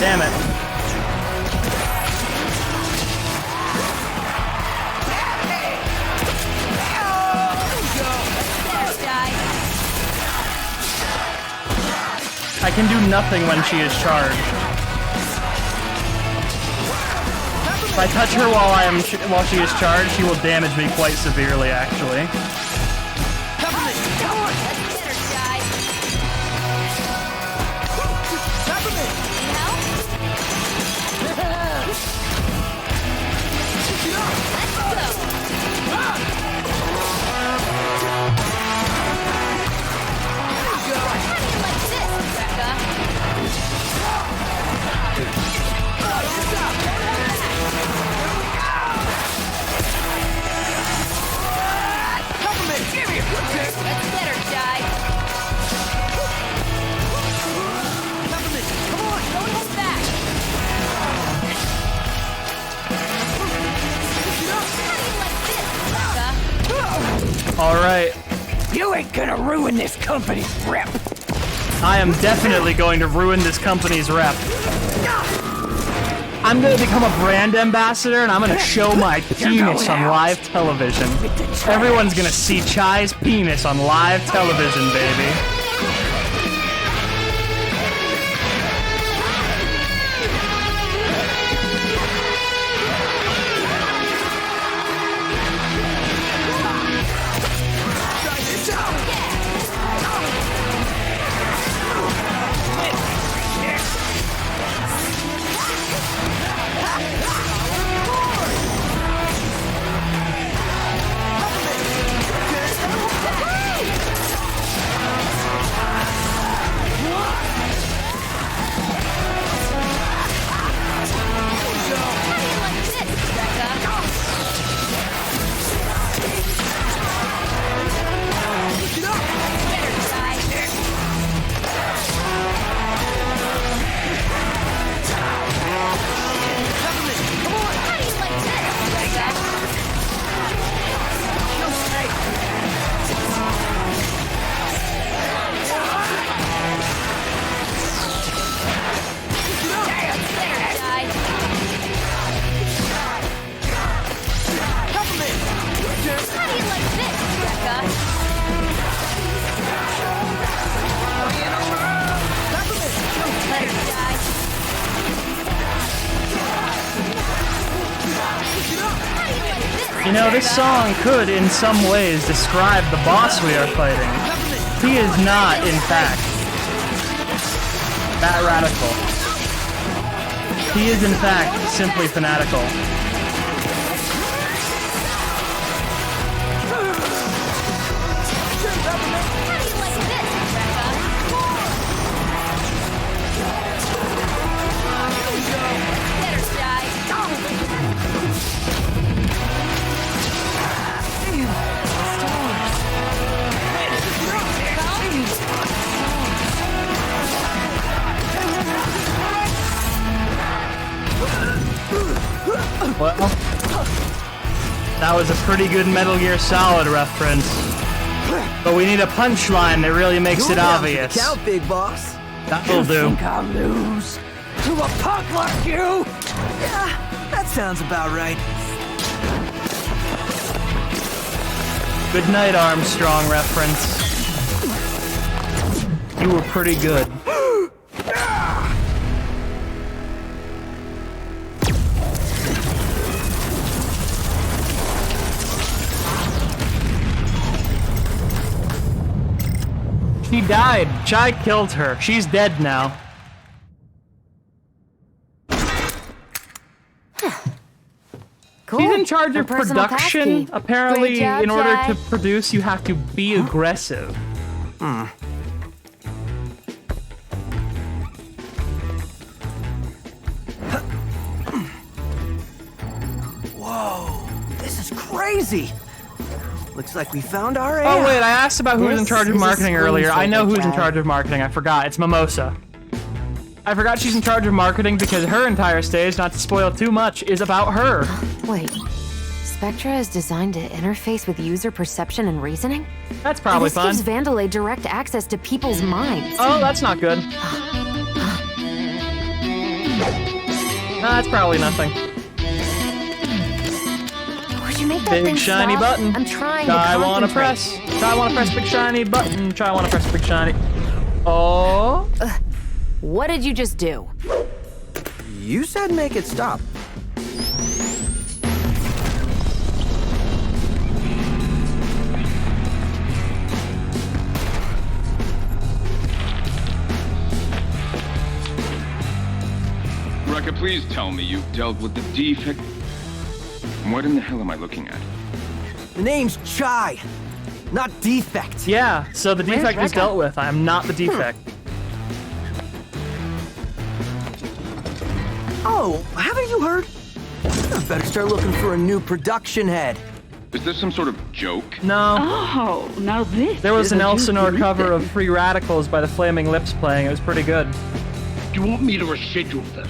Damn it. I can do nothing when she is charged. If I touch her while she is charged, she will damage me quite severely, actually. Alright. You ain't gonna ruin this company's rep. I am definitely going to ruin this company's rep. I'm gonna become a brand ambassador and I'm gonna show my penis on live television. Everyone's gonna see Chai's penis on live television, baby. You know, this song could, in some ways, describe the boss we are fighting. He is not, in fact, that radical. He is, in fact, simply fanatical. Well, that was a pretty good Metal Gear Solid reference. But we need a punchline that really makes it obvious. Count, big boss. That'll do. Think I'll lose to a punk like you? Yeah, that sounds about right. Good night, Armstrong reference. You were pretty good. She died. Chai killed her. She's dead now. Cool. She's in charge of personal production. passkey. Apparently, Great job, in order Chai. to produce, you have to be aggressive. Whoa, this is crazy. Looks like we found our Oh wait, I asked about who was in This charge of is a marketing earlier. I know who's in screensaver, charge of marketing. I forgot. It's Mimosa. I forgot she's in charge of marketing because her entire stage, not to spoil too much, is about her. Wait. Spectra is designed to interface with user perception and reasoning? That's probably this fun. gives Vandalay direct access to people's minds. Oh, that's not good. That's probably nothing. Would you make that Big thing shiny stop? button. I'm trying to I wanna concentrate. press. Try wanna press big shiny button. Try wanna press big shiny. Oh. What did you just do? You said make it stop. Rekka, please tell me you've dealt with the defect. What in the hell am I looking at? The name's Chai, not Defect. Yeah, so the defect Where's is dealt with. I am not the defect. Oh, haven't you heard? I better start looking for a new production head. Is this some sort of joke? No. Oh, now this. There was is an a Elsinore juicy cover thing. of Free Radicals by the Flaming Lips playing. It was pretty good. Do you want me to reschedule this?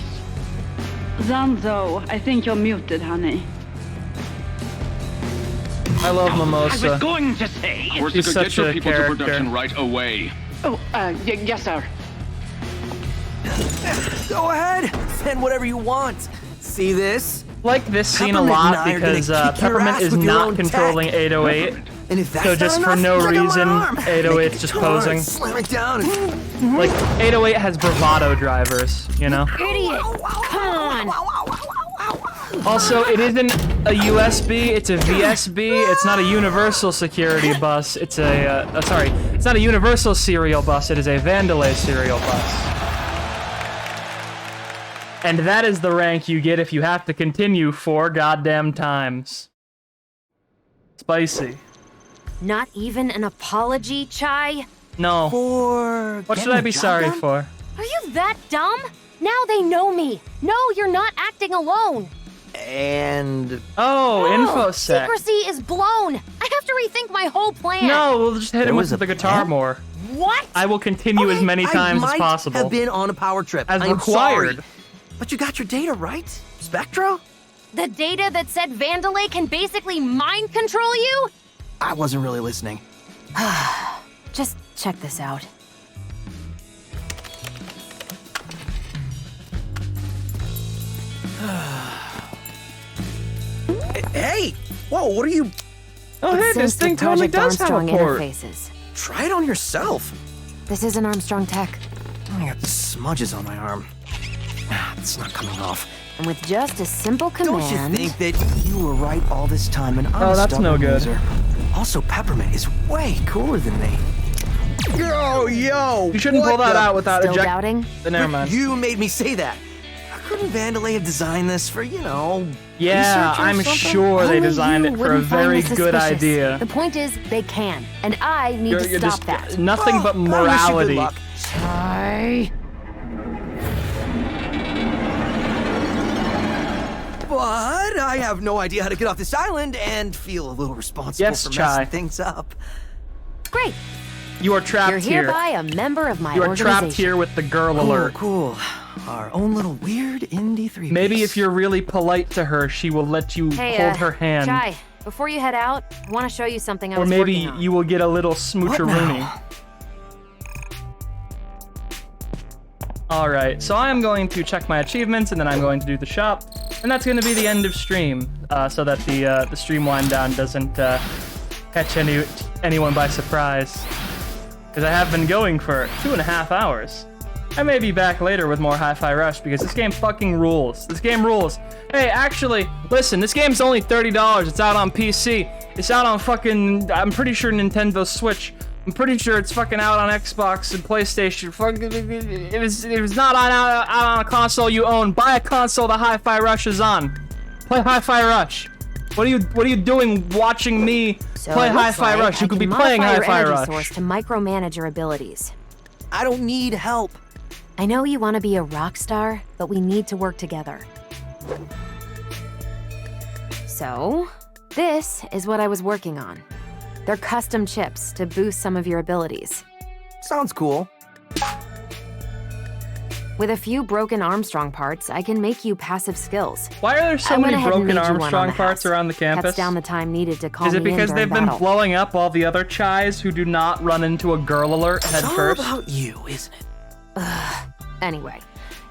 Zanzo, I think you're muted, honey. I love Mimosa. I was going to say. Corsica, He's get such your a people character. to production right away. Oh, yes, sir. Go ahead, send whatever you want. See this? Like this scene a Peppermint lot and I are gonna because kick your Peppermint ass is with your not own controlling tech. 808. And if that's So just not for enough, no check out my reason, arm. 808's just Come on, posing. Slam it down. Like 808 has bravado drivers, you know. Idiot! Come on! Also, it isn't a USB, it's a VSB. It's not a universal security bus. It's a, sorry, it's not a universal serial bus. It is a Vandalay serial bus. And that is the rank you get if you have to continue 4 goddamn times. Spicy. Not even an apology, Chai? No. For What should I be sorry for? Are you that dumb? Now they know me. No, you're not acting alone. And... Oh, InfoSec. Secrecy is blown. I have to rethink my whole plan. No, we'll just hit him with the guitar more. What? I will continue as many times as I possible. might have been on a power trip. As I'm required. sorry. But you got your data right, Spectra? The data that said Vandalay can basically mind control you? I wasn't really listening. Just check this out. Hey! Whoa, what are you... Oh, hey, this thing totally does have a Armstrong port. interfaces. Try it on yourself. This isn't Armstrong tech. I got smudges on my arm. It's not coming off. And with just a simple command... Don't you think that you were right all this time and I'm Oh, a that's no stubborn good. loser? Also, Peppermint is way cooler than me. Yo! You shouldn't pull that out without Still eject. doubting? Never mind. You made me say that. Couldn't Vandalay have designed this for, you know, Yeah, research or I'm something? sure they Only designed you it for a wouldn't find very this good suspicious. idea. The point is, they can, and I need to You're stop just that. nothing but I wish you good morality. luck. Chai. But I have no idea how to get off this island and feel a little responsible Yes, for Chai. messing things up. Great. You are trapped You're here. hereby a member of my You are organization. trapped here with the girl Cool, alert. cool. Our own little weird indie 3-piece. Maybe if you're really polite to her, she will let you Hey, hold her hand. Chai, before you head out, I want to show you something I Or was maybe working on. you will get a little smoocheroonie. Alright, so I am going to check my achievements, and then I'm going to do the shop. And that's going to be the end of stream, so that the stream wind down doesn't catch anyone by surprise. Because I have been going for 2.5 hours. I may be back later with more Hi-Fi Rush, because this game fucking rules. This game rules. Hey, actually, listen, this game's only $30. It's out on PC. It's out on fucking, I'm pretty sure Nintendo Switch. I'm pretty sure it's fucking out on Xbox and PlayStation. If it's not out on a console you own, buy a console the Hi-Fi Rush is on. Play Hi-Fi Rush. What are you doing watching me So play it looks Hi-Fi like Rush? You I could be can playing modify your Hi-Fi energy Rush. source to micromanage your abilities. I don't need help. I know you want to be a rock star, but we need to work together. So, this is what I was working on. They're custom chips to boost some of your abilities. Sounds cool. With a few broken Armstrong parts, I can make you passive skills. Why are there so I went many ahead and broken made you one on Armstrong the parts house. around the campus? Cuts down the time needed to call Is it me in because during they've been battle. blowing up all the other Chais who do not run into a girl alert head It's all first? about you, isn't it? Anyway,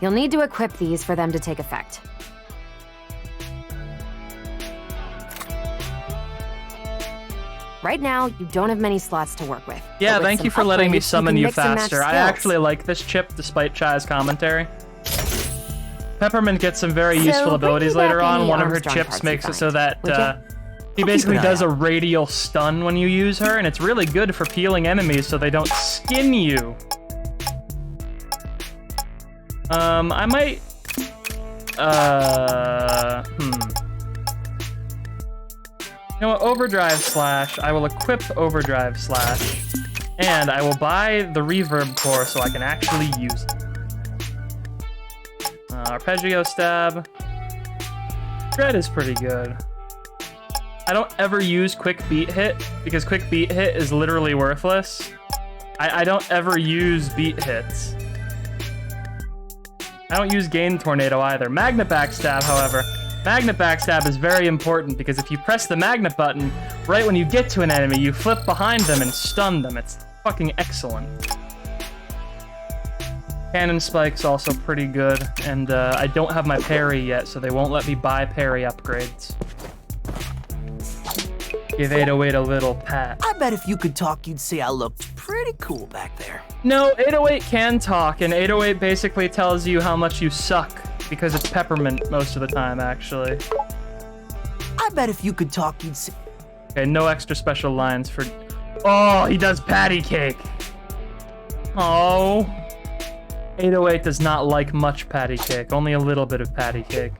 you'll need to equip these for them to take effect. Right now, you don't have many slots to work with. Yeah, but with thank you some for letting me upgrades, summon can you mix and match faster. I skills. actually like this chip despite Chai's commentary. Peppermint gets some very useful abilities later on. One of her Armstrong chips parts makes you it so find, that he basically does a radial stun when you use her, and it's really good for peeling enemies so they don't skin you. I might... You know what? Overdrive Slash. I will equip Overdrive Slash. And I will buy the Reverb Core so I can actually use it. Arpeggio Stab. Dread is pretty good. I don't ever use Quick Beat Hit, because Quick Beat Hit is literally worthless. I don't ever use beat hits. I don't use Gain Tornado either. Magnet Backstab, however. Magnet Backstab is very important, because if you press the magnet button, right when you get to an enemy, you flip behind them and stun them. It's fucking excellent. Cannon Spike's also pretty good, and I don't have my parry yet, so they won't let me buy parry upgrades. Give 808 a little pat. I bet if you could talk, you'd say I looked pretty cool back there. No, 808 can talk, and 808 basically tells you how much you suck, because it's Peppermint most of the time, actually. I bet if you could talk, you'd say... Okay, no extra special lines for... Oh, he does patty cake! Oh. 808 does not like much patty cake, only a little bit of patty cake.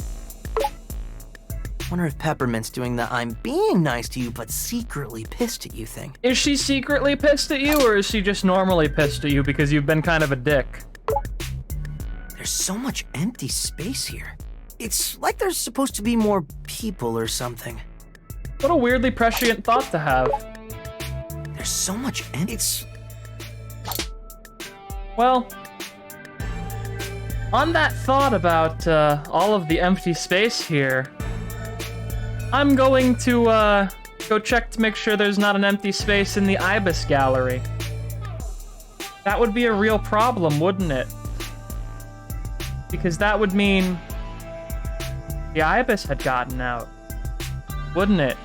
Wonder if Peppermint's doing the I'm being nice to you but secretly pissed at you thing. Is she secretly pissed at you, or is she just normally pissed at you because you've been kind of a dick? There's so much empty space here. It's like there's supposed to be more people or something. What a weirdly prescient thought to have. There's so much it's... Well, on that thought about all of the empty space here, I'm going to go check to make sure there's not an empty space in the Ibis Gallery. That would be a real problem, wouldn't it? Because that would mean the Ibis had gotten out, wouldn't it?